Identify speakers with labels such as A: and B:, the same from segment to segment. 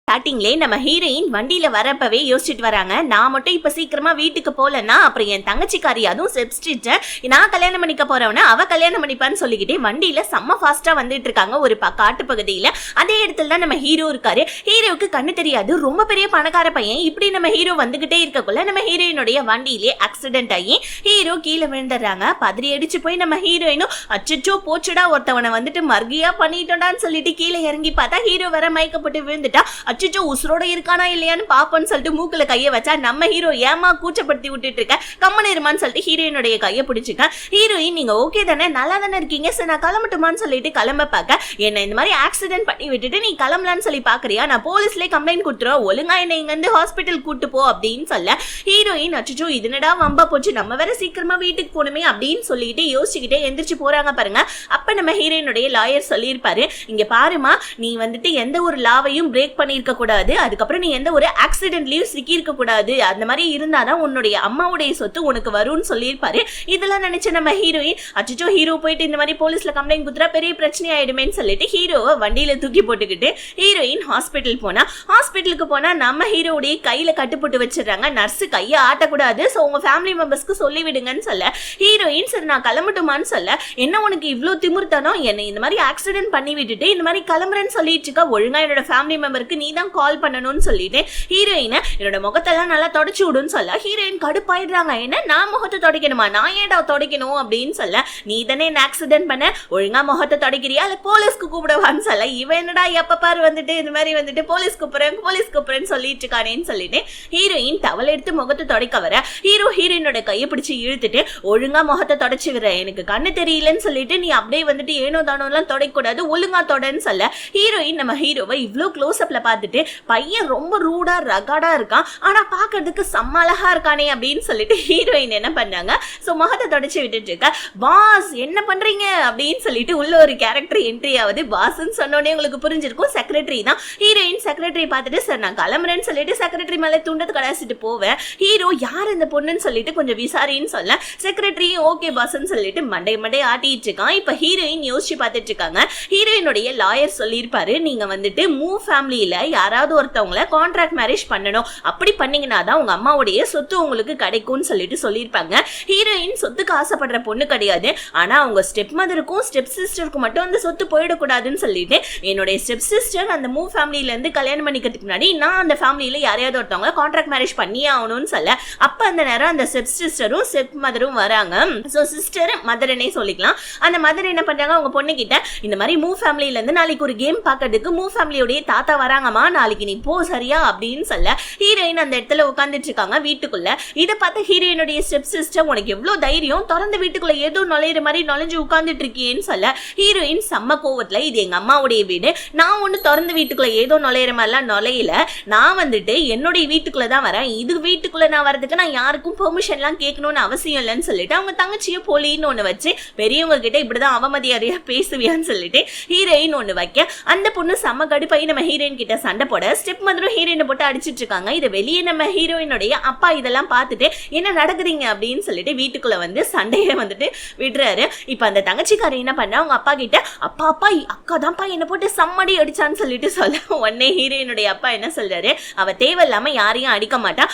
A: ஸ்டார்டிங்லே நம்ம ஹீரோயின் வண்டியில வரப்பவே யோசிச்சுட்டு வராங்க, நான் மட்டும் இப்ப சீக்கிரமா வீட்டுக்கு போலன்னா அப்புறம் என் தங்கச்சிக்காரி அதுவும் செப்ஸ்டிச்ச நான் கல்யாணம் பண்ணிக்க போறவன அவ கல்யாணம் பண்ணிப்பான்னு சொல்லிக்கிட்டே வண்டியில செம்ம ஃபாஸ்டா வந்துட்டு இருக்காங்க ஒரு காட்டு பகுதியில. அதே இடத்துல தான் நம்ம ஹீரோ இருக்காரு. ஹீரோவுக்கு கண்ணு தெரியாது, ரொம்ப பெரிய பணக்கார பையன். இப்படி நம்ம ஹீரோ வந்துகிட்டே இருக்கக்குள்ள நம்ம ஹீரோயினுடைய வண்டியிலே ஆக்சிடென்ட் ஆகி ஹீரோ கீழே விழுந்துடுறாங்க. பதறி அடிச்சு போய் நம்ம ஹீரோயினும் அச்சோ போச்சுடா ஒருத்தவனை வந்துட்டு மர்கியா பண்ணிட்டோடான்னு சொல்லிட்டு கீழே இறங்கி பார்த்தா ஹீரோ வர மயக்கப்பட்டு விழுந்துட்டா. அச்சோ உசுரோட இருக்கானா இல்லையான்னு பாப்போன்னு சொல்லிட்டு மூக்குல கையை வச்சா நம்ம ஹீரோ ஏமா கூச்சப்படுத்தி விட்டுட்டு இருக்க, கம்மன் இருமான்னு சொல்லிட்டு ஹீரோயினுடைய கையை பிடிச்சிக்க. ஹீரோயின் நீங்க ஓகே தானே, நல்லா தானே இருக்கீங்க, சரி நான் கிளம்பட்டுமான்னு சொல்லிட்டு கிளம்ப பார்க்க, என்ன இந்த மாதிரி ஆக்சிடென்ட் பண்ணி விட்டுட்டு நீ கிளம்பலான்னு சொல்லி பாக்குறியா, நான் போலீஸ்லயே கம்ப்ளைண்ட் கொடுத்துருவோம், ஒழுங்கா என்ன இங்க இருந்து ஹாஸ்பிட்டல் கூட்டு போ அப்படின்னு சொல்ல ஹீரோயின் அச்சோ இதுனடா வம்பா போச்சு, நம்ம வேற சீக்கிரமா வீட்டுக்கு போகணுமே அப்படின்னு சொல்லிட்டு யோசிச்சுக்கிட்டே எந்திரிச்சு போறாங்க பாருங்க. அப்ப நம்ம ஹீரோயினுடைய லாயர் சொல்லியிருப்பாரு, இங்க பாருமா நீ வந்துட்டு எந்த ஒரு லாவையும் பிரேக் பண்ணிருக்க கூடாது, அதுக்கப்புறம் நீ எந்த ஒரு ஆக்சிடென்ட்லயும் சிக்கி இருக்க கூடாது, அந்த மாதிரி இருந்தாதான் உன்னுடைய அம்மாவுடைய சொத்து உனக்கு வரும்னு சொல்லியிருப்பாரு. இதெல்லாம் நினைச்ச நம்ம ஹீரோயின் அச்சோ ஹீரோ போயிட்டு இந்த மாதிரி போலீஸ்ல கம்ப்ளைண்ட் குத்துறா பெரிய பிரச்சனை ஆயிடுமேன்னு சொல்லிட்டு ஹீரோவை வண்டியில தூக்கி போட்டுக்கிட்டு ஹீரோயின் ஹாஸ்பிட்டல் போனா. ஹாஸ்பிட்டலுக்கு போனா நம்ம ஹீரோடைய கையில கட்டுப்பட்டு வச்சிடறாங்க. நர்ஸ் கையை ஆட்டக்கூடாது, சோ உங்க ஃபேமிலி மெம்பர்ஸ்க்கு சொல்லி விடுங்கன்னு சொல்ல ஹீரோயின் சரி நான் கிளம்பட்டுமான்னு சொல்ல, என்ன உனக்கு இவ்ளோ திமிர்த்தனம், என்னை இந்த மாதிரி ஆக்சிடென்ட் பண்ணி விட்டுட்டு இந்த மாதிரி கிளம்புறேன்னு சொல்லிட்டு இருக்க, ஒழுங்கா என்னோட ஃபேமிலி மெம்பருக்கு நீ தான் கால் பண்ணணும்னு சொல்லிட்டு ஹீரோயினை என்னோட முகத்தெல்லாம் நல்லா தொடச்சு விடுன்னு சொல்ல ஹீரோயின் கடுப்பாயிடுறாங்க. என்ன நான் முகத்தை தொடக்கணுமா, நான் ஏடா தொடக்கணும் அப்படின்னு சொல்ல, நீ தானே என்ன ஆக்சிடென்ட் பண்ண, ஒழுங்கா முகத்தை தொடக்கிறியா இல்ல போலீஸ்க்கு கூப்பிடுவான்னு சொல்ல, இவன் என்னடா எப்ப பாரு வந்துட்டு இந்த மாதிரி வந்துட்டு போலீஸ் கூப்பிடுறேன்னு சொல்லிட்டு இருக்கானேன்னு சொல்லிட்டு ஹீரோயின் டவல் எடுத்து முகத்தை தொடக்க வர ஹீரோயினோட கையை பிடிச்சு இழுத்துட்டு ஒழுங்கா முகத்தை தொடச்சு விடுற, எனக்கு கண்ணு தெரியலன்னு சொல்லிட்டு நீ அப்படியே வந்துட்டு ஏனோ தானோ எல்லாம் தொடக்கூடாது, ஒழுங்கா தொடன்னு சொல்ல ஹீரோயின் நம்ம ஹீரோவை இவ்ளோ க்ளோஸ் அப்ல பார்த்துட்டு பையன் ரொம்ப ரூடா ரகாடா இருக்கான், ஆனா பாக்குறதுக்கு செம்ம அழகா இருக்கானே அப்படின்னு சொல்லிட்டு ஹீரோயின் என்ன பண்ணாங்க, சோ முகத்தை தொடச்சு விட்டுட்டு இருக்க, பாஸ் என்ன பண்றீங்க அப்படின்னு சொல்லிட்டு உள்ள ஒரு கேரக்டர் என்ட்ரி ஆகுது. பாஸ்ன்னு சொன்னோடனே உங்களுக்கு புரிஞ்சிருக்கும் செக்ரட்டரி தான். ஹீரோயின் செக்ரட்டரி பார்த்துட்டு சார் நான் கிளம்புறேன்னு சொல்லிட்டு செக்ரட்டரி மேல துண்டத்தை கடாசிட்டு போவேன். ஹீரோ யார் இந்த பொண்ணுன்னு சொல்லிட்டு கொஞ்சம் விசாரின்னு சொல்ல செக்ரட்டரியும் ஓகே பாஸ்ன்னு சொல்லிட்டு மண்டை ஆட்டிட்டு இருக்கான். இப்ப ஹீரோயின் யோசிச்சு பார்த்துட்டு இருக்காங்க. ஹீரோயினுடைய லாயர் சொல்லியிருப்பாரு, நீங்க வந்துட்டு மூவ் ஃபேமிலியில யாராவது ஒருத்தவங்களை கான்ட்ராக்ட் மேரேஜ் பண்ணணும், அப்படி பண்ணீங்கன்னா தான் உங்க அம்மாவுடைய சொத்து உங்களுக்கு கிடைக்கும்னு சொல்லிட்டு சொல்லியிருப்பாங்க. ஹீரோயின் சொத்துக்கு ஆசைப்படுற பொண்ணு கிடையாது, ஆனா அவங்க ஸ்டெப் மதருக்கும் ஸ்டெப் சிஸ்டருக்கும் மட்டும் அந்த சொத்து போயிடக்கூடாதுன்னு சொல்லிட்டு என்னுடைய ஸ்டெப் சிஸ்டர் அந்த மூவ் ஃபேமிலியில இருந்து கல்யாணம் பண்ணிக்கிறதுக்கு முன்னாடி நான் அந்த ஃபேமிலியில யாரையாவது ஒருத்தவங்க கான்ட்ராக்ட் மேரேஜ் பண்ணியே ஆகணும்னு சொல்ல, அப்ப அந்த நேரம் அந்த ஸ்டெப் சிஸ்டரும் ஸ்டெப் மதரும் வராங்க. சோ சிஸ்டர் மதரனே சொல்லிக்கலாம். அந்த மதர் என்ன பண்றாங்க, அவங்க பொண்ணு கிட்ட இந்த மாதிரி மூவ் ஃபேமிலியில இருந்து நாளைக்கு ஒரு கேம் பாக்கிறதுக்கு மூவ் ஃபேமிலியோடைய தாத்தா வராங்கம்மா, நாளைக்கு நீ போ சரியா அப்படின்னு சொல்ல ஹீரோயின் அந்த இடத்துல உட்காந்துட்டு இருக்காங்க வீட்டுக்குள்ள. இதை பார்த்து ஹீரோயினுடைய ஸ்டெப் சிஸ்டர் உனக்கு எவ்வளவு தைரியம், திறந்த வீட்டுக்குள்ள ஏதோ நுழையிற மாதிரி நுழைஞ்சு உட்காந்துட்டு இருக்கேன்னு சொல்ல ஹீரோயின் செம்ம கோவத்துல இது எங்க அம்மாவுடைய வீடு, நான் ஒண்ணு திறந்த வீட்டுக்குள்ள ஏதோ நுழையிற மாதிரிலாம் நுழையில, நான் வந்துட்டு என்னுடைய வீட்டுக்குள்ள தான் வரேன், இது வீட்டுக்குள்ள நான் வரதுக்கு நான் யாருக்கும் பெர்மிஷன் எல்லாம் கேட்கணும்னு அவசியம் இல்லைன்னு சொல்லிட்டு அவங்க தங்கச்சியை போலின்னு ஒண்ணு வச்சு பெரியவங்க கிட்ட இப்படிதான் அவமதியாரியா பேசுவியான்னு சொல்லிட்டு ஹீரோயின் ஒண்ணு வைக்க அந்த பொண்ணு செம்ம கடுப்பாயி நம்ம ஹீரோயின் கிட்ட சண்டை போட ஸ்டெப் மதரும் ஹீரோயினை போட்டு அடிச்சிட்டு இருக்காங்க. இதை வெளியே நம்ம ஹீரோயினுடைய அப்பா இதெல்லாம் பார்த்துட்டு என்ன நடக்குதுங்க அப்படின்னு சொல்லிட்டு வீட்டுக்குள்ள வந்து சண்டையை வந்துட்டு விடுறாரு. இப்ப அந்த தங்கச்சிக்காரர் என்ன பண்ண அவங்க அப்பா கிட்ட அப்பா அக்கா தான்ப்பா என்ன போட்டு சம்மடி அடிச்சான்னு சொல்லிட்டு சொல்ல உடனே ஹீரோயினுடைய அப்பா என்ன சொல்றாரு, அவ தேவையில்லாம யாரையும் அடிக்க மாட்டா,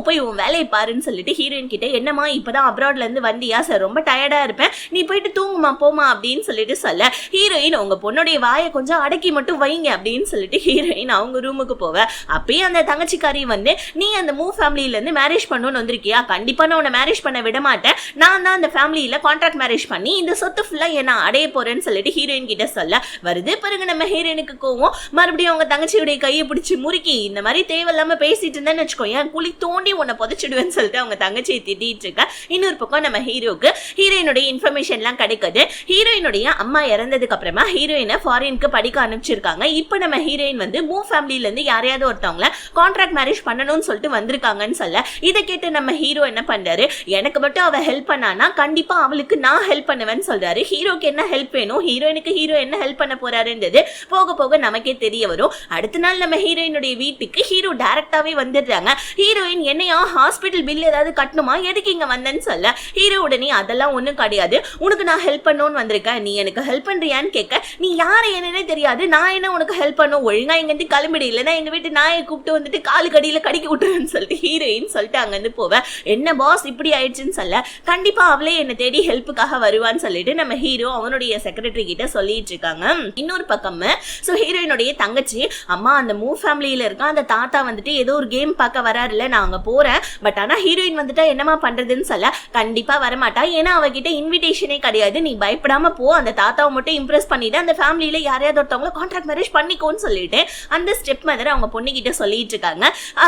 A: போய் உன் வேலையை பாருன்னு சொல்லிட்டு ஹீரோயின் கிட்ட என்னமா இப்பதான் அப்ராட்ல இருந்து வந்தியா சார், ரொம்ப டயர்டா இருப்பேன், நீ போயிட்டு தூங்குமா போமா அப்படின்னு சொல்லிட்டு சொல்ல ஹீரோயின் உங்க பொண்ணுடைய வாயை கொஞ்சம் அடக்கி மட்டும் வைங்க அப்படின்னு சொல்லிட்டு ஹீரோயின் அவங்க ரூமுக்கு போவ. அப்பயே அந்த தங்கச்சிக்காரி வந்து நீ அந்த மூவ் ஃபேமிலியில இருந்து மேரேஜ் பண்ணணும்னு வந்திருக்கியா, கண்டிப்பா நான் உன்னை மேரேஜ் பண்ண விட மாட்டேன், நான் தான் அந்த ஃபேமிலியில கான்ட்ராக்ட் மேரேஜ் பண்ணி இந்த சொத்து ஃபுல்லா என்ன அடைய போறேன்னு சொல்லிட்டு ஹீரோயின் கிட்ட சொல்ல வருது. பிறகு நம்ம ஹீரோயினுக்கு கோவம், மறுபடியும் அவங்க தங்கச்சியுடைய கையை பிடிச்சி முறுக்கி இந்த மாதிரி தேவையில்லாம பேசிட்டு இருந்தேன்னு வச்சுக்கோ என் குழி தோண்டி உன்னை புதைச்சிடுவேன்னு சொல்லிட்டு அவங்க தங்கச்சியை திட்டிட்டு இருக்க. இன்னொரு பக்கம் நம்ம ஹீரோக்கு ஹீரோயினுடைய இன்ஃபர்மேஷன் எல்லாம் கிடைக்குது. ஹீரோயினுடைய அம்மா இறந்ததுக்கு அப்புறமா ஹீரோயினை ஃபாரினுக்கு படிக்க அனுப்பிச்சிருக்காங்க. இப்ப நம்ம ஹீரோயின் வந்து மூவ் ஃபேமிலியில இருந்து யாரையாவது ஒருத்தவங்கள கான்ட்ராக்ட் மேரேஜ் பண்ணணும்னு சொல்லிட்டு வந்திருக்காங்கன்னு சொல்ல இதை கேட்டு நம்ம ஹீரோ என்ன பண்றாரு, எனக்கு மட்டும் அவ ஹெல்ப் பண்ணானா கண்டிப்பா அவளுக்கு நான் ஹெல்ப் பண்ணுவேன்னு சொல்றாரு. ஹீரோக்கு என்ன ஹெல்ப் வேணும், ஹீரோயினுக்கு ஹீரோ என்ன ஹெல்ப் பண்ண போறாருன்றது போக போக நமக்கே தெரிய வரும். அடுத்த நாள் நம்ம ஹீரோயினுடைய வீட்டுக்கு ஹீரோ டைரக்டாவே வந்துடுறாங்க. ஹீரோயின் என்னையா ஹாஸ்பிட்டல் பில் ஏதாவது கட்டணுமா, எதுக்கு இங்க வந்தேன்னு சொல்ல ஹீரோ உடனே அதெல்லாம் ஒண்ணும் கிடையாது, உனக்கு நான் ஹெல்ப் பண்ணணும்னு வந்திருக்கேன், நீ எனக்கு ஹெல்ப் பண்றியான்னு கேட்க நீ யாரை என்னன்னே தெரியாது, நான் என்ன உனக்கு ஹெல்ப் பண்ணும், ஒழுங்கா இங்க இருந்து கிளம்பி கிளம்பிடு, இல்லைன்னா எங்க வீட்டு நாயை கூப்பிட்டு வந்துட்டு காலு கடியில கடிக்க விட்டுருன்னு சொல்லிட்டு ஹீரோயின் சொல்லிட்டு அங்க இருந்து போவேன். என்ன பாஸ் இப்படி ஆயிடுச்சுன்னு சொல்ல, கண்டிப்பா அவளே என்ன தேடி ஹெல்ப்புக்காக வருவான்னு சொல்லிட்டு நம்ம ஹீரோ அவனுடைய செக்ரட்டரி கிட்ட சொல்லிட்டு இருக்காங்க. இன்னொரு பக்கம் சோ ஹீரோயினுடைய தங்கச்சி, அம்மா அந்த மூவ் ஃபேமிலியில இருக்க அந்த தாத்தா வந்துட்டு ஏதோ ஒரு கேம் பார்க்க வராருல, நான் அங்க போறேன், பட் ஆனா ஹீரோயின் வந்துட்டா என்னமா பண்றதுன்னு சொல்ல, கண்டிப்பா வரமாட்டா, ஏன்னா அவகிட்ட இன்விடேஷனே கிடையாது, நீ பயப்படாம போ, அந்த தாத்தாவை மட்டும் இம்ப்ரெஸ் பண்ணிட்டு அந்த ஃபேமிலியில யாரையாவது ஒருத்தவங்க கான்ட்ராக்ட் மேரேஜ் பண்ணிக்கோன்னு சொல்லிட்டு அந்த ஸ்டெப் மதர் அவங்க பொண்ணு கிட்ட சொல்லிட்டு இருக்காங்க.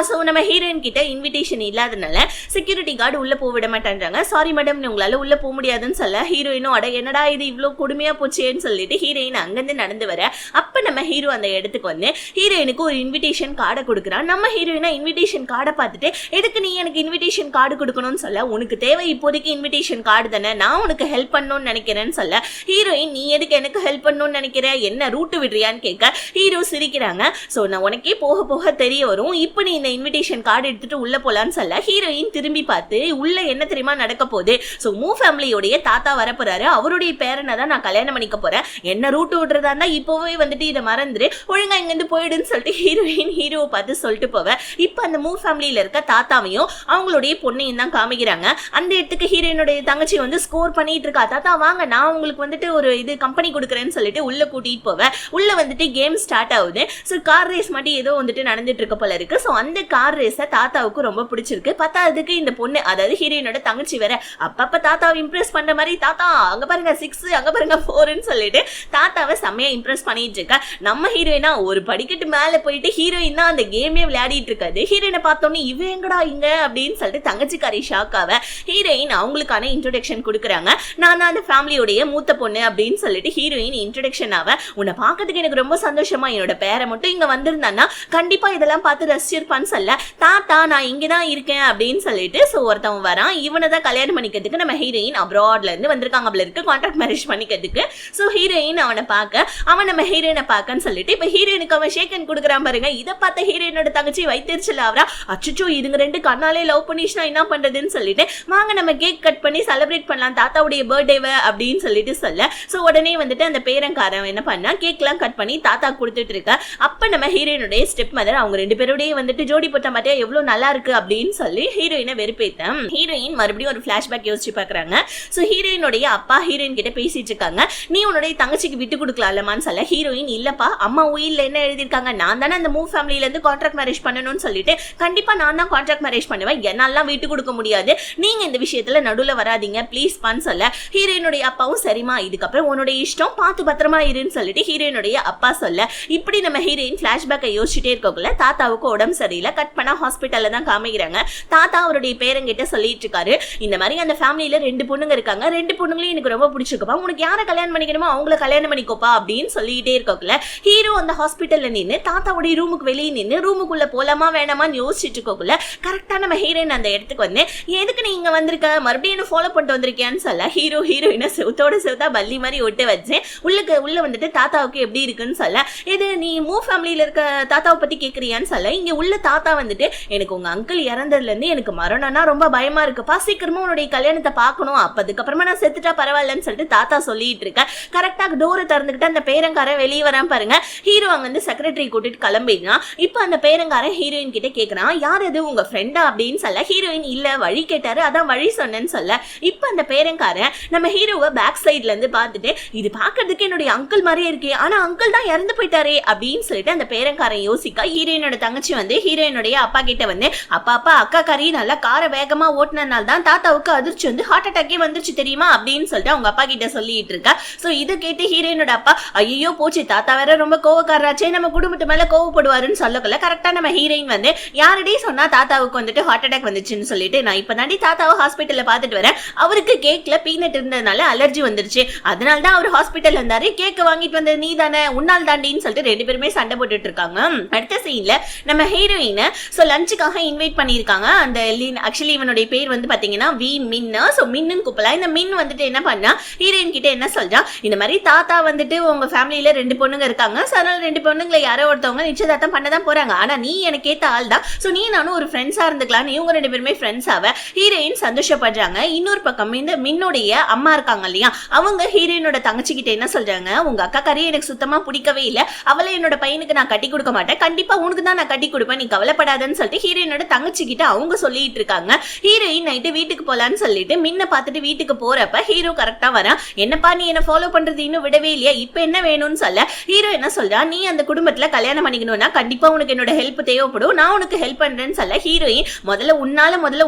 A: சோ நம்ம ஹீரோயின் கிட்ட இன்விடேஷன் இல்லாதனால செக்யூரிட்டி கார்டு உள்ள போக விட மாட்டாங்க. சாரி மேடம், உங்களால உள்ள போக முடியாதுன்னு சொல்ல, ஹீரோயினும் அட என்னடா இது இவ்வளவு கொடுமையா போச்சேன்னு சொல்லிட்டு ஹீரோயின் அங்கிருந்து நடந்து வர, அப்ப நம்ம ஹீரோ அந்த இடத்துக்கு வந்து ஹீரோயினுக்கு ஒரு இன்விடேஷன் கார்டை கொடுக்குறான். நம்ம ஹீரோயினா இன்விடேஷன் கார்டை பார்த்துட்டு, எதுக்கு நீ எனக்கு இன்விடேஷன் கார்டு கொடுக்கணும்னு சொல்ல, உனக்கு தேவை இப்போதைக்கு இன்விடேஷன் கார்டு தானே, நான் உனக்கு ஹெல்ப் பண்ணணும்னு நினைக்கிறேன்னு சொல்ல, ஹீரோயின் நீ எதுக்கு எனக்கு ஹெல்ப் பண்ணணும்னு நினைக்கிற, என்ன ரூட்டு விடுறியான்னு கேட்க ஹீரோ சிரிக்கிறாங்க. சோ நான் உனக்கே போக போக தெரிய வரும், இப்போ நீ இந்த இன்விடேஷன் கார்டு எடுத்துட்டு உள்ள போலான்னு சொல்ல, ஹீரோயின் திரும்பி பார்த்து உள்ள என்ன தெரியுமா நடக்க போகுது, சோ மூ ஃபேமிலியோடைய தாத்தா வரப்போறாரு, அவருடைய பேரனை தான் நான் கல்யாணம் பண்ணிக்க போறேன், என்ன ரூட்டு விடுறதா இருந்தா இப்பவே வந்துட்டு இதை மறந்துரு, ஒழுங்கா இங்க இருந்து போயிடுன்னு சொல்லிட்டு ஹீரோயின் ஹீரோவை பார்த்து சொல்லிட்டு போவேன். இப்போ அந்த மூ ஃபேமிலியில இருக்க தாத்தாவையும் அவங்களுடைய பொண்ணையும் தான் காமிக்கிறாங்க. அந்த இடத்துக்கு ஹீரோயினுடைய தங்கச்சி வந்து ஸ்கோர் பண்ணிட்டு இருக்கா, தாத்தா வாங்க நான் உங்களுக்கு வந்துட்டு ஒரு இது கம்பெனி கொடுக்குறேன்னு சொல்லிட்டு உள்ள கூட்டிட்டு போவேன். உள்ள வந்துட்டு கேம் ஸ்டார்ட் ஆகுது. ஸோ கார் ரேஸ் மட்டும் ஏதோ வந்துட்டு நடந்துட்டு இருக்க போல இருக்கு. ஸோ அந்த கார் ரேஸை தாத்தாவுக்கு ரொம்ப பிடிச்சிருக்கு. பத்தாவதுக்கு இந்த பொண்ணு, அதாவது ஹீரோயினோட தங்கச்சி வேற அப்பப்ப தாத்தாவை இம்ப்ரெஸ் பண்ற மாதிரி, தாத்தா அங்க பாருங்க 6 அங்க பாருங்க 4ன்னு சொல்லிட்டு தாத்தாவை செம்மையா இம்ப்ரெஸ் பண்ணிட்டு இருக்கா. நம்ம ஹீரோயினா ஒரு படிக்கட்டு மேல போயிட்டு ஹீரோயின் தான் அந்த கேமே விளையாடிட்டு இருக்காது. ஹீரோயினை பார்த்தோன்னே இவ எங்கடா இங்க அப்படின்னு சொல்லிட்டு தங்கச்சிக்காரி ஷாக் ஆவ. ஹீரோயின் அவங்களுக்கான இன்ட்ரோடக்ஷன் கொடுக்குறாங்க. நான் தான் அந்த ஃபேமிலியோடைய மூத்த பொண்ணு அப்படின்னு சொல்லிட்டு ஹீரோயின் இன்ட்ரோடக்ஷன் ஆவ. உன்னை பார்க்கறதுக்கு எனக்கு ரொம்ப சந்தோஷமா, என்னோட பேரை மட்டும் இங்க வந்திருந்தான்னா கண்டிப்பா இதெல்லாம் பார்த்து ரசிச்சிருப்பான்னு சொல்ல, தாத்தா நான் இங்கதான் இருக்கேன் அப்படின்னு சொல்லிட்டு சோ ஒருத்தவன் வரான். இவனை தான் கல்யாணம் பண்ணிக்கிறதுக்கு நம்ம ஹீரோயின் அப்ராட்ல இருந்து வந்திருக்காங்க போல இருக்கு, கான்ட்ராக்ட் மேரேஜ் பண்ணிக்கிறதுக்கு. சோ ஹீரோயின் அவனை பார்க்க, அவன் நம்ம ஹீரோயினை பார்க்கன்னு சொல்லிட்டு இப்ப ஹீரோயினுக்கு அவன் ஷேக்கன் கொடுக்குறான் பாருங்க. இதை பார்த்த ஹீரோயினோட தங்கச்சி வைத்திருச்சல் ஆவரா, அச்சோ இதுங்க ரெண்டு கண்ணாலே லவ் பண்ணிச்சுனா என்ன பண்றதுன்னு சொல்லிட்டு, வாங்க நம்ம கேக் கட் பண்ணி செலிப்ரேட் பண்ணலாம் தாத்தாவுடைய பர்த்டேவை அப்படின்னு சொல்லிட்டு சொல்ல, சோ உடனே வந்துட்டு அந்த பேரங்காரன் என்ன பண்ணா கேக்லாம் கட் பண்ணி தாத்தா கொடுத்துட்டு இருக்க. அப்ப நம்ம ஹீரோயினுடைய ஸ்டெப் மதர் அவங்க ரெண்டு பேரோடய வந்துட்டு ஜோடி போட்ட மாட்டியா எவ்வளவு நல்லா இருக்கு அப்படின்னு சொல்லி ஹீரோயினை வெறுப்பேத்தம். ஹீரோயின் மறுபடியும் ஒரு பிளாஷ்பேக் யோசிச்சு பாக்குறாங்க. சோ ஹீரோயினுடைய அப்பா ஹீரோயின் கிட்ட பேசிட்டு இருக்காங்க. நீ உன்னுடைய தங்கச்சிக்கு விட்டு கொடுக்கலாமான்னு சொல்ல, ஹீரோயின் இல்லப்பா அம்மா உயிரில் என்ன எழுதியிருக்காங்க, நான் தானே அந்த மூவ் ஃபேமிலியில இருந்து கான்ட்ராக்ட் மேரேஜ் பண்ணணும்னு சொல்லிட்டு, கண்டிப்பா நான் தான் கான்ட்ராக்ட் மேரேஜ் பண்ணுவேன், என்னாலாம் விட்டு கொடுக்க முடியாது, நீங்க இந்த விஷயத்துல நடுவுல வராதீங்க ப்ளீஸ் பான்னு சொல்ல, ஹீரோயினுடைய அப்பாவும் சரிமா இதுக்கப்புறம் உன்னுடைய இஷ்டம் பார்த்து பத்திரமா இருன்னு சொல்லிட்டு ஹீரோயினுடைய அப்பா சொல்ல, இப்படி நம்ம ஹீரோயின் பிளாஷ்பேக்கை யோசிச்சுட்டே இருக்கக்குள்ள தாத்தாவுக்கு உடம்பு சரியில்லை. கட் பண்ணா ஹாஸ்பிட்டல்ல தான் காமிக்கிறாங்க. தாத்தா அவருடைய பேரங்கிட்ட சொல்லிட்டு இருக்காரு, இந்த மாதிரி அந்த ஃபேமிலியில 2 பொண்ணுங்க இருக்காங்க, 2 பொண்ணுங்களையும் எனக்கு ரொம்ப பிடிச்சிருக்குப்பா, உனக்கு யாரை கல்யாணம் பண்ணிக்கணுமோ அவங்கள கல்யாணம் பண்ணிக்கோப்பா அப்படின்னு சொல்லிட்டே இருக்கக்குள்ள ஹீரோ அந்த ஹாஸ்பிட்டல்ல நின்று தாத்தாவுடைய ரூமுக்கு வெளியே நின்று ரூமுக்குள்ள போலாமா வேணாமான்னு யோசிச்சுட்டு இருக்கக்குள்ள கரெக்டா நம்ம ஹீரோயின் அந்த இடத்துக்கு வந்து, எதுக்கு நீ இங்க வந்திருக்க, மறுபடியும் என்ன ஃபாலோ பண்ணிட்டு வந்திருக்கியான்னு சொல்ல, ஹீரோயினை செவுத்தோட செவுத்தா பல்லி மாதிரி ஒட்டு வச்சு உள்ள வந்துட்டு தாத்தாவுக்கு எப்படி இருக்குன்னு சொல்ல, இது நீ மூ ஃபேமிலியில இருக்க தாத்தாவை பத்தி கேக்குறியான்னு சொல்ல, இங்க உள்ள தாத்தா வந்துட்டு எனக்கு உங்க அங்கிள் இறந்ததுல இருந்து எனக்கு மரணம்னா ரொம்ப பயமா இருக்குப்பா, சீக்கிரமா உன்னுடைய கல்யாணத்தை பார்க்கணும், அதுக்கப்புறமா நான் செத்துட்டா பரவாயில்லன்னு சொல்லிட்டு தாத்தா சொல்லிட்டு இருக்க. கரெக்டா டோரை திறந்துக்கிட்டு அந்த பேரங்காரன் வெளியே வரான் பாருங்க. ஹீரோ அங்க வந்து செக்ரட்டரி கூட்டிட்டு கிளம்பினா, இப்ப அந்த பேரங்காரன் ஹீரோயின் கிட்ட கேக்குறான், யார் அது உங்க ஃப்ரெண்டா அப்படின்னு சொல்ல, ஹீரோயின் இல்ல வழி கேட்டாரு அதான் வழி சொன்னேன்னு சொல்ல, இப்ப அந்த பேரங்காரன் நம்ம ஹீரோவை பேக் சைட்ல இருந்து பார்த்துட்டு, இது பாக்குறதுக்கு என்னுடைய அங்கிள் மாதிரியே இருக்கே, ஆனா அங்கிள் தான் இறந்து போயிட்டாரே அப்படின்னு சொல்லிட்டு அந்த பேரங்காரன் யோசிக்க, ஹீரோயினோட தங்கச்சி வந்து ஹீரோயினுடைய அப்பா கிட்ட வந்து, அப்பா அக்கா காரி நல்லா காரை வேகமா ஓட்டுனதுனால தான் தாத்தாவுக்கு அதிர்ச்சி வந்து ஹார்ட் அட்டாக்கே வந்துருச்சு தெரியுமா அப்படின்னு சொல்லிட்டு அவங்க அப்பா கிட்ட சொல்லிட்டு இருக்கா. சோ இதை கேட்டு ஹீரோயினோட அப்பா, ஐயோ போச்சு தாத்தா வேற ரொம்ப கோவக்காரராச்சே, நம்ம குடும்பத்து மேல கோவப்படுவாருன்னு சொல்லக்குள்ள கரெக்டா நம்ம ஹீரோயின் வந்து, யாரடி சொன்னா தாத்தாவுக்கு வந்துட்டு ஹார்ட் அட்டாக் வந்துச்சுன்னு சொல்லிட்டு, நான் இப்ப தாண்டி தாத்தாவை ஹாஸ்பிட்டல்ல பாத்துட்டு வரேன், அவருக்கு கேக்ல பீனட் இருந்ததுனால அலர்ஜி வந்துருச்சு, அதனாலதான் அவர் ஹாஸ்பிட்டல் இருந்தாரு, கேக் வாங்கிட்டு வந்தது நீ தானே உன்னால் தாண்டின்னு சொல்லிட்டு 2 பேருமே சண்டை போட்டுட்டு இருக்காங்க. அடுத்த சீன்ல நம்ம ஹீரோயினை சோ லஞ்சுக்காக இன்வைட் பண்ணிருக்காங்க. அந்த ஆக்சுவலி இவனுடைய பேர் வந்து பாத்தீங்கன்னா வி மின்னு, சோ மின்னு கூப்பிடலாம். இந்த மின் வந்துட்டு என்ன பண்ணா ஹீரோயின் கிட்ட என்ன சொல்றா, இந்த மாதிரி தாத்தா வந்துட்டு உங்க ஃபேமிலியில 2 பொண்ணுங்க இருக்காங்க, சோ அதனால 2 பொண்ணுங்களை யாரோ ஒருத்தவங்க நிச்சயதார்த்தம் பண்ணதான் போறாங்க, ஆனா நீ எனக்கு ஏத்த ஆள் தான், சோ நீ நானும் ஒரு ஃப்ரெண்ட்ஸா இருந்துக்கலாம், இவங்க 2 பேருமே ஃப்ரெண்ட்ஸ் ஆவ ஹீரோயின் சந்தோஷப்படுறாங்க. இன்னொரு பக்கம் இந்த மின்னுடைய அம்மா இருக்காங்க இல்லையா, அவங்க ஹீரோயினோட தங்கச்சி கிட்ட என்ன சொல்றாங்க, உங்க அக்கா கறி எனக்கு சுத்தமா பிடிக்கவே இல்லை, அவளை என்னோட பையனுக்கு நான் கட்டி கொடுக்க மாட்டேன், கண்டிப்பா உனக்கு தான் நான் கட்டி கொடுப்பேன், நீ கவலைப்படாதன்னு சொல்லிட்டு ஹீரோயினோட தங்கச்சி கிட்ட அவங்க சொல்லிட்டு இருக்காங்க. ஹீரோயின் நைட்டு வீட்டுக்கு போலான்னு சொல்லிட்டு மின்ன பார்த்துட்டு வீட்டுக்கு போறப்ப ஹீரோ கரெக்டா வரா. என்னப்பா நீ என்ன ஃபாலோ பண்றது இன்னும் விடவே இல்லையா, இப்ப என்ன வேணும்னு சொல்ல ஹீரோ என்ன சொல்றா, நீ அந்த குடும்பத்துல கல்யாணம் பண்ணிக்கணும்னா கண்டிப்பா உனக்கு என்னோட ஹெல்ப் தேவைப்படும், நான் உனக்கு ஹெல்ப் பண்றேன்னு சொல்ல ஹீரோயின் முதல்ல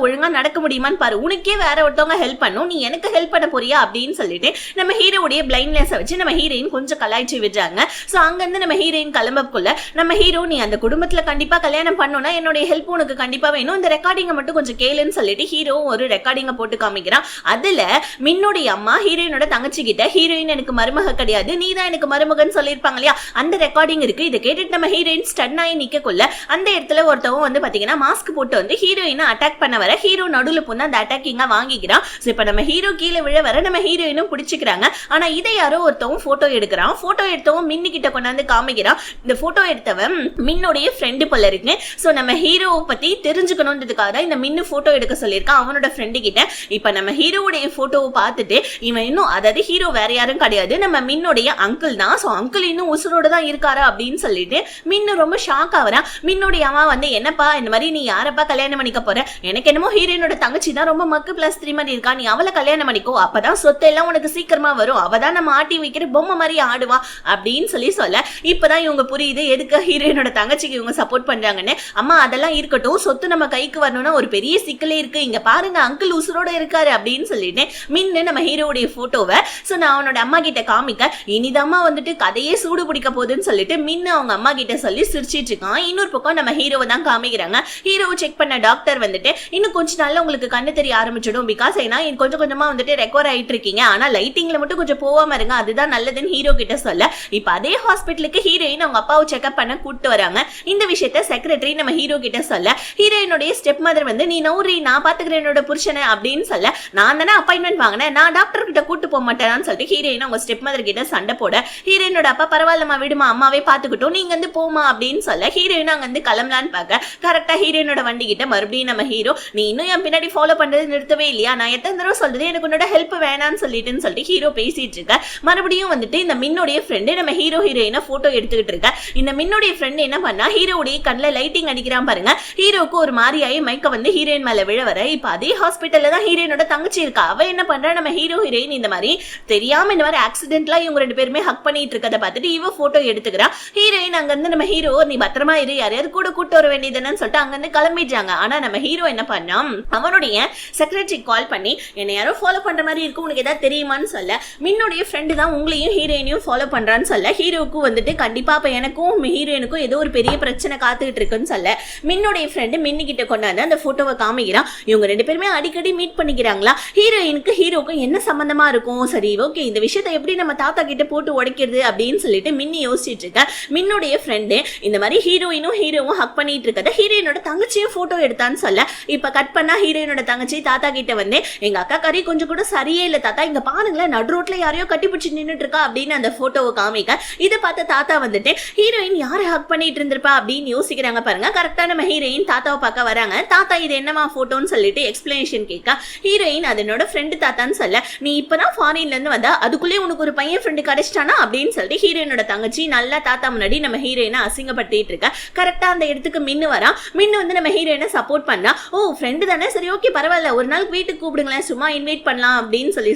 A: ஒழுங்கா நடக்க முடியுமான்னு பாரு, உனக்கே வேற ஒருத்தவங்க ஹெல்ப் பண்ணும், நீ எனக்கு ஹெல்ப் பண்ண போறியா அப்படின்னு சொல்லிட்டு நம்ம ஹீரோடைய பிளைண்ட்னஸ் வச்சு நம்ம ஹீரோயின் கொஞ்சம் கலாய்ச்சி விடுறாங்க. சோ அங்க இருந்து நம்ம ஹீரோயின் கிளம்பக்குள்ள நம்ம ஹீரோ, நீ அந்த குடும்பத்துல கண்டிப்பா கல்யாணம் பண்ணணும்னா என்னுடைய ஹெல்ப் உனக்கு கண்டிப்பா வேணும், இந்த ரெக்கார்டிங்க மட்டும் கொஞ்சம் கேளுன்னு சொல்லிட்டு ஹீரோ ஒரு ரெக்கார்டிங்க போட்டு காமிக்கிறான். அதுல மின்னுடைய அம்மா ஹீரோயினோட தங்கச்சி கிட்ட, ஹீரோயின் எனக்கு மருமக கிடையாது, நீ தான் எனக்கு மருமகன் சொல்லிருப்பாங்க இல்லையா, அந்த ரெக்கார்டிங் இருக்கு. இதை கேட்டுட்டு நம்ம ஹீரோயின் ஸ்டன் ஆகி நிக்கக்குள்ள அந்த இடத்துல ஒருத்தவங்க வந்து பாத்தீங்கன்னா மாஸ்க் போட்டு வந்து ஹீரோயினை அட்டாக் பண்ண வர ஹீரோ நடுவுல போந்து அந்த அட்டாக்கிங்கா வாங்கிக்கிறான். இப்ப நம்ம ஹீரோ கீழே விழ வர நம்ம ஹீரோயினும் பிடிச்சிக்கிறாங்க. ஆனா இதை யாரோ ஒருத்தவன் போட்டோ எடுக்கிறான். போட்டோ எடுத்தவன் மின்னு கிட்ட கொண்டாந்து காமிக்கிறான். இந்த போட்டோ எடுத்தவன் மின்னுடைய ஃப்ரெண்டு போல இருக்கு. சோ நம்ம ஹீரோவை பத்தி தெரிஞ்சுக்கணும்ன்றதுக்காக தான் இந்த மின்னு போட்டோ எடுக்க சொல்லியிருக்கான் அவனோட ஃப்ரெண்டு கிட்ட. இப்ப நம்ம ஹீரோவுடைய போட்டோவை பார்த்துட்டு இவன் இன்னும், அதாவது ஹீரோ வேற யாரும் கிடையாது, நம்ம மின்னுடைய அங்கிள் தான். சோ அங்கிள் இன்னும் உசுரோட தான் இருக்காரா அப்படின்னு சொல்லிட்டு மின்னு ரொம்ப ஷாக் ஆகுறான். மின்னுடைய அம்மா வந்து, என்னப்பா இந்த மாதிரி நீ யாரப்பா கல்யாணம் பண்ணிக்க போற, எனக்கு என்னமோ ஹீரோயினோட தங்கச்சி தான் ரொம்ப மக்கு பிளஸ் 3 மாதிரி இருக்கா, நீ அவளை கல்யாணம் பண்ணிக்கோ, அப்பதான் சொத்து எல்லாம் உனக்கு சீக்கிரமா வரும், அவதான் நம்ம ஆட்டி வைக்கிற பொம்மை மாதிரி ஆடுவா அப்படின்னு சொல்ல இப்பதான் இவங்க புரியுது எதுக்கு ஹீரோயினோட தங்கச்சிக்கு இவங்க சப்போர்ட் பண்றாங்கன்னு. அம்மா அதெல்லாம் இருக்கட்டும், சொத்து நம்ம கைக்கு வரணும்னா ஒரு பெரிய சிக்கலே இருக்கு, இங்க பாருங்க அங்கிள் உசுரோட இருக்காரு அப்படின்னு சொல்லிட்டு மின்னு நம்ம ஹீரோடைய போட்டோவை நான் அவனோட அம்மா கிட்ட காமிக்க, இனிதாம்மா வந்துட்டு கதையே சூடு பிடிக்க போகுதுன்னு சொல்லிட்டு மின்னு அவங்க அம்மா கிட்ட சொல்லி சிரிச்சிட்டு இருக்கான். இன்னொரு பக்கம் நம்ம ஹீரோவை தான் காமிக்கிறாங்க. ஹீரோவை செக் பண்ண டாக்டர் வந்துட்டு, இன்னும் கொஞ்ச நாள்ல உங்களுக்கு கண்ணு தெரிய ஆரம்பிச்சிடும், பிகாஸ் ஏன்னா கொஞ்சம் கொஞ்சமா வந்துட்டு ரெக்கவர் ஆயிட்டு இருக்கீங்க, ஆனா லைட்டிங்ல மட்டும் கொஞ்சம் போகாம இருங்க, அதுதான் நல்லதுன்னு ஹீரோ கிட்ட சொல்ல இப்ப அதே ஹாஸ்பிட்டலுக்கு ஹீரோயின் அவங்க அப்பாவை செக்அப் பண்ண கூட்டு வராங்க. இந்த விஷயத்த செக்ரட்டரி நம்ம ஹீரோ கிட்ட சொல்ல ஹீரோயினுடைய ஸ்டெப் மதர் வந்து, நீ நௌரி நான் பாத்துக்கிறேன் என்னோட புருஷனை அப்படின்னு சொல்ல, நான் தானே அப்பாயின்மெண்ட் வாங்கினேன், நான் டாக்டர் கிட்ட கூட்டு போக மாட்டேன்னு சொல்லிட்டு ஹீரோயின் அவங்க ஸ்டெப் மதர் கிட்ட சண்டை போட ஹீரோயினோட அப்பா, பரவாயில்லமா விடுமா அம்மாவே பாத்துக்கிட்டோம், நீங்க வந்து போமா அப்படின்னு சொல்ல ஹீரோயின் அங்க வந்து கிளம்பலான்னு பார்க்க கரெக்டா ஹீரோயினோட வண்டி கிட்ட மறுபடியும் நம்ம ஹீரோ, நீ இன்னும் என் பின்னாடி ஃபாலோ பண்றது நிறுத்தவே இல்லையா, நான் எத்தனை தடவை சொல்றது எனக்கு உன்னோட ஹெல்ப் வேணான்னு சொல்லிட்டு ஹீரோ பேசிட்டு இருக்க. மறுபடியும் வந்துட்டு இந்த மின்னுடைய ஃப்ரெண்டு நம்ம ஹீரோ ஹீரோயினை போட்டோ எடுத்துக்கிட்டு இருக்க. இந்த மின்னுடைய ஃப்ரெண்டு என்ன பண்ணா, ஹீரோடைய கண்ணுல லைட்டிங் அடிக்கிறான் பாருங்க. ஹீரோக்கு ஒரு மாதிரியாயி மயக்க வந்து ஹீரோயின் மேல விழ வர இப்ப அதே ஹாஸ்பிட்டல்ல தான் ஹீரோயினோட தங்கச்சி இருக்கா. அவ என்ன பண்றா, நம்ம ஹீரோ ஹீரோயின் இந்த மாதிரி தெரியாம இந்த மாதிரி ஆக்சிடென்ட்ல இவங்க ரெண்டு பேருமே ஹக் பண்ணிட்டு இருக்கதை பார்த்துட்டு இவ போட்டோ எடுத்துக்கிறா. ஹீரோயின் அங்க இருந்து நம்ம ஹீரோ, நீ பத்திரமா இரு, யாரையாவது கூட கூட்டு வர வேண்டியதுன்னு சொல்லிட்டு அங்க இருந்து கிளம்பிடுறாங்க. ஆனா நம்ம ஹீரோ என்ன பண்ணா, அவனுடைய செக்ரட்டரி கால் பண்ணி, என்ன யாரோ ஃபாலோ பண்ற மாதிரி இருக்கு, உனக்கு ஏதாவது தெரியுமான்னு சொல்ல, மின்னுடைய ஃப்ரெண்டு தான் உங்களையும் ஹீரோயினையும் ஃபாலோ பண்றான்னு சொல்ல ஹீரோக்கு வந்துட்டு கண்டிப்பா அப்ப எனக்கும் ஹீரோயினுக்கும் ஏதோ ஒரு பெரிய பிரச்சனை காத்துக்கிட்டு இருக்குன்னு சொல்ல மின்னுடைய ஃப்ரெண்டு மின்னு கிட்ட கொண்டாந்து அந்த போட்டோவை காமிக்கிறான். இவங்க ரெண்டு பேருமே அடிக்கடி மீட் பண்ணிக்கிறாங்களா. ஹீரோயினுக்கு ஹீரோக்கும் என்ன சம்பந்தமா இருக்கும், சரி ஓகே இந்த விஷயத்தை எப்படி நம்ம தாத்தா கிட்ட போட்டு உடைக்கிறது அப்படின்னு சொல்லிட்டு மின்னி யோசிச்சுட்டு இருக்க. மின்னுடைய ஃப்ரெண்டு இந்த மாதிரி ஹீரோயினும் ஹீரோவும் ஹக் பண்ணிட்டு இருக்கத ஹீரோயினோட தங்கச்சியும் போட்டோ எடுத்தான்னு சொல்ல இப்ப கட் பண்ணா ஹீரோயினோட தங்கச்சி தாத்தா கிட்ட வந்து, எங்க அக்கா கறி கொஞ்சம் கூட சரியே இல்ல தாத்தா, இங்க பாருங்களேன் நடு ரோட்ல யாரையோ கட்டி பிடிச்சி நின்னுட்டு இருக்கா அப்படின்னு அந்த போட்டோவை காமிக்க இதை பார்த்த தாத்தா வந்துட்டு, ஹீரோயின் யாரை ஹக் பண்ணிட்டு இருந்திருப்பா அப்படின்னு யோசிக்கிறாங்க பாருங்க. கரெக்டா நம்ம ஹீரோயின் தாத்தாவை பார்க்க வராங்க. தாத்தா இது என்னமா போட்டோன்னு சொல்லிட்டு எக்ஸ்பிளனேஷன் கேட்க ஹீரோயின் அது என்னோட ஃப்ரெண்டு தாத்தான்னு சொல்ல, நீ இப்பதான் ஃபாரின்ல இருந்து வந்தா அதுக்குள்ளே உனக்கு ஒரு பையன் ஃப்ரெண்டு கிடைச்சிட்டானா அப்படின்னு சொல்லிட்டு ஹீரோயினோட தங்கச்சி நல்லா தாத்தா முன்னாடி நம்ம ஹீரோயினை அசிங்கப்பட்டு இருக்க. கரெக்டா அந்த இடத்துக்கு மின்னு வரா. மின்னு வந்து நம்ம ஹீரோயினை சப்போர்ட் பண்ணா. ஓ ஃப்ரெண்டு தானே, சரி ஓகே பரவாயில்ல, ஒரு நாள் வீட்டுக்கு கூப்பிடுங்களேன், சும்மா இன்வைட் பண்ணலாம் அப்படின்னு சொல்ல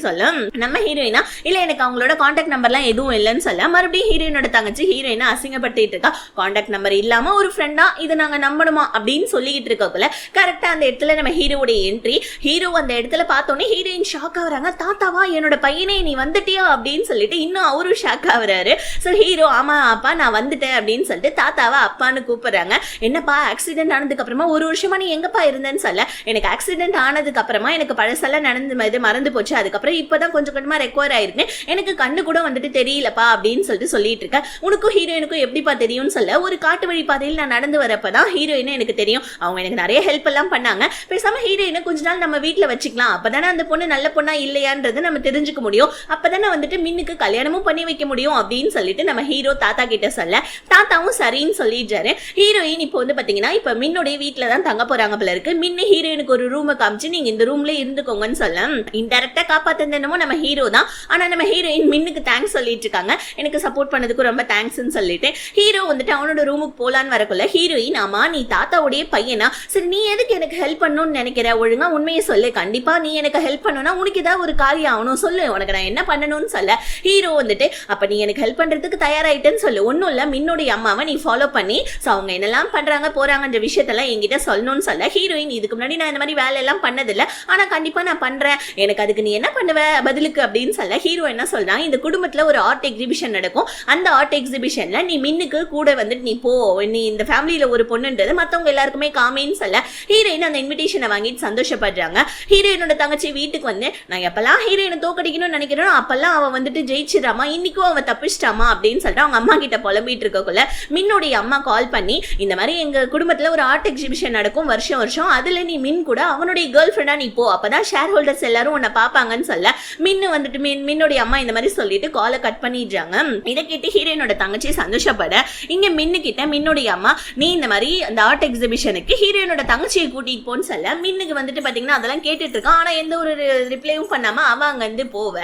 A: நம்ம ஹீரோயினா, இல்ல எனக்கு அவங்களோட கான்டாக்ட் நம்பர்லாம் எதுவும் இல்லைன்னு சொல்ல மறுபடியும் ஹீரோயினோட தங்கச்சி ஹீரோயினை அசிங்கப்பட்டு இருக்கா. கான்டாக்ட் நம்பர் இல்லாம ஒரு ஃப்ரெண்டா இதை நாங்க நம்பணுமா அப்படின்னு சொல்லிட்டு இருக்கக்குள்ள கரெக்டா அந்த இடத்துல நம்ம ஹீரோடைய என்ட்ரி. ஹீரோ அந்த இடத்துல பார்த்தோன்னே ஹீரோயின் ஷாக் ஆகுறாங்க. தாத்தாவா என்னோட பையனே நீ வந்துட்டியா அப்படின்னு சொல்லிட்டு இன்னும் அவரும் ஷாக் ஆகுறாரு. ஸோ ஹீரோ, ஆமா அப்பா நான் வந்துட்டேன் அப்படின்னு சொல்லிட்டு தாத்தாவா அப்பான்னு கூப்பிடுறாங்க. என்னப்பா ஆக்சிடென்ட் ஆனதுக்கு அப்புறமா ஒரு வருஷமா நீ எங்கப்பா இருந்தேன்னு சொல்ல, எனக்கு ஆக்சிடென்ட் ஆனதுக்கு அப்புறமா எனக்கு பழசெல்லாம் நடந்து மறந்து போச்சு, அதுக்கப்புறம் இப்பதான் கொஞ்சம் கொஞ்சமா ரெக்கவர் ஆயிருக்கு, எனக்கு கண்ணு கூட வந்துட்டு தெரியலப்பா அப்படின்னு சொல்லிட்டு இருக்க. உனக்கும் ஹீரோயினுக்கும் எப்படிப்பா தெரியும்னு சொல்ல, ஒரு காட்டு வழி பாதையில் நான் நடந்து வரப்பதான் ஹீரோயினை எனக்கு தெரியும், அவங்க எனக்கு நிறைய ஹெல்ப் எல்லாம் பண்ணாங்க, பேசாம ஹீரோயினை கொஞ்ச நாள் நம்ம வீட்டுல வச்சுக்கலாம், அப்பதானே அந்த பொண்ணு நல்ல பொண்ணா இல்லையான்றது நம்ம தெரிஞ்சுக்க முடியும், அப்பதானே வந்துட்டு மின்னுக்கு கல்யாணமும் பண்ணி வைக்க முடியும் அப்படின்னு சொல்லிட்டு நம்ம ஹீரோ தாத்தா கிட்ட சொல்ல தாத்தாவும் சரின்னு சொல்லிடுறாரு. ஹீரோயின் இப்போ வந்து பாத்தீங்கன்னா இப்ப மின்னுடைய வீட்டுல தான் தங்க போறாங்க போல இருக்கு. மின்னு ஹீரோயினுக்கு ஒரு ரூமை காமிச்சு நீங்க இந்த ரூம்ல இருந்துக்கோங்கன்னு சொல்ல இன்டெரக்டா காப்பாத்துறது என்னமோ நம்ம ஹீரோ தான். ஆனா நம்ம ஹீரோயின் மின்னுக்கு தேங்க்ஸ் சொல்லிட்டு இருக்காங்க, எனக்கு சப்போர்ட் பண்ணதுக்கு ரொம்ப தேங்க்ஸ்ன்னு சொல்லிட்டு ஹீரோ வந்துட்டு அவனோட ரூமுக்கு போலான்னு வரக்குள்ள ஹீரோயின், ஆமா நீ தாத்தாவுடைய பையனா, சரி நீ எதுக்கு எனக்கு ஹெல்ப் பண்ணணும்னு நினைக்கிற, ஒழுங்கா உண்மையை சொல்லு, கண்டிப்பா நீ எனக்கு ஹெல்ப் பண்ணணும்னா உனக்கு ஏதாவது ஒரு காரியம் ஆகணும், சொல்லு உனக்கு நான் என்ன பண்ணணும்னு சொல்ல. ஹீரோ வந்துட்டு, அப்ப நீ எனக்கு ஹெல்ப் பண்றதுக்கு தயாராயிட்டேன்னு சொல்லு, ஒன்னும் இல்ல மின்னுடைய அம்மாவை நீ ஃபாலோ பண்ணி அவங்க என்னெல்லாம் பண்றாங்க போறாங்கன்ற விஷயத்தெல்லாம் என்கிட்ட சொல்லணும்னு சொல்ல. ஹீரோயின், இதுக்கு முன்னாடி நான் இந்த மாதிரி வேலை எல்லாம் பண்ணதில்லை, ஆனா கண்டிப்பா நான் பண்றேன், எனக்கு அதுக்கு நீ என்ன பண்ணுவ பதிலுக்கு அப்படின்னு சொல்ல. ஹீரோ என்ன சொல்றான், இந்த குடும்பத்துல ஒரு ஆர்ட் எக்ஸிபிஷன் நடக்கும், அந்த ஆர்ட் எக்ஸிபிஷன்ல நீ மின்னுக்கு கூட வந்துட்டு நீ போ, நீ இந்த ஃபேமிலியில ஒரு பொண்ணுன்றது மத்தவங்க எல்லாருக்குமே காமின்னு சொல்ல. ஹீரோயின் அந்த இன்விடேஷனை வாங்கிட்டு சந்தோஷப்படுறாங்க. ஹீரோயினோட தங்கச்சி வீட்டுக்கு வந்து, நான் எப்பெல்லாம் ஹீரோயினை தோக்கடிக்கணும்னு நினைக்கிறேனோ அப்பெல்லாம் அவ வந்துட்டு ஜெயிச்சிடாமா, இன்னைக்கும் அவ தப்பிச்சிட்டாமா அப்படின்னு சொல்லிட்டு அவங்க அம்மா கிட்ட புலம்பிட்டு இருக்கக்குள்ள மின்னுடைய அம்மா கால் பண்ணி, இந்த மாதிரி எங்க குடும்பத்துல ஒரு ஆர்ட் எக்ஸிபிஷன் நடக்கும் வருஷம் வருஷம், அதுல நீ மின் கூட அவனுடைய கேர்ள் ஃப்ரெண்டா நீ போ, அப்பதான் ஷேர் ஹோல்டர்ஸ் எல்லாரும் உன்னை பாப்பாங்கன்னு சொல்ல. மின்னு வந்துட்டு மின்னுடைய அம்மா இந்த மாதிரி சொல்லிட்டு காலை கட் பண்ணிடுறாங்க. இதை கேட்டு ஹீரோயினோட தங்கச்சி சந்தோஷப்பட, இங்க மின்னு கிட்ட மின்னுடைய அம்மா, நீ இந்த மாதிரி அந்த ஆர்ட் எக்ஸிபிஷனுக்கு ஹீரோயினோட தங்கச்சியை கூட்டிட்டு போன்னு சொல்ல. மின்னுக்கு வந்துட்டு பாத்தீங்கன்னா அதெல்லாம் கேட்டுட்டு இருக்கான், ஆனா எந்த ஒரு ரிப்ளையும் பண்ணாம அவ அங்க வந்து போவ.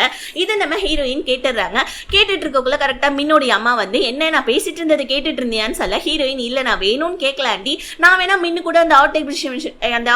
A: இதை நம்ம ஹீரோயின் கேட்டுறாங்க. கேட்டுட்டு இருக்கக்குள்ள கரெக்டா மின்னுடைய அம்மா வந்து, என்ன நான் பேசிட்டு இருந்ததை கேட்டுட்டு இருந்தியான்னு சொல்ல. ஹீரோயின், இல்ல நான் வேணும்னு கேட்கலாண்டி, நான் வேணா மின்னு கூட அந்த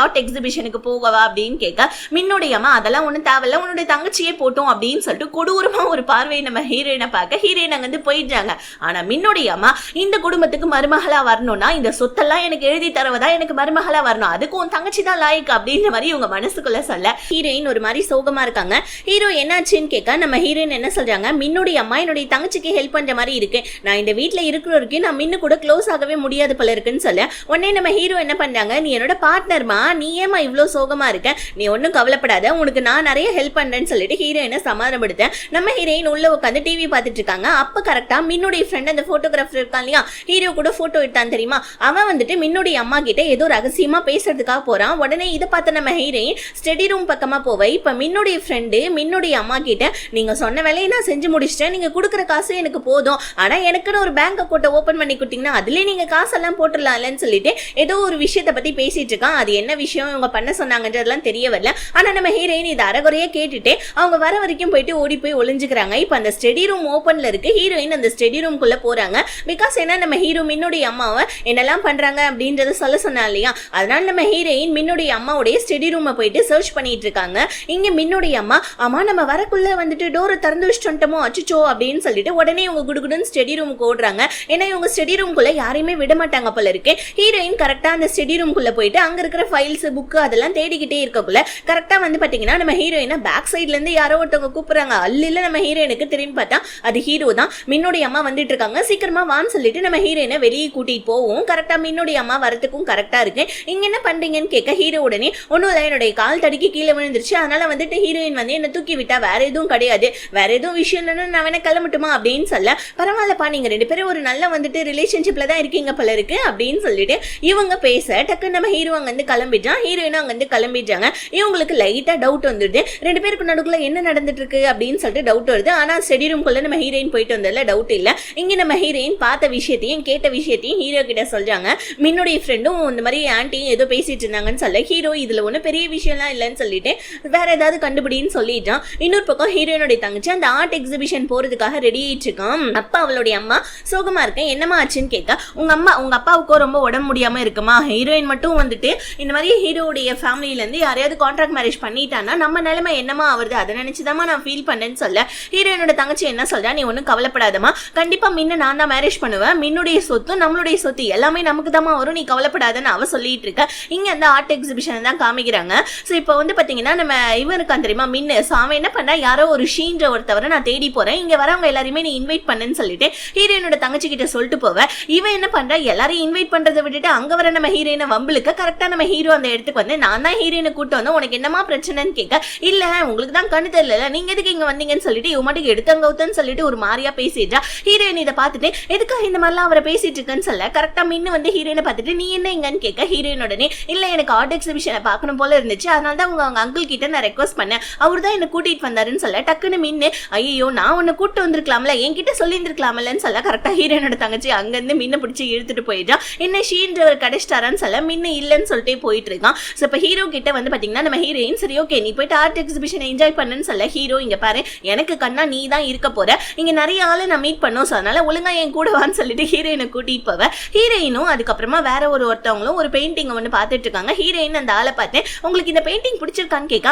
A: ஆர்ட் எக்ஸிபிஷனுக்கு போகவா அப்படின்னு கேட்க. மின்னுடைய அம்மா, அதெல்லாம் ஒன்றும் தேவையில்ல, உன்னுடைய தங்கச்சியே போட்டோம் அப்படின்னு சொல்லிட்டு கொடூரமா ஒரு பார்வையை நம்ம ஹீரோயினை பார்க்க ஹீரோயின் அங்க வந்து போயிடுறாங்க. ஆனா மின்னுடைய அம்மா, இந்த குடும்பத்துக்கு மருமகளா வரணும்னா இந்த சொத்தெல்லாம் எனக்கு எழுதி தரவதா எனக்கு மருமகளா வரணும், அதுக்கும் உன் தங்கச்சி தான் லாய்க்கு அப்படின்ற மாதிரி இவங்க மனசுக்குள்ள சொல்ல. ஹீரோயின் ஒரு மாதிரி சோகமா இருக்காங்க. ஹீரோ என்னாச்சுன்னு கேட்க நம்ம ஹீரோயின் என்ன சொல்றாங்க, மின்னுடைய அம்மா என்னுடைய தங்கச்சிக்கு ஹெல்ப் பண்ற மாதிரி இருக்கு, நான் இந்த வீட்டுல இருக்கிற வரைக்கும் நான் மின்னு கூட க்ளோஸ் ஆகவே முடியாது போல இருக்குன்னு சொல்ல. உடனே நம்ம ஹீரோ என்ன பண்றாங்க, நீ என்னோட பார்ட்னர்மா, நீ ஏமா இவ்வளவு சோகமா இருக்க, நீ ஒன்னும் கவலைப்படாத, உனக்கு நான் நிறைய ஹெல்ப் பண்றேன்னு சொல்லிட்டு ஹீரோயினை சமாதானப்படுத்த. நம்ம ஹீரோயின் உள்ள உட்காந்து டிவி பார்த்துட்டு இருக்காங்க. அப்ப கரெக்டா மின்னுடைய ஃப்ரெண்ட் அந்த போட்டோகிராஃபர் இருக்கான் இல்லையா, ஹீரோ கூட போட்டோ எடுத்தான் தெரியுமா, அவன் வந்துட்டு மின்னுடைய அம்மா கிட்ட ஏதோ ரகசியமா பேசுறதுக்காக போறான். உடனே இதை பார்த்த நம்ம ஹீரோயின் ஸ்டடி ரூம் பக்கமா போவ. இப்ப மின்னுடைய ஃப்ரெண்டு மின்னுடைய அம்மா கிட்ட, நீங்க சொன்ன வேலையை நான் செஞ்சு முடிச்சிட்டேன், நீங்க கொடுக்குற காசு எனக்கு போதும், ஆனா எனக்குன்னு ஒரு பேங்க் அக்கௌண்ட் ஓபன் பண்ணி கொடுத்தீங்கன்னா அதுலயே நீங்க காசெல்லாம் போட்டுடலாம்லன்னு சொல்லிட்டு ஏதோ ஒரு விஷயத்தை பத்தி பேசிட்டு இருக்கான். அது என்ன விஷயம் இவங்க பண்ண சொன்னாங்கன்றதெல்லாம் தெரிய வரல. ஆனா நம்ம ஹீரோயின் இதை அரைகுறையா கேட்டுட்டு அவங்க வர வரைக்கும் போயிட்டு ஓடி போய் ஒளிஞ்சுக்கிறாங்க. இப்ப அந்த ஸ்டடி ரூம் ஓபன்ல இருக்கு. ஹீரோயின் அந்த ஸ்டடி ரூம்குள்ள போறாங்க. பிகாஸ் ஏன்னா நம்ம ஹீரோ மின்னுடைய அம்மாவை என்னெல்லாம் பண்றாங்க அப்படின்றத சொல்ல சொன்னா இல்லையா, அதனால நம்ம ஹீரோயின் மின்னுடைய அம்மாவுடைய ஸ்டடி ரூமை போயிட்டு சர்ச் பண்ணிட்டு இருக்காங்க. இங்க மின்னுடைய அம்மா, ஆமா நம்ம வரக்குள்ள வந்துட்டு டோரை திறந்து வச்சுட்டோமோ அச்சுச்சோ அப்படின்னு சொல்லிட்டு உடனே இவங்க குடுகுடுன்னு ஸ்டடி ரூமுக்கு ஓடுறாங்க. ஏன்னா இவங்க ஸ்டடி ரூம்குள்ள யாரையுமே விட மாட்டாங்க போல இருக்கு. ஹீரோயின் கரெக்டா அந்த ஸ்டடி ரூம்குள்ள போயிட்டு அங்க இருக்கிற ஃபைல்ஸ் புக்கு அதெல்லாம் தேடிக்கிட்டே இருக்கக்குள்ள கரெக்டா வந்து பாத்தீங்கன்னா நம்ம ஹீரோயினை பேக் சைட்ல இருந்து யாரோ ஒருத்தவங்க கூப்பிடுறாங்க. அல்ல நம்ம ஹீரோயினுக்கு திரும்பி பார்த்தா அது ஹீரோ தான். மின்னுடைய அம்மா வந்துட்டு இருக்காங்க, சீக்கிரமா வான்னு சொல்லிட்டு நம்ம ஹீரோயினை வெளியே கூட்டிட்டு போவோம். கரெக்டா மின்னுடைய அம்மா வரத்துக்கும் கரெக்டா இருக்கு. இங்க என்ன பண்றீங்கன்னு கேட்க ஹீரோ உடனே, ஒன்னும் என்னுடைய கால் தடுக்கி கீழே விழுந்துருச்சு, அதனால வந்துட்டு ஹீரோயின் வந்து என்ன தூக்கி விட்டா, வேற எதுவும் கிடையாது, வேற எதுவும் விஷயம் இல்லைன்னு நான் வேணா கிளம்பட்டுமா அப்படின்னு சொல்ல. பரவாயில்லப்பா, நீங்க ரெண்டு பேரும் ஒரு நல்ல வந்துட்டு ரிலேஷன்ஷிப்ல தான் இருக்கீங்க போல இருக்கு அப்படின்னு சொல்லிட்டு இவங்க பேச டக்கு நம்ம ஹீரோ அங்க இருந்து கிளம்பிட்டான். ஹீரோயினும் அங்க இருந்து கிளம்பிட்டாங்க. இவங்களுக்கு லைட்டா டவுட் வந்துடுது, ரெண்டு பேருக்கு நடுக்குள்ள என்ன நடந்துட்டு இருக்கு அப்படின்னு சொல்லிட்டு டவுட் வருது. ஆனா ஸ்டடி ரூம்குள்ள நம்ம ஹீரோயின் போயிட்டு வந்ததுல டவுட் இல்ல. இங்க நம்ம ஹீரோயின் பார்த்த விஷயத்தையும் கேட்ட விஷயத்தையும் ஹீரோ கிட்ட சொல்றாங்க. மின்னுடைய ஃப்ரெண்டும் இந்த மாதிரி ஆன்ட்டியும் ஏதோ பேசிட்டு இருந்தாங்கன்னு சொல்ல ஹீரோ இதுல ஒன்றும் பெரிய விஷயம்லாம் இல்லைன்னு சொல்லிட்டு வேற ஏதாவது கண்டுபிடின்னு சொல்லிட்டான். இன்னொரு பக்கம் ஹீரோயினுடைய தங்கச்சி அந்த ஆர்ட் எக்ஸிபிஷன் போறதுக்காக ரெடி ஆயிட்டு இருக்கான். அப்பா அவளுடைய அம்மா சோகமா இருக்கேன், என்னமா ஆச்சுன்னு கேட்க, உங்க அப்பாவுக்கும் ரொம்ப உடம்பு முடியாம இருக்குமா, ஹீரோயின் மட்டும் வந்துட்டு இந்த மாதிரி ஹீரோடைய ஃபேமிலியில இருந்து யாரையாவது கான்ட்ராக்ட் மேரேஜ் பண்ணிட்டானா நம்ம நிலைமை என்னமா ஆகுது, அதை நினைச்சுதாமா நான் ஃபீல் பண்ணேன்னு சொல்ல. ஹீரோயினோட தங்கச்சி என்ன சொல்றா, நீ ஒன்னும் கவலைப்படாதமா, கண்டிப்பா மின்ன நான் தான் மேரேஜ் பண்ணுவேன், மின்னுடைய சொத்து நம்மளுடைய சொத்து எல்லாமே நமக்கு தான் வரும், நீ கவலைப்படாதன்னு அவ சொல்லிட்டு இருக்க. இங்க அந்த ஆர்ட் எக்ஸிபிஷன் தான் காமிக்கிறாங்க. ஸோ இப்போ வந்து பாத்தீங்கன்னா நம்ம இவருக்கான் தெரியுமா மின்னு, ஸோ அவன் என்ன பண்ணா, யாரோ ஒரு ஷீன்ற ஒருத்தவரை நான் தேடி போறேன், இங்க வரவங்க எல்லாருமே நீ இன்வைட் பண்ணுன்னு சொல்லிட்டு ஹீரோயினோட தங்கச்சி கிட்ட சொல்லிட்டு போவேன். இவன் என்ன பண்றா, எல்லாரையும் இன்வைட் பண்றதை விட்டுட்டு அங்க வர நம்ம ஹீரோயினை வம்புலுக்க கரெக்டா நம்ம ஹீரோ அந்த இடத்துக்கு வந்து, நான் தான் ஹீரோயினை கூட்டு வந்தேன், உனக்கு என்னமா பிரச்சனைன்னு கேட்க, இல்ல உங்களுக்கு தான் கண்ணு தெரியல, நீங்க எதுக்கு இங்க வந்தீங்கன்னு சொல்லிட்டு இவ மட்டும் எடுத்தங்கவுத்தன்னு சொல்லிட்டு ஒரு மாதிரியா பேசிட்டா. ஹீரோயின் இதை பார்த்துட்டு எதுக்காக இந்த மாதிரிலாம் அவரை பேசிட்டு இருக்குன்னு சொல்ல. கரெக்டா மின்னு வந்து ஹீரோயினை பார்த்துட்டு நீ என்ன இங்கன்னு கேட்க, ஹீரோயின் உடனே இல்ல எனக்கு ஆர்ட் எக்ஸிபிஷனை பார்க்கணும் போல இருந்துச்சு, அதனால தான் அவங்க அங்கிள் கிட்ட நான் ரெக்வஸ்ட் பண்ணேன், அவர் தான் என்ன கூட்டிட்டு வந்தாருன்னு சொல்ல. டக்குன்னு மின்னு, ஐயோ நான் உன்னை கூட்டு வந்திருக்கலாம்ல, என்கிட்ட சொல்லி இருந்திருக்கலாம்லன்னு சொல்ல. கரெக்டா ஹீரோயினோட தங்கச்சி அங்கிருந்து மின்ன பிடிச்சி இழுத்துட்டு போயிட்டா. என்ன ஷீன்றவர் கிடைச்சிட்டாரான்னு சொல்ல, மின்னு இல்லைன்னு சொல்லிட்டே போயிட்டு இருக்கான். ஸோ இப்போ ஹீரோ கிட்ட வந்து பாத்தீங்கன்னா நம்ம ஹீரோயின், சரி ஓகே நீ போயிட்டு ஆர்ட் எக்ஸிபிஷன் என்ஜாய் பண்ணுன்னு சொல்ல. ஹீரோ, இங்க பாரு எனக்கு கண்ணா நீ தான் இருக்க போற, இங்க நிறைய ஆளு நான் மீட் பண்ணோம், ஸோ அதனால ஒழுங்கா என் கூட கூடவான்னு சொல்லிட்டு ஹீரோயினை கூட்டிட்டு போவேன். ஹீரோயினும் அதுக்கப்புறமா வேற ஒருத்தவங்களும் ஒரு பெயிண்டிங் வந்து பார்த்துட்டு இருக்காங்க. ஹீரோயின் அந்த ஆளை பார்த்து உங்களுக்கு இந்த பெயிண்டிங் பிடிச்சிருக்கான்னு கேட்க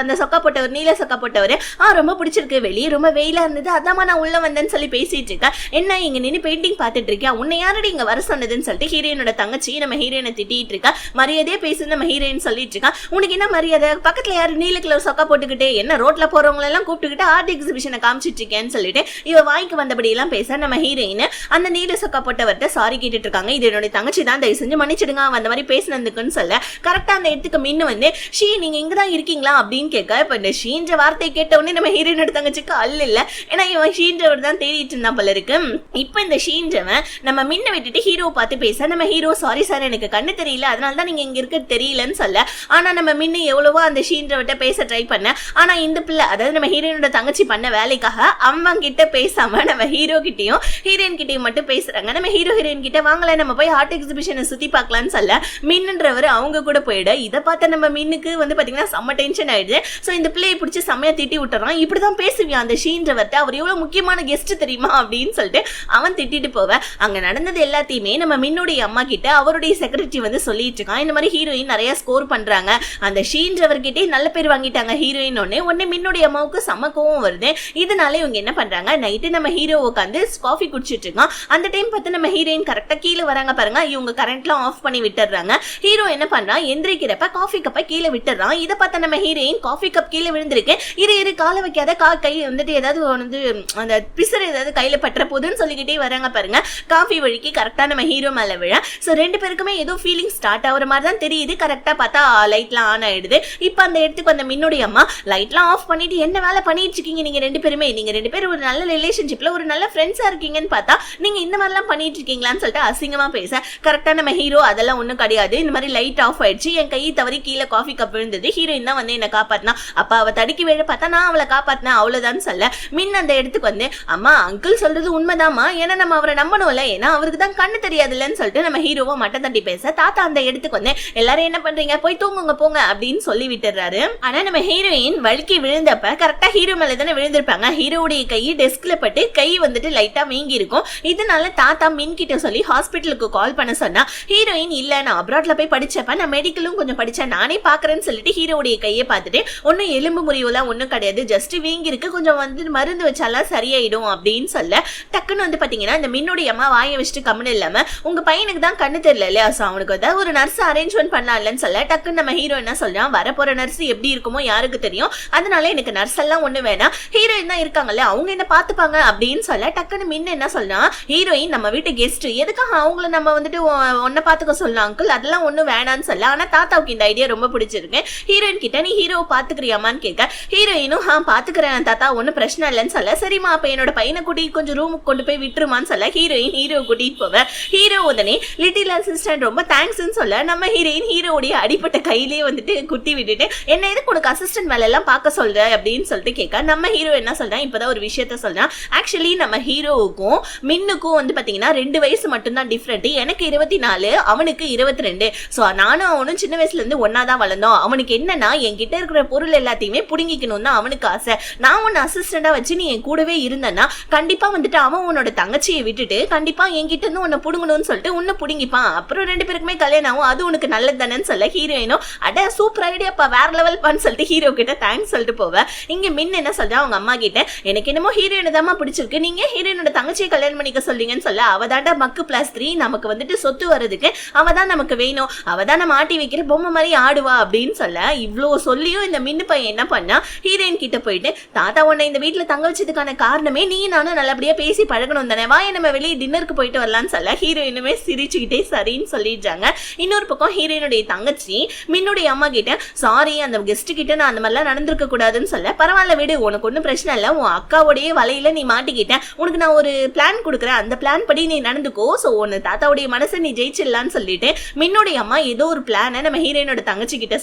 A: அந்த சொக்கா போட்டவர் நீல சொக்கா போட்டவர் ரொம்ப பிடிச்சிருக்கு, வெளியே ரொம்ப வெயிலா இருந்தது, அதாம நான் உள்ள வந்தேன்னு சொல்லி பேசிட்டு இருக்கேன். என்ன இங்க நின்று பெயிண்டிங் பார்த்துட்டு இருக்கியா, உன்னை யாரடி இங்க வர சொன்னதுன்னு சொல்லிட்டு ஹீரோயினோட தங்கச்சி நம்ம ஹீரோயினை திட்டிட்டு இருக்கா. மரியாதையே பேசு நம்ம ஹீரோயின் சொல்லிட்டு இருக்கா. உனக்கு என்ன மரியாதை, பக்கத்துல யாரு நீல கலர் சொக்கா போட்டுக்கிட்டு என்ன ரோட்ல போறவங்க எல்லாம் கூப்பிட்டுக்கிட்டு ஆர்ட் எக்ஸிபிஷனை காமிச்சிட்டு இருக்கேன்னு சொல்லிட்டு இவ வாய்க்கு வந்தபடி எல்லாம் பேச நம்ம ஹீரோயின் அந்த நீல சொக்கா போட்டவர்கிட்ட சாரி கேட்டுட்டு இருக்காங்க. இது என்னோட தங்கச்சி தான், தயவு செஞ்சு மன்னிச்சிடுங்க அந்த மாதிரி பேசினதுக்குன்னு சொல்ல கரெக்டா அந்த இடத்துக்கு மின்னு வந்து ஷீ நீங்க இங்கதான் இருக்கீங்களா அப்படின்னு கேட்க. இப்ப இந்த ஷீன்ற வார்த்தை கேட்ட உடனே நம்ம ஹீரோயினோட தங்கச்சிக்கு இல்ல, ஏன்னா இவன் ஷீன்றவர் தான் தேடிட்டு இருந்தா போல இருக்கு. இப்ப இந்த ஷீன்றவன் நம்ம மின்ன விட்டுட்டு ஹீரோ பார்த்து பேச நம்ம ஹீரோ சாரி சார் எனக்கு கண்ணு தெரியல அதனால தான் நீங்க இங்க இருக்க தெரியலன்னு சொல்ல. ஆனா நம்ம மின்னு எவ்வளவோ அந்த ஷீன்றவர்கிட்ட பேச ட்ரை பண்ண. ஆனா இந்த பிள்ளை அதாவது நம்ம ஹீரோயினோட தங்கச்சி பண்ண வேலைக்காக அம்மா கிட்ட பேசாம நம்ம ஹீரோ கிட்டையும் ஹீரோயின் கிட்டையும் மட்டும் பேசுறாங்க. நம்ம ஹீரோயின் கிட்ட வாங்கல நம்ம போய் ஆர்ட் எக்ஸிபிஷனை சுத்தி பார்க்கலாம்னு சொல்ல மின்னுன்றவர் அவங்க கூட போயிட. இதை பார்த்த நம்ம மின்னுக்கு வந்து பாத்தீங்கன்னா செம்ம டென்ஷன் ஆயிடுது. சோ இந்த பிள்ளையை பிடிச்சி செம்மையா திட்டி விட்டுறான். இப்படிதான் பேசுவியா அந்த ஷீன்றவர்கிட்ட, அவர் எவ்வளவு முக்கியமான கெஸ்ட் தெரியுமா அப்படின்னு சொல்லிட்டு அவன் திட்டிட்டு போவேன். அங்க நடந்தது எல்லாத்தையுமே நம்ம மின்னுடைய அம்மா கிட்ட அவருடைய செக்ரட்டரி வந்து சொல்லிட்டு இருக்கான். இந்த மாதிரி ஹீரோயின் நிறைய ஸ்கோர் பண்றாங்க, அந்த ஷீன்றவர்கிட்டே நல்ல பேர் வாங்கிட்டாங்க ஹீரோயின். ஒன்னே மின்னுடைய அம்மாவுக்கு செம்ம கோவம் வருது. இதனால இவங்க என்ன பண்றாங்க, நைட்டு நம்ம ஹீரோ உட்காந்து காஃபி குடிச்சிட்டு இருக்கான். அந்த டைம் பார்த்து நம்ம ஹீரோயின் கரெக்டா கீழே வராங்க பாருங்க, இவங்க கரண்ட்லாம் ஆஃப் பண்ணி விட்டுறாங்க. ஹீரோ என்ன பண்றான், எந்திரிக்கிறப்ப காஃபி கப்பை கீழே விட்டுறான். இதை பார்த்த நம்ம ஹீரோயின் காஃபி கப் கீழே விழுந்திருக்கு, இரு காலை வைக்காத கை வந்துட்டு ஏதாவது வந்து அந்த பிசர் ஏதாவது கையில பற்ற போதுன்னு சொல்லிக்கிட்டே வராங்க பாருங்க. காஃபி வழிக்கு கரெக்டா நம்ம ஹீரோ மேல விழ. சோ ரெண்டு பேருக்குமே ஏதோ ஃபீலிங் ஸ்டார்ட் ஆகுற மாதிரி தான் தெரியுது. கரெக்டா பார்த்தா லைட்லாம் ஆன் ஆயிடுது. இப்ப அந்த இடத்துக்கு வந்த மின்னுடைய அம்மா லைட்லாம் ஆஃப் பண்ணிட்டு என்ன வேலை பண்ணிட்டு இருக்கீங்க நீங்க ரெண்டு பேருமே, நீங்க ரெண்டு பேரும் ஒரு நல்ல ரிலேஷன்ஷிப்ல ஒரு நல்ல ஃப்ரெண்ட்ஸா இருக்கீங்கன்னு பார்த்தா நீங்க இந்த மாதிரிலாம் பண்ணிட்டு இருக்கீங்களான்னு சொல்லிட்டு அசிங்கமா பேச. கரெக்டா நம்ம ஹீரோ அதெல்லாம் ஒண்ணும் கிடையாது, இந்த மாதிரி லைட் ஆஃப் ஆயிடுச்சு, என் கை தவறி கீழே காஃபி கப் விழுந்தது, ஹீரோயின் தான் வந்து என்ன காப்பாத்தினா, அப்ப அவ தடுக்கி விழ பார்த்தா நான் அவளை காப்பாத்தினேன் அவ்வளவுதான் சொல்ல. மின் அந்த இடத்துக்கு வந்து அம்மா அங்கிள் சொல்றது உண்மைதாமா, ஏன்னா நம்ம அவரை நம்பணும்ல, ஏன்னா அவருக்கு தான் கண்ணு தெரியாதுல்லன்னு சொல்லிட்டு நம்ம ஹீரோவை மட்டம் தட்டி பேச. தாத்தா அந்த இடத்துக்கு வந்து எல்லாரும் என்ன பண்றீங்க போய் தூங்குங்க போங்க அப்படின்னு சொல்லி விட்டுறாரு. ஆனா நம்ம ஹீரோயின் வழுக்கி விழுந்தப்ப கரெக்டா ஹீரோ மேல தானே விழுந்திருப்பாங்க. ஹீரோடைய கை டெஸ்க்ல பட்டு கை வந்துட்டு லைட்டா வீங்கி இருக்கும். இதனால தாத்தா மின் கிட்ட சொல்லி ஹாஸ்பிட்டலுக்கு கால் பண்ண சொன்னா ஹீரோயின் இல்ல நான் அப்ராட்ல போய் படிச்சப்ப நான் மெடிக்கலும் கொஞ்சம் படிச்சேன் நானே பாக்குறேன்னு சொல்லிட்டு ஹீரோடைய கையை பார்த்துட்டு ஒன்னும் எலும்பு முறிவுலாம் ஒன்னும் கிடையாது, ஜஸ்ட் வீங்கி இருக்கு, கொஞ்சம் வந்து மருந்து வச்சாலாம் சரியாயிடும் அப்படின்னு சொல்ல. டக்குன்னு வந்து பாத்தீங்கன்னா இந்த மின்னுடைய அம்மா வாயை வச்சுட்டு கம்முன்னு இல்லாம உங்க பையனுக்கு தான் கண்ணு தெரியல இல்லையா, சோ அவனுக்கு ஏதாவது ஒரு நர்ஸ் அரேஞ்ச்மெண்ட் பண்ணலாம்லன்னு சொல்ல. டக்குன்னு நம்ம ஹீரோ என்ன சொல்றான், வரப்போற நர்ஸ் எப்படி இருக்குமோ யாருக்கு தெரியும், அதனால எனக்கு நர்ஸ் எல்லாம் ஒண்ணு வேணாம், ஹீரோயின் தான் இருக்காங்கல்ல அவங்க என்ன பாத்துப்பாங்க அப்படின்னு சொல்ல. டக்குன்னு மின்ன என்ன சொல்றான், ஹீரோயின் நம்ம வீட்டு கெஸ்ட் எதுக்காக அவங்கள நம்ம வந்துட்டு ஒன்ன பாத்துக்க சொல்லலாம் அங்கிள், அதெல்லாம் ஒண்ணு வேணான்னு சொல்ல. ஆனா தாத்தாவுக்கு இந்த ஐடியா ரொம்ப பிடிச்சிருக்கு. ஹீரோயின் கிட்ட நீ ஹீரோவை பாத்துக்கிறியாமான்னு கேட்க. ஹீரோயினும் பாத்துக்கிறேன் தாத்தா ஒன்னும் பிரச்சனை இல்லைன்னு சொல்ல. சரிமா அப்ப என்னோட பையனை கூட்டி கொஞ்சம் ரூமுக்கு கொண்டு போய் விட்டுருமான்னு சொல்ல. ஹீரோயின் ஹீரோ கூட்டிட்டு போவேன். ஹீரோ உடனே லிட்டில் அசிஸ்டன்ட் ரொம்ப தேங்க்ஸ்ன்னு சொல்ல. நம்ம ஹீரோயின் ஹீரோடைய அடிப்பட்ட கையிலேயே வந்துட்டு குத்தி விட்டுட்டு என்ன எதுக்கு உனக்கு அசிஸ்டன்ட் வேலை எல்லாம் பார்க்க சொல்ற அப்படின்னு சொல்லிட்டு கேட்க. நம்ம ஹீரோ என்ன சொல்றான், இப்பதான் ஒரு விஷயத்த சொல்றான். ஆக்சுவலி நம்ம ஹீரோவுக்கும் மின்னுக்கும் வந்து பாத்தீங்கன்னா 2 வயசு மட்டும்தான் டிஃபரெண்ட். எனக்கு 24 அவனுக்கு 22. சோ நானும் அவனும் சின்ன வயசுல இருந்து ஒன்னாதான் வளர்ந்தோம். அவனுக்கு என்னன்னா என்கிட்ட இருக்கிற பொருள் எல்லாத்தையுமே புடுங்கிக்கணும் தான் அவனுக்கு ஆசை. நான் உன்னை அசிஸ்டண்டா வச்சு நீ என் கூடவே இருந்தனா கண்டிப்பா வந்துட்டு அவன் உன்னோட தங்கச்சியை விட்டுட்டு கண்டிப்பா என்கிட்ட இருந்து உன்னை புடுங்கணும்னு சொல்லிட்டு உன்னை புடுங்கிப்பான், அப்புறம் 2 பேருக்குமே கல்யாணம் ஆகும், அது உனக்கு நல்லது தானேன்னு சொல்ல. ஹீரோயினும் அட சூப்பர் ஐடியாப்பா வேற லெவல் பான்னு சொல்லிட்டு ஹீரோ கிட்ட தேங்க்ஸ் சொல்லிட்டு போவேன். இங்க மின் என்ன சொல்றா, அவங்க அம்மா கிட்ட எனக்கு என்னமோ ஹீரோயினை தான் பிடிச்சிருக்கு, நீங்க ஹீரோயினோட தங்கச்சியை கல்யாணம் பண்ணிக்க சொல்றீங்கன்னு சொல்ல. அவதாண்டா மக்கு +3 நமக்கு வந்துட்டு சொத்து வர்றதுக்கு அவதான் நமக்கு வேணும், அவதான் நம்ம ஆட்டி வைக்கிற பொம்மை மாதிரி ஆடுவா அப்படின்னு சொல்ல. இவ்வளோ சொல்லியும் இந்த மின்னு பையன் என்ன பண்ணா, ஹீரோயின் கிட்ட போயிட்டு தாத்தா உன்னை இந்த வீட்டுல தங்க வச்சதுக்கான காரணமே நீ நானும் நல்லபடியா பேசி பழகணும் தானே, வாய நம்ம வெளியே டின்னருக்கு போயிட்டு வரலாம்னு சொல்ல. ஹீரோயினுமே சிரிச்சுக்கிட்டே சரின்னு சொல்லிடுறாங்க. இன்னொரு பக்கம் ஹீரோயினுடைய தங்கச்சி மின்னுடைய அம்மா கிட்ட சாரி அந்த கெஸ்ட் கிட்ட நான் அந்த மாதிரிலாம் நடந்திருக்க கூடாதுன்னு சொல்ல. பரவாயில்ல விடு உனக்கு ஒன்றும் பிரச்சனை இல்லை, உன் அக்காவுடைய வலையில நீ மாட்டிக்கிட்ட, உனக்கு நான் ஒரு பிளான் கொடுக்குறேன் அந்த பிளான் படி நீ நடந்துக்கோ, சோ உன் தாத்தாவுடைய மனசை நீ ஜெயிச்சிடலான்னு சொல்லிட்டு மின்னுடைய அம்மா ஏதோ ஒரு பிளானை நம்ம ஹீரோயினோட தங்கச்சி கிட்ட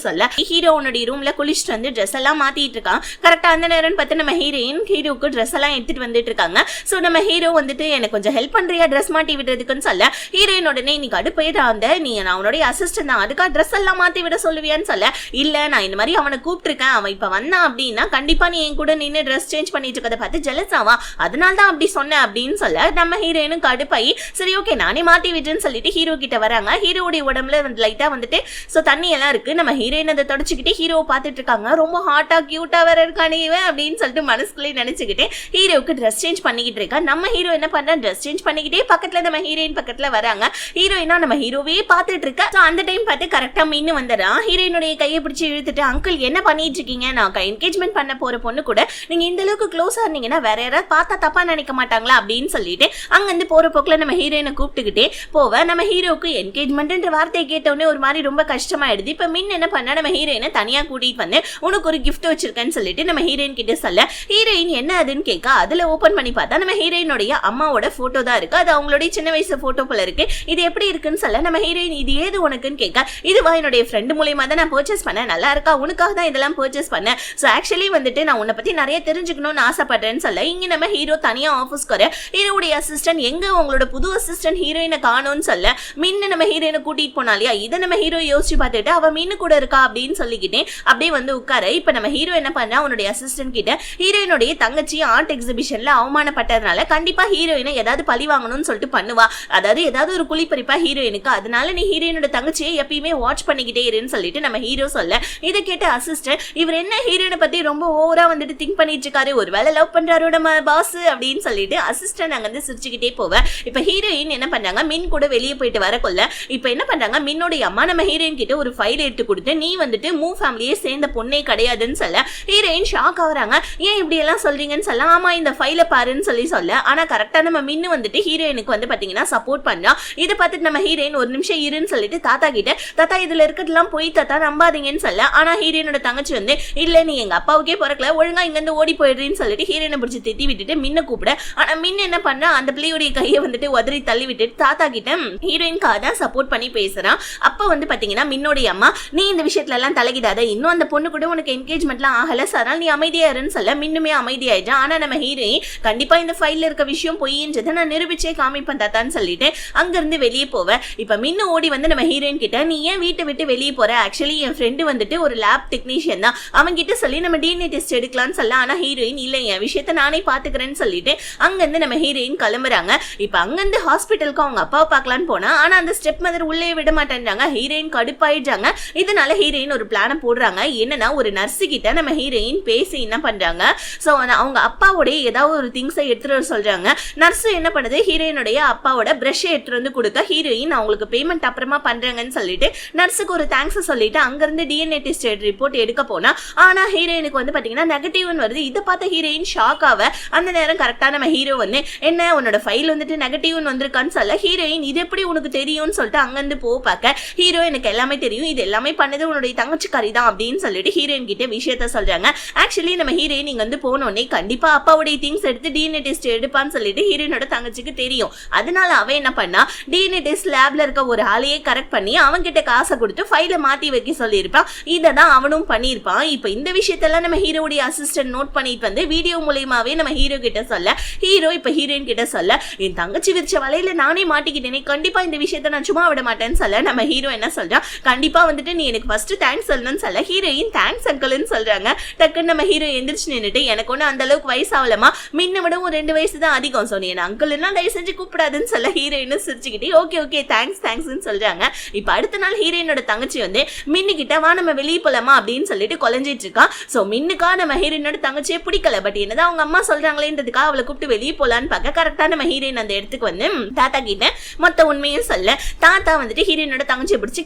A: சொல்ல. ஹீரோனுடைய ரூம்ல குளிச்சுட்டு வந்து ட்ரெஸ் எல்லாம் மாத்திட்டு இருக்கான். கரெக்டா அந்த நேரம் பார்த்து நம்ம ஹீரோயின் ஹீரோக்கு ட்ரெஸ் எல்லாம் எடுத்துட்டு வந்துட்டு இருக்காங்க. சோ நம்ம ஹீரோ வந்துட்டு எனக்கு கொஞ்சம் ஹெல்ப் பண்றியா ட்ரெஸ் மாட்டி விடுறதுக்குன்னு சொல்ல. ஹீரோயின் உடனே நீ கடுப்பையிடா அந்த நீ நான் அவனுடைய அசிஸ்டன்ட் தான் அதுக்காக ட்ரெஸ் எல்லாம் மாத்தி விட சொல்லுவியான்னு சொல்ல. இல்ல நான் இந்த மாதிரி அவனை கூப்பிட்டுருக்கேன், அவன் இப்ப வந்தான் அப்படின்னா கண்டிப்பா நீ என் கூட நின்று ட்ரெஸ் சேஞ்ச் பண்ணிட்டு இருக்கதை பார்த்து ஜெலஸ் ஆவா, அதனால தான் அப்படி சொன்னேன் அப்படின்னு சொல்ல. நம்ம ஹீரோயினும் கடுப்பாயி சரி ஓகே நானே மாத்தி விட்டுன்னு சொல்லிட்டு ஹீரோ கிட்ட வராங்க. ஹீரோடைய உடம்புல லைட்டா வந்துட்டு சோ தண்ணி எல்லாம் இருக்கு. நம்ம ஹீரோயின் அதை தொடச்சுக்கிட்டு ஹீரோவை பார்த்துட்டு இருக்காங்க. ரொம்ப ஹாட்டா கியூட்டா வேற இருக்கானே அப்படின்னு சொல்லிட்டு மனசுக்குள்ளே நினைச்சுக்கிட்டு ஹீரோவுக்கு ட்ரெஸ் சேஞ்ச் பண்ணிக்கிட்டு இருக்கா. நம்ம ஹீரோ என்ன பண்றா ட்ரெஸ் சேஞ்ச் பண்ணிக்கிட்டே பக்கத்துல நம்ம ஹீரோயின் பக்கத்துல வராங்க. ஹீரோயினா நம்ம ஹீரோவே பார்த்துட்டு இருக்கா. அந்த டைம் பார்த்து கரெக்டா மின்னு வந்துடுறான். ஹீரோயினுடைய கையை பிடிச்சி இழுத்துட்டு அங்கிள் என்ன பண்ணிட்டு இருக்கீங்க? நான் என்கேஜ்மெண்ட் பண்ண போற பொண்ணு கூட நீங்க இந்த அளவுக்கு க்ளோஸா இருந்தீங்கன்னா வேற யாராவது பார்த்தா தப்பா நினைக்க மாட்டாங்களா அப்படின்னு சொல்லிட்டு அங்கிருந்து போற போக்குல நம்ம ஹீரோயினை கூப்பிட்டுக்கிட்டே போவ. நம்ம ஹீரோக்கு என்கேஜ்மெண்ட்ன்ற வார்த்தையை கேட்டோடனே ஒரு மாதிரி ரொம்ப கஷ்டமாயிடுது. இப்ப மின் என்ன பண்ணா நம்ம ஹீரோயினை தனியா கூட்டிட்டு வந்து உனக்கு ஒரு கிஃப்ட் வச்சிருக்கேன்னு சொல்லிட்டு நம்ம ஹீரோயின் கிட்ட சொல்ல ஹீரோயின் என்ன அதுன்னு கேட்க அதுல ஓபன் பண்ணி பார்த்தா நம்ம ஹீரோயினுடைய அம்மாவோட போட்டோ தான் இருக்கு. அது அவங்களுடைய சின்ன வயசு போட்டோ போல இருக்கு. இது எப்படி இருக்குன்னு சொல்ல நம்ம ஹீரோயின் இது ஏது உனக்குன்னு கேட்க இதுவா என்னுடைய ஃப்ரெண்டு மூலியமா தான் நான் பர்ச்சேஸ் பண்ணேன், நல்லா இருக்கா, உனக்காக தான் இதெல்லாம் பர்ச்சேஸ் பண்ணேன். ஸோ ஆக்சுவலி வந்துட்டு நான் உன்னை பத்தி நிறைய தெரிஞ்சுக்கணும்னு ஆசைப்படுறேன்னு சொல்ல இங்க நம்ம ஹீரோ தனியா ஆஃபீஸ்க்கு வர ஹீரோடைய அசிஸ்டன்ட் எங்க உங்களோட புது அசிஸ்டன்ட் ஹீரோயினை காணோன்னு சொல்ல மின்னு நம்ம ஹீரோயினை கூட்டிட்டு போனாலியா இதை நம்ம ஹீரோ யோசிச்சு பார்த்துட்டு அவ மின்னு கூட இருக்கா அப்படின்னு சொல்லிக்கிட்டே அப்படியே வந்து உட்கார. இப்ப நம்ம ஹீரோ என்ன பண்ணா அவனுடைய அசிஸ்டன்ட் கிட்ட ஹீரோயினுடைய தங்கச்சி ஆர்ட் எக்ஸிபிஷன்ல அவமானப்பட்டதுனால கண்டிப்பா ஹீரோயினை ஏதாவது பழி வாங்கணும்னு சொல்லிட்டு பண்ணுவா, அதாவது ஏதாவது ஒரு குழிப்பறிப்பா ஹீரோயினுக்கு, அதனால நீ ஹீரோயினோட தங்கச்சியை எப்பயுமே வாட்ச் பண்ணிக்கிட்டே இருன்னு சொல்லிட்டு நம்ம ஹீரோ சொல்ல இதை கேட்ட அசிஸ்டன்ட் இவர் என்ன ஹீரோயினை பத்தி ரொம்ப ஓவரா வந்துட்டு திங்க் பண்ணிட்டு இருக்காரு, ஒருவேளை லவ் பண்றாரு நம்ம பாஸ் அப்படின்னு சொல்லிட்டு அசிஸ்டன்ட் அங்க இருந்து சிரிச்சுக்கிட்டே போவேன். இப்ப ஹீரோயின் என்ன பண்றாங்க மின் கூட வெளியே போயிட்டு வரக்குள்ள இப்ப என்ன பண்றாங்க மின்னோடைய அம்மா நம்ம ஹீரோயின் கிட்ட ஒரு ஃபைல் எடுத்து கொடுத்து நீ வந்துட்டு மூ ஃபேமிலியே சேர்ந்த பொண்ணே கிடையாதுன்னு சொல்ல ஹீரோயின் ஷாக் ஆகுறாங்க. ஏன் இப்படி எல்லாம் சொல்றீங்கன்னு சொல்ல ஆமா இந்த ஃபைலை பாருன்னு சொல்ல ஆனா கரெக்டா நம்ம மின்னு வந்துட்டு ஹீரோயினுக்கு வந்து பாத்தீங்கன்னா சப்போர்ட் பண்ணா. இதை பார்த்துட்டு நம்ம ஹீரோயின் ஒரு நிமிஷம் இருன்னு சொல்லிட்டு தாத்தா கிட்ட தாத்தா இதுல இருக்கிறதுலாம் போய் தாத்தா நம்பாதீங்கன்னு சொல்ல ஆனா ஹீரோயினோட தங்கச்சி வந்து இல்ல நீ எங்க அப்பாவுக்கே பிறக்கல ஒழுங்கா இங்க இருந்து ஓடி போயிடுறேன்னு சொல்லிட்டு ஹீரோயினை பிடிச்சி திட்டி விட்டுட்டு மின்ன கூப்பிட ஆனா மின் என்ன பண்ணா அந்த பிள்ளையுடைய கையை வந்துட்டு உதறி தள்ளி விட்டுட்டு தாத்தா கிட்ட ஹீரோயின்காக தான் சப்போர்ட் பண்ணி பேசுறான். அப்ப வந்து பாத்தீங்கன்னா மின்னோடைய அம்மா நீ இந்த விஷயத்துல எல்லாம் தலையிடாத, இன்னும் அந்த பொண்ணு கூட உனக்கு என்கேஜ்மெண்ட்லாம் ஆகல சார் நீ அமைதியா இருன்னு சொல்ல மின்னுமே அமைதியாயிடுச்சு. ஆனா நம்ம ஹீரோயின் கண்டிப்பா இந்த ஃபைல்ல இருக்க விஷயம் பொய்ன்றதை நான் நிரூபிச்சே காமிப்பேன் தாத்தான்னு சொல்லிட்டு அங்க இருந்து வெளியே போவேன். இப்ப மின்னு ஓடி வந்து நம்ம ஹீரோயின் கிட்ட நீ ஏன் வீட்டை விட்டு வெளியே போற, ஆக்சுவலி என் ஃப்ரெண்டு வந்துட்டு ஒரு லேப் டெக்னீஷியன் தான், அவங்க கிட்ட சொல்லி நம்ம டிஎன்ஏ டெஸ்ட் எடுக்கலாம்னு சொல்ல ஆனா ஹீரோயின் இல்ல என் விஷயத்த நானே பாத்துக்கிறேன்னு சொல்லிட்டு அங்கிருந்து நம்ம ஹீரோயின் கிளம்புறாங்க. இப்ப அங்கிருந்து ஹாஸ்பிட்டலுக்கு அவங்க அப்பாவை பார்க்கலான்னு போனா ஆனா அந்த ஸ்டெப் மதர் உள்ளே விட மாட்டேன்றாங்க. ஹீரோயின் கடுப்பாயிடுறாங்க. இதனால ஹீரோயின் ஒரு பிளான போடுறாங்க. என்னன்னா ஒரு நர்ஸு கிட்ட நம்ம ஹீரோயின் பேசி என்ன பண்றாங்க சோ அவங்க அப்பாவோடைய ஏதாவது ஒரு திங்ஸை எடுத்துட்டு வர சொல்றாங்க. நர்ஸ் என்ன பண்ணுது ஹீரோயினுடைய அப்பாவோட பிரஷ் எடுத்துட்டு வந்து கொடுக்க ஹீரோயின் அவங்களுக்கு பேமெண்ட் அப்புறமா பண்றாங்கன்னு சொல்லிட்டு நர்ஸுக்கு ஒரு தேங்க்ஸ் சொல்லிட்டு அங்கிருந்து டிஎன்ஏ டெஸ்ட் ரிப்போர்ட் எடுக்க போனா ஆனா ஹீரோயினுக்கு வந்து பாத்தீங்கன்னா நெகட்டிவ்னு வருது. இதை பார்த்த ஹீரோயின் ஷாக் ஆக அந்த நேரம் கரெக்டா நம்ம ஹீரோ வந்து என்ன உன்னோட ஃபைல் வந்துட்டு நெகட்டிவ்னு வந்திருக்கான்னு சொல்ல ஹீரோயின் இது எப்படி உனக்கு தெரியும்னு சொல்லிட்டு அங்கிருந்து பார்க்க ஹீரோ எனக்கு எல்லாமே தெரியும், இது எல்லாமே பண்ணது உன்னுடைய தங்கச்சிக்காரி தான் அப்படின்னு சொல்லிட்டு ஹீரோயின் கிட்ட விஷயத்த சொல்றாங்க. ஆக்சுவலி நம்ம ஹீரோயின் இங்க வந்து போனோடனே கண்டிப்பா அப்பாவுடைய திங்ஸ் எடுத்து டிஎன்ஏ டெஸ்ட் எடுப்பான்னு சொல்லிட்டு ஹீரோயினோட தங்கச்சிக்கு தெரியும். அதனால அவன் என்ன பண்ணா டிஎன்ஏ டெஸ்ட் லேப்ல இருக்க ஒரு ஆளையே கரெக்ட் பண்ணி அவன் கிட்ட காசை கொடுத்து ஃபைலை மாத்தி வைக்க சொல்லியிருப்பான். இதை தான் அவனும் பண்ணியிருப்பான். இப்ப இந்த விஷயத்தெல்லாம் நம்ம ஹீரோடைய அசிஸ்டன்ட் நோட் பண்ணிட்டு வந்து வீடியோ மூலியமாவே நம்ம ஹீரோ கிட்ட சொல்ல ஹீரோ இப்ப ஹீரோயின் கிட்ட சொல்ல என் தங்கச்சி விரிச்ச வலையில நானே மாட்டிக்கிட்டேனே, கண்டிப்பா இந்த விஷயத்த நான் சும்மா விட மாட்டேன்னு சொல்ல நம்ம ஹீரோ என்ன சொல்றான் கண்டிப்பா வந்துட்டு நீ எனக்கு ஃபர்ஸ்ட் தேங்க்ஸ் சொல்லணும்னு சொல்ல ஹீரோயின் தேங்க்ஸ் அங்கிள்னு சொல்றாங்க. டக்குன்னு நம்ம ஹீரோ எந்திரிச்சு நின்னுட்டு எனக்கு ஒண்ணு அந்த அளவுக்கு வயசு ஆகலமா, முன்ன விட ஒரு 2 வயசு தான் அதிகம், சோ நீ என்ன அங்கிள்னா தயவு செஞ்சு கூப்பிடாதுன்னு சொல்ல ஹீரோயின் சிரிச்சுக்கிட்டே ஓகே ஓகே தேங்க்ஸ்னு சொல்றாங்க. இப்ப அடுத்த நாள் ஹீரோயினோட தங்கச்சி வந்து மின்னு கிட்ட வா நம்ம வெளியே போலாமா அப்படின்னு சொல்லிட்டு கொலைஞ்சிட்டு இருக்கான். சோ மின்னுக்கா நம்ம ஹீரோயினோட தங்கச்சியே பிடிக்கல, பட் என்னதான் அவங்க அம்மா சொல்றாங்களேன்றதுக்காக அவளை கூப்பிட்டு வெளியே போலான்னு பார்க்க கரெக்டா நம்ம ஹீரோயின் அந்த இடத்துக்கு வந்து தாத்தா கிட்ட மொத்த உண்மையும் சொல்ல தாத்தா வந்துட்டு ஹீரோயினோட தங்கச்சியை பிடிச்சி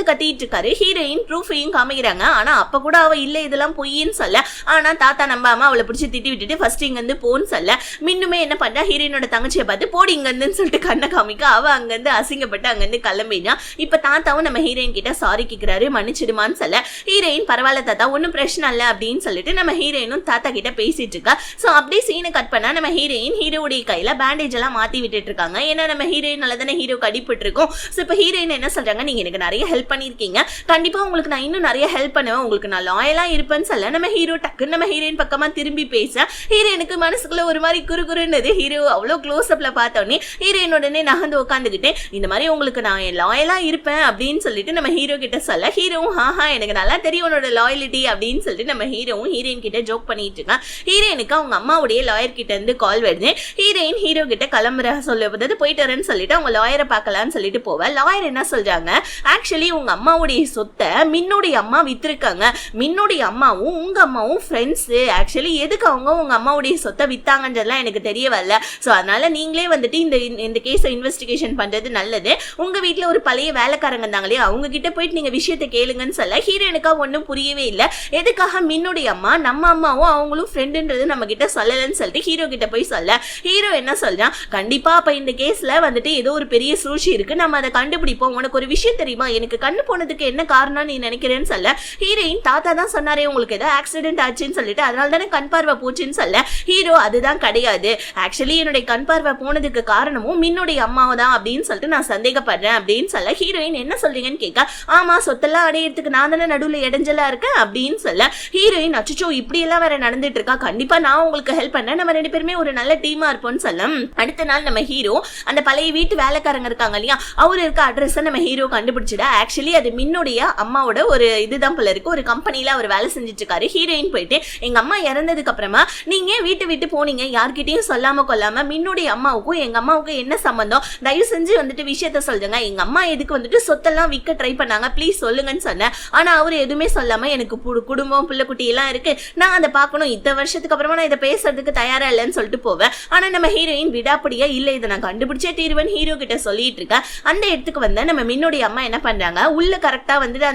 A: கத்திட்டு இருக்காரு. ஹீரோயின் ப்ரூஃபையும் காமிக்கிறாங்க. ஆனா அப்ப கூட அவ இல்ல இதெல்லாம் பொய்ன்னு சொல்ல ஆனா தாத்தா நம்பாம அவளை பிடிச்சி திட்டி விட்டுட்டு ஃபர்ஸ்ட் இங்க இருந்து போன்னு சொல்ல மின்னுமே என்ன பண்றா ஹீரோயினோட தங்கச்சியை பார்த்து போடி இங்க இருந்துன்னு சொல்லிட்டு கண்ணை காமிக்க அவ அங்க இருந்து அசிங்கப்பட்டு அங்க இருந்து கிளம்பினா. இப்ப தாத்தாவும் நம்ம ஹீரோயின் கிட்ட சாரி கேக்குறாரு, மன்னிச்சிடுமான்னு சொல்ல ஹீரோயின் பரவாயில்ல தாத்தா ஒன்னும் பிரச்சனை இல்ல அப்படின்னு சொல்லிட்டு நம்ம ஹீரோயினும் தாத்தா கிட்ட பேசிட்டு இருக்கா. சோ அப்படியே சீனை கட் பண்ணா நம்ம ஹீரோயின் ஹீரோடைய கையில பேண்டேஜ் எல்லாம் மாத்தி விட்டுட்டு இருக்காங்க. ஏன்னா நம்ம ஹீரோயின் நல்லதானே ஹீரோ கடிப்பட்டு இருக்கும். சோ இப்ப ஹீரோயின் என்ன சொல்றாங்க நீங்க எனக்கு நிறைய ஹெல்ப் பண்ணிருக்கீங்க, கண்டிப்பா உங்களுக்கு நான் இன்னும் நிறைய ஹெல்ப் பண்ணுவேன், உங்களுக்கு நான் லாயலா இருப்பேன்னு சொல்ல நம்ம ஹீரோ டக்குன்னு நம்ம ஹீரோயின் பக்கமா திரும்பி பேச ஹீரோயினுக்கு மனசுக்குள்ள ஒரு மாதிரி குறுகுறுன்னது. ஹீரோ அவ்வளவு க்ளோஸ் அப்ல பார்த்தோன்னே ஹீரோயின் உடனே நகர்ந்து உட்காந்துக்கிட்டு இந்த மாதிரி உங்களுக்கு நான் லாயலா இருப்பேன் அப்படின்னு சொல்லிட்டு நம்ம ஹீரோ கிட்ட சொல்ல ஹீரோவும் ஹாஹா எனக்கு நல்லா தெரியும் உன்னோட லாயலிட்டி அப்படின்னு சொல்லிட்டு நம்ம ஹீரோவும் ஹீரோயின் கிட்ட ஜோக் பண்ணிட்டு இருக்கான். ஹீரோயினுக்கு அவங்க அம்மாவுடைய லாயர் கிட்ட இருந்து கால் வருது. ஹீரோயின் ஹீரோயின் ஹீரோ கிட்ட கிளம்புற சொல்லுவது போயிட்டு வரேன்னு சொல்லிட்டு அவங்க லாயரை பார்க்கலாம்னு சொல்லிட்டு போவேன். லாயர் என்ன சொல்றாங்க, ஆக்சுவலி உங்க அம்மாவுடைய சொத்தை மின்னுடைய அம்மா வித்திருக்காங்க. மின்னுடைய அம்மாவும் உங்க அம்மாவும் ஃப்ரெண்ட்ஸ். ஆக்சுவலி எதுக்கு அவங்க உங்க அம்மாவுடைய சொத்தை வித்தாங்கன்றதுலாம் எனக்கு தெரிய வரல. ஸோ அதனால நீங்களே வந்துட்டு இந்த கேஸை இன்வெஸ்டிகேஷன் பண்றது நல்லது. உங்க வீட்டுல ஒரு பழைய வேலைக்காரங்க இருந்தாங்களே அவங்க கிட்ட போயிட்டு நீங்க விஷயத்தை கேளுங்கன்னு சொல்ல ஹீரோனுக்கா ஒன்றும் புரியவே இல்லை. எதுக்காக மின்னுடைய அம்மா நம்ம அம்மாவும் அவங்களும் ஃப்ரெண்டுன்றது நம்ம கிட்ட சொல்லலன்னு சொல்லிட்டு ஹீரோ கிட்ட போய் சொல்ல ஹீரோ என்ன சொல்றான், கண்டிப்பா அப்ப இந்த கேஸ்ல வந்துட்டு ஏதோ ஒரு பெரிய சூழ்ச்சி இருக்கு, நம்ம அதை கண்டுபிடிப்போம். உனக்கு ஒரு விஷயம் தெரியுமா, எனக்கு கண்ணு போனதுக்கு என்ன காரணம் நீ நினைக்கிறேன்னு சொல்ல ஹீரோயின் தாத்தா தான் சொன்னாரே உங்களுக்கு ஏதோ ஆக்சிடென்ட் ஆச்சுன்னு சொல்லிட்டு அதனால தானே கண் பார்வை போச்சுன்னு சொல்ல ஹீரோ அதுதான் கிடையாது, ஆக்சுவலி என்னுடைய கண் பார்வை போனதுக்கு காரணமும் மின்னுடைய அம்மாவை தான் அப்படின்னு சொல்லிட்டு நான் சந்தேகப்படுறேன் அப்படின்னு சொல்ல ஹீரோயின் என்ன சொல்றீங்கன்னு கேட்க, ஆமா சொத்தெல்லாம் அடையிறதுக்கு நான் தானே நடுவில் இடைஞ்சலா இருக்கேன் அப்படின்னு சொல்ல ஹீரோயின் அச்சோ இப்படி எல்லாம் வேற நடந்துட்டு இருக்கா, கண்டிப்பா நான் உங்களுக்கு ஹெல்ப் பண்ணேன், நம்ம ரெண்டு பேருமே ஒரு நல்ல டீமா இருப்போம்னு சொல்ல அடுத்த நாள் நம்ம ஹீரோ அந்த பழைய வீட்டு வேலைக்காரங்க இருக்காங்க இல்லையா அவரு இருக்க அட்ரஸ் நம்ம ஹீரோ கண்டுபிடிச்சிட. ஆக்சுவலி அது மின்னுடைய அம்மாவோட ஒரு இதுதான் போல இருக்கு, ஒரு கம்பெனில அவர் வேலை செஞ்சுட்டு இருக்காரு. ஹீரோயின் போயிட்டு எங்க அம்மா இறந்ததுக்கு அப்புறமா நீங்க வீட்டை விட்டு போனீங்க, யார்கிட்டயும் சொல்லாம கொள்ளாம, மின்னுடைய அம்மாவுக்கும் எங்க அம்மாவுக்கும் என்ன சம்பந்தம், தயவு செஞ்சு வந்துட்டு விஷயத்த சொல்லுங்க, எங்க அம்மா எதுக்கு வந்துட்டு சொத்தெல்லாம் விற்க ட்ரை பண்ணாங்க, ப்ளீஸ் சொல்லுங்கன்னு சொன்னேன். ஆனா அவர் எதுவுமே சொல்லாம எனக்கு குடும்பம் பிள்ளை குட்டி எல்லாம் இருக்கு, நான் அதை பார்க்கணும், இத்தனை வருஷத்துக்கு அப்புறமா நான் இதை பேசுறதுக்கு தயாரா இல்லைன்னு சொல்லிட்டு போவேன். ஆனா நம்ம ஹீரோயின் விடாப்படியா இல்ல இதை நான் கண்டுபிடிச்சே தீர்வன் ஹீரோ கிட்ட சொல்லிட்டு இருக்கேன். அந்த இடத்துக்கு வந்து நம்ம மின்னுடைய அம்மா என்ன பண்றாங்க, உள்ள கரெக்டா வந்துட்டு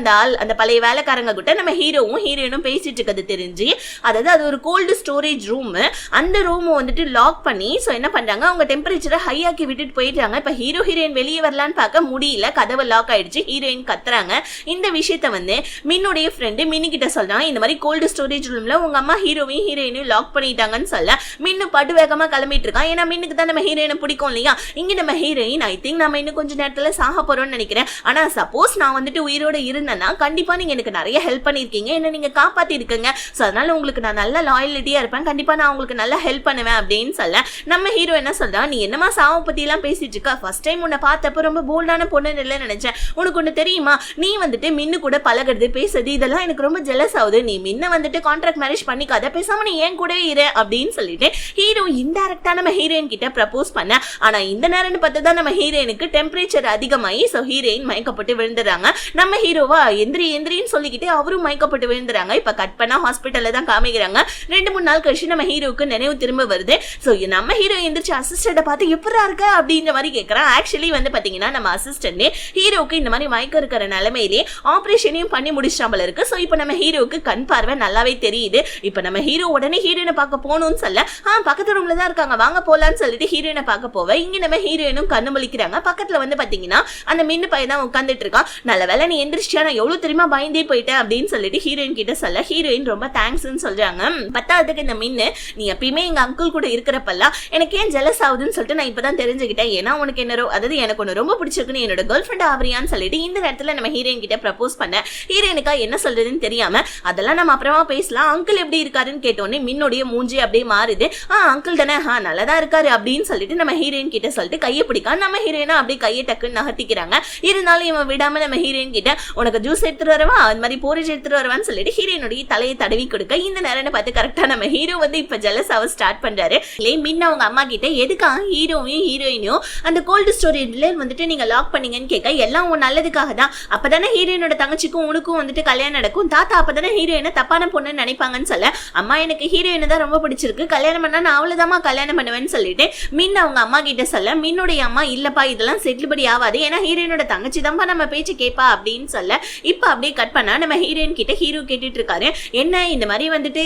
A: அந்த பழைய வேலைக்காரங்க கிட்ட நம்ம ஹீரோவும் ஹீரோயினும் பேசிட்டு இருக்கிறது தெரிஞ்சு, அதாவது அது ஒரு கோல்டு ஸ்டோரேஜ் ரூம், அந்த ரூம் வந்துட்டு லாக் பண்ணி சோ என்ன பண்றாங்க அவங்க டெம்பரேச்சரை ஹை ஆக்கி விட்டுட்டு போயிட்டாங்க. இப்ப ஹீரோ ஹீரோயின் வெளியே வரலான்னு பார்க்க முடியல, கதவு லாக் ஆயிடுச்சு. ஹீரோயின் கத்துறாங்க. இந்த விஷயத்த வந்து மின்னுடைய ஃப்ரெண்டு மின்னு கிட்ட சொல்றாங்க, இந்த மாதிரி கோல்டு ஸ்டோரேஜ் ரூம்ல உங்க அம்மா ஹீரோவையும் ஹீரோயினையும் லாக் பண்ணிட்டாங்கன்னு சொல்ல மின்னு படு வேகமா கிளம்பிட்டு இருக்கான். ஏன்னா மின்னுக்கு தான் நம்ம ஹீரோயினை பிடிக்கும் இல்லையா. இங்க நம்ம ஹீரோயின் ஐ திங்க் நம்ம இன்னும் கொஞ்சம் நேரத்துல சாக போறோம்னு நினைக்கிறேன், ஆனா சப்போஸ் நான் வந்துட்டு உயிரோட இருந்தேன்னா கண்டிப்பா நீங்க எனக்கு நிறைய ஹெல்ப் பண்ணிருக்கீங்க, என்ன நீங்க காப்பாத்தி இருக்கீங்க, சோ அதனால உங்களுக்கு நான் நல்ல லாயலிட்டியா இருப்பேன், கண்டிப்பா நான் உங்களுக்கு நல்ல ஹெல்ப் பண்ணுவேன் அப்படின்னு சொல்ல நம்ம ஹீரோ என்ன சொல்றா, நீ என்னமா சாவை பத்தி எல்லாம் பேசிட்டு இருக்க, ஃபர்ஸ்ட் டைம் உன்னை பார்த்தப்ப ரொம்ப போல்டான பொண்ணு இல்லைன்னு நினைச்சேன், உனக்கு ஒண்ணு தெரியுமா, நீ வந்துட்டு மின்னு கூட பழகிறது பேசுறது இதெல்லாம் எனக்கு ரொம்ப ஜெலஸ் ஆகுது, நீ மின்ன வந்துட்டு கான்ட்ராக்ட் மேரேஜ் பண்ணிக்காத, பேசாம நீ ஏன் கூடவே இரு அப்படின்னு சொல்லிட்டு ஹீரோ இன்டைரக்டா நம்ம ஹீரோயின் கிட்ட ப்ரப்போஸ் பண்ண. ஆனா இந்த நேரம்னு பார்த்துதான் நம்ம ஹீரோயினுக்கு டெம்பரேச்சர் அதிகமாகி சோ ஹீரோயின் மயக்கப்பட்டு விழுந்துறாங்க. நம்ம ஹீரோவா எந்திரின்னு சொல்லிக்கிட்டு அவரும் மயக்கப்பட்டு விழுந்துறாங்க. இப்ப கட் பண்ணா ஹாஸ்பிட்டல்ல தான் காமிக்கிறாங்க. 2-3 நாள் கழிச்சு நம்ம ஹீரோக்கு நினைவு திரும்ப வருது. சோ நம்ம ஹீரோ எந்திரிச்சு அசிஸ்டண்ட பார்த்து எப்படா இருக்க அப்படின்ற மாதிரி கேட்கறான். ஆக்சுவலி வந்து பாத்தீங்கன்னா நம்ம அசிஸ்டன்ட் ஹீரோக்கு இந்த மாதிரி மயக்கம் இருக்கிற நிலைமையிலே ஆபரேஷனையும் பண்ணி முடிச்சாமல் இருக்கு. சோ இப்ப நம்ம ஹீரோக்கு கண் பார்வை நல்லாவே தெரியுது. இப்ப நம்ம ஹீரோ உடனே ஹீரோயினை பார்க்க போகணும்னு சொல்ல பக்கத்து ரூம்ல தான் இருக்காங்க, வாங்க போலான்னு சொல்லிட்டு ஹீரோயினை பார்க்க போவேன். இங்க நம்ம ஹீரோயினும் கண்ணு முழிக்கிறாங்க. பக்கத்துல வந்து பாத்தீங்கன்னா அந்த மின்னு பையன் தான் உட்காந்துட்டு இருக்கான். நல்ல வேலை நீ எந்திரிச்சியா, நான் எவ்வளவு தெரியுமா பயந்தே போயிட்டேன் அப்படின்னு சொல்லிட்டு ஹீரோயின் கிட்ட சொல்ல ஹீரோயின் ரொம்ப தேங்க்ஸ்ன்னு சொல்றாங்க. பத்தாவதுக்கு இந்த மின்னு நீ எப்பயுமே எங்க அங்கிள் கூட இருக்கிறப்பெல்லாம் எனக்கு ஏன் ஜெலஸ் ஆகுதுன்னு சொல்லிட்டு நான் இப்பதான் தெரிஞ்சுக்கிட்டேன். ஏன்னா உனக்கு என்ன அதாவது எனக்கு ஒன்று ரொம்ப பிடிச்சிருக்குன்னு என்னோட கேர்ள் ஃப்ரெண்ட் ஆவறியான்னு சொல்லிட்டு இந்த நேரத்துல நம்ம ஹீரோயின் கிட்ட ப்ரப்போஸ் பண்ண ஹீரோயினுக்கா என்ன சொல்றதுன்னு தெரியாம அதெல்லாம் நம்ம அப்புறமா பேசலாம், அங்கிள் எப்படி இருக்காருன்னு கேட்டோன்னே மின்னுடைய மூஞ்சி அப்படியே மாறுது. அங்கிள் தானே நல்லதான் இருக்காரு அப்படின்னு சொல்லிட்டு நம்ம ஹீரோயின் கிட்ட சொல்லிட்டு கையை பிடிக்கா. நம்ம ஹீரோயினா அப்படியே கையை டக்குன்னு நகர்த்திக்கிறாங்க. இருந்தாலும் இவன் விடாம நம்ம ஹீரோயின் கிட்ட உனக்கு ஜூஸ் எடுத்துட்டு வரவா, அது மாதிரி போரேஜ் எடுத்துட்டு வருவான்னு சொல்லிட்டு ஹீரோயினுடைய தலையை தடவி கொடுக்க இந்த நேரம் பார்த்து கரெக்டா நம்ம ஹீரோ வந்து இப்ப ஜெலஸ் ஆக ஸ்டார்ட் பண்றாரு. மின்ன அவங்க அம்மா கிட்ட எதுக்கா ஹீரோவையும் ஹீரோயினையும் அந்த கோல்டு ஸ்டோரேஜ்ல வந்துட்டு நீங்க லாக் பண்ணீங்கன்னு கேட்க எல்லாம் உன் நல்லதுக்காக தான், அப்பதானே ஹீரோயினோட தங்கச்சிக்கும் உனக்கும் வந்துட்டு கல்யாணம் நடக்கும், தாத்தா அப்பதானே ஹீரோயினை தப்பான பொண்ணுன்னு நினைப்பாங்கன்னு சொல்ல அம்மா எனக்கு ஹீரோயினை தான் ரொம்ப பிடிச்சிருக்கு, கல்யாணம் பண்ணா நான் அவ்வளவுதான் கல்யாணம் பண்ணுவேன்னு சொல்லிட்டு மின் அவங்க அம்மா கிட்ட சொல்ல மின்னுடைய அம்மா இல்லப்பா இதெல்லாம் செட்டில்படி ஆகாது, ஏன்னா ஹீரோயினோட தங்கச்சி தான்ப்பா நம்ம பேச்சு கேட்பா அப்படின்னு சொல்ல இப்ப அப்படியே கட் பண்ணா நம்ம ஹீரோயின் கிட்ட ஹீரோ கேட்டுட்டு இருக்காரு, என்ன இந்த மாதிரி வந்துட்டு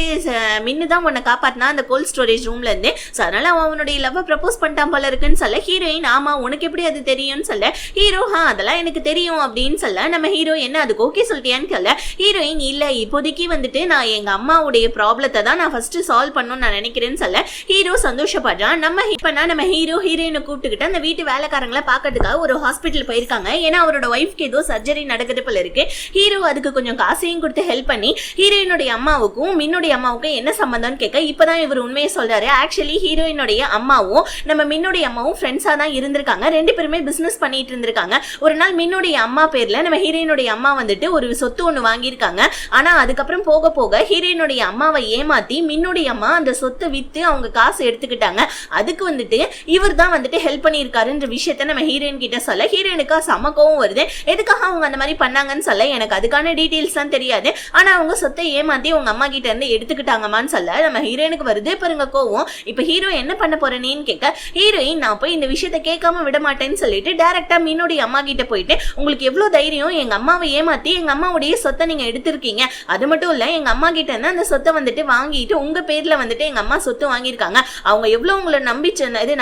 A: மின்னு தான் உன்னை காப்பாத்தினா அந்த கோல்ட் ஸ்டோரேஜ் ரூம்ல இருந்து, அதனால அவனுடைய லவ் ப்ரப்போஸ் பண்ணிட்டான் போல இருக்குன்னு சொல்ல ஹீரோயின் ஆமா உனக்கு எப்படி அது தெரியும்னு சொல்ல ஹீரோ அதெல்லாம் எனக்கு தெரியும் அப்படின்னு சொல்ல நம்ம ஹீரோ என்ன அதுக்கு ஓகே சொல்லிட்டியான்னு சொல்ல ஹீரோயின் இல்ல இப்போதைக்கு வந்துட்டு நான் எங்க அம்மாவுடைய ப்ராப்ளத்தை தான் நான் ஃபர்ஸ்ட் சால்வ் பண்ணணும்னு நான் நினைக்கிறேன்னு சொல்ல ஹீரோ சந்தோஷப்படுறான். நம்ம ஹீரோ ஹீரோயினை கூப்பிட்டுக்கிட்டு அந்த வீட்டு வேலைக்காரங்களை பாக்கிறதுக்காக ஒரு ஹாஸ்பிட்டல் போயிருக்காங்க. ஏன்னா அவரோட ஒய்ஃப்க்கு ஏதோ சர்ஜரி நடக்குது போல இருக்கு. ஹீரோ அதுக்கு கொஞ்சம் காசையும் கொடுத்து ஹெல்ப் பண்ணி ஹீரோயினுடைய அம்மாவுக்கும் மின்னுடைய அம்மாவுக்கும் என்ன சம்பந்தம்னு கேட்க இப்பதான் இவர் உண்மையை சொல்றாரு. ஆக்சுவலி ஹீரோயினுடைய அம்மாவும் நம்ம மின்னுடைய அம்மாவும் ஃப்ரெண்ட்ஸா தான் இருந்திருக்காங்க. ரெண்டு பேருமே பிசினஸ் பண்ணிட்டு இருந்திருக்காங்க. ஒரு நாள் மின்னுடைய அம்மா பேர்ல நம்ம ஹீரோயினுடைய அம்மா வந்துட்டு ஒரு சொத்து ஒண்ணு வாங்கியிருக்காங்க. ஆனா அதுக்கப்புறம் போக போக ஹீரோயினுடைய அம்மாவை ஏமாத்தி மின்னுடைய அம்மா அந்த சொத்தை வித்து அவங்க காசு எடுத்துக்கிட்டாங்க. அதுக்கு வந்துட்டு இவர் தான் வந்துட்டு ஹெல்ப் பண்ணியிருக்காருன்ற விஷயத்த நம்ம ஹீரோயின் கிட்ட சொல்ல ஹீரோயினுக்கு செம கோவம் வருது. எதுக்காக அவங்க அந்த மாதிரி பண்ணாங்கன்னு சொல்ல எனக்கு அதுக்கான டீடைல்ஸ் தான் தெரியாது, ஆனா அவங்க சொத்தை ஏமாத்தி உங்க அம்மா கிட்ட இருந்து எடுத்துக்கிட்டாங்கம்மான்னு சொல்ல நம்ம ஹீரோயினுக்கு வருது பாருங்க கோவம். இப்ப ஹீரோ என்ன பண்ண போறேன்னு கேட்க ஹீரோயின் நான் போய் இந்த விஷயத்த கேட்காம விட மாட்டேன்னு சொல்லிட்டு டைரக்டா மீனுடைய அம்மா கிட்ட போயிட்டு உங்களுக்கு எவ்வளவு தைரியம் எங்க அம்மாவை ஏமாத்தி எங்க அம்மாவுடைய சொத்தை நீங்க எடுத்திருக்கீங்க, அது மட்டும் இல்ல எங்க அம்மா கிட்ட இருந்து அந்த சொத்தை வந்துட்டு வாங்கிட்டு உங்க பேர்ல வந்துட்டு எங்க அம்மா சொத்து வாங்கியிருக்காங்க, அவங்க எவ்வளவு உங்களை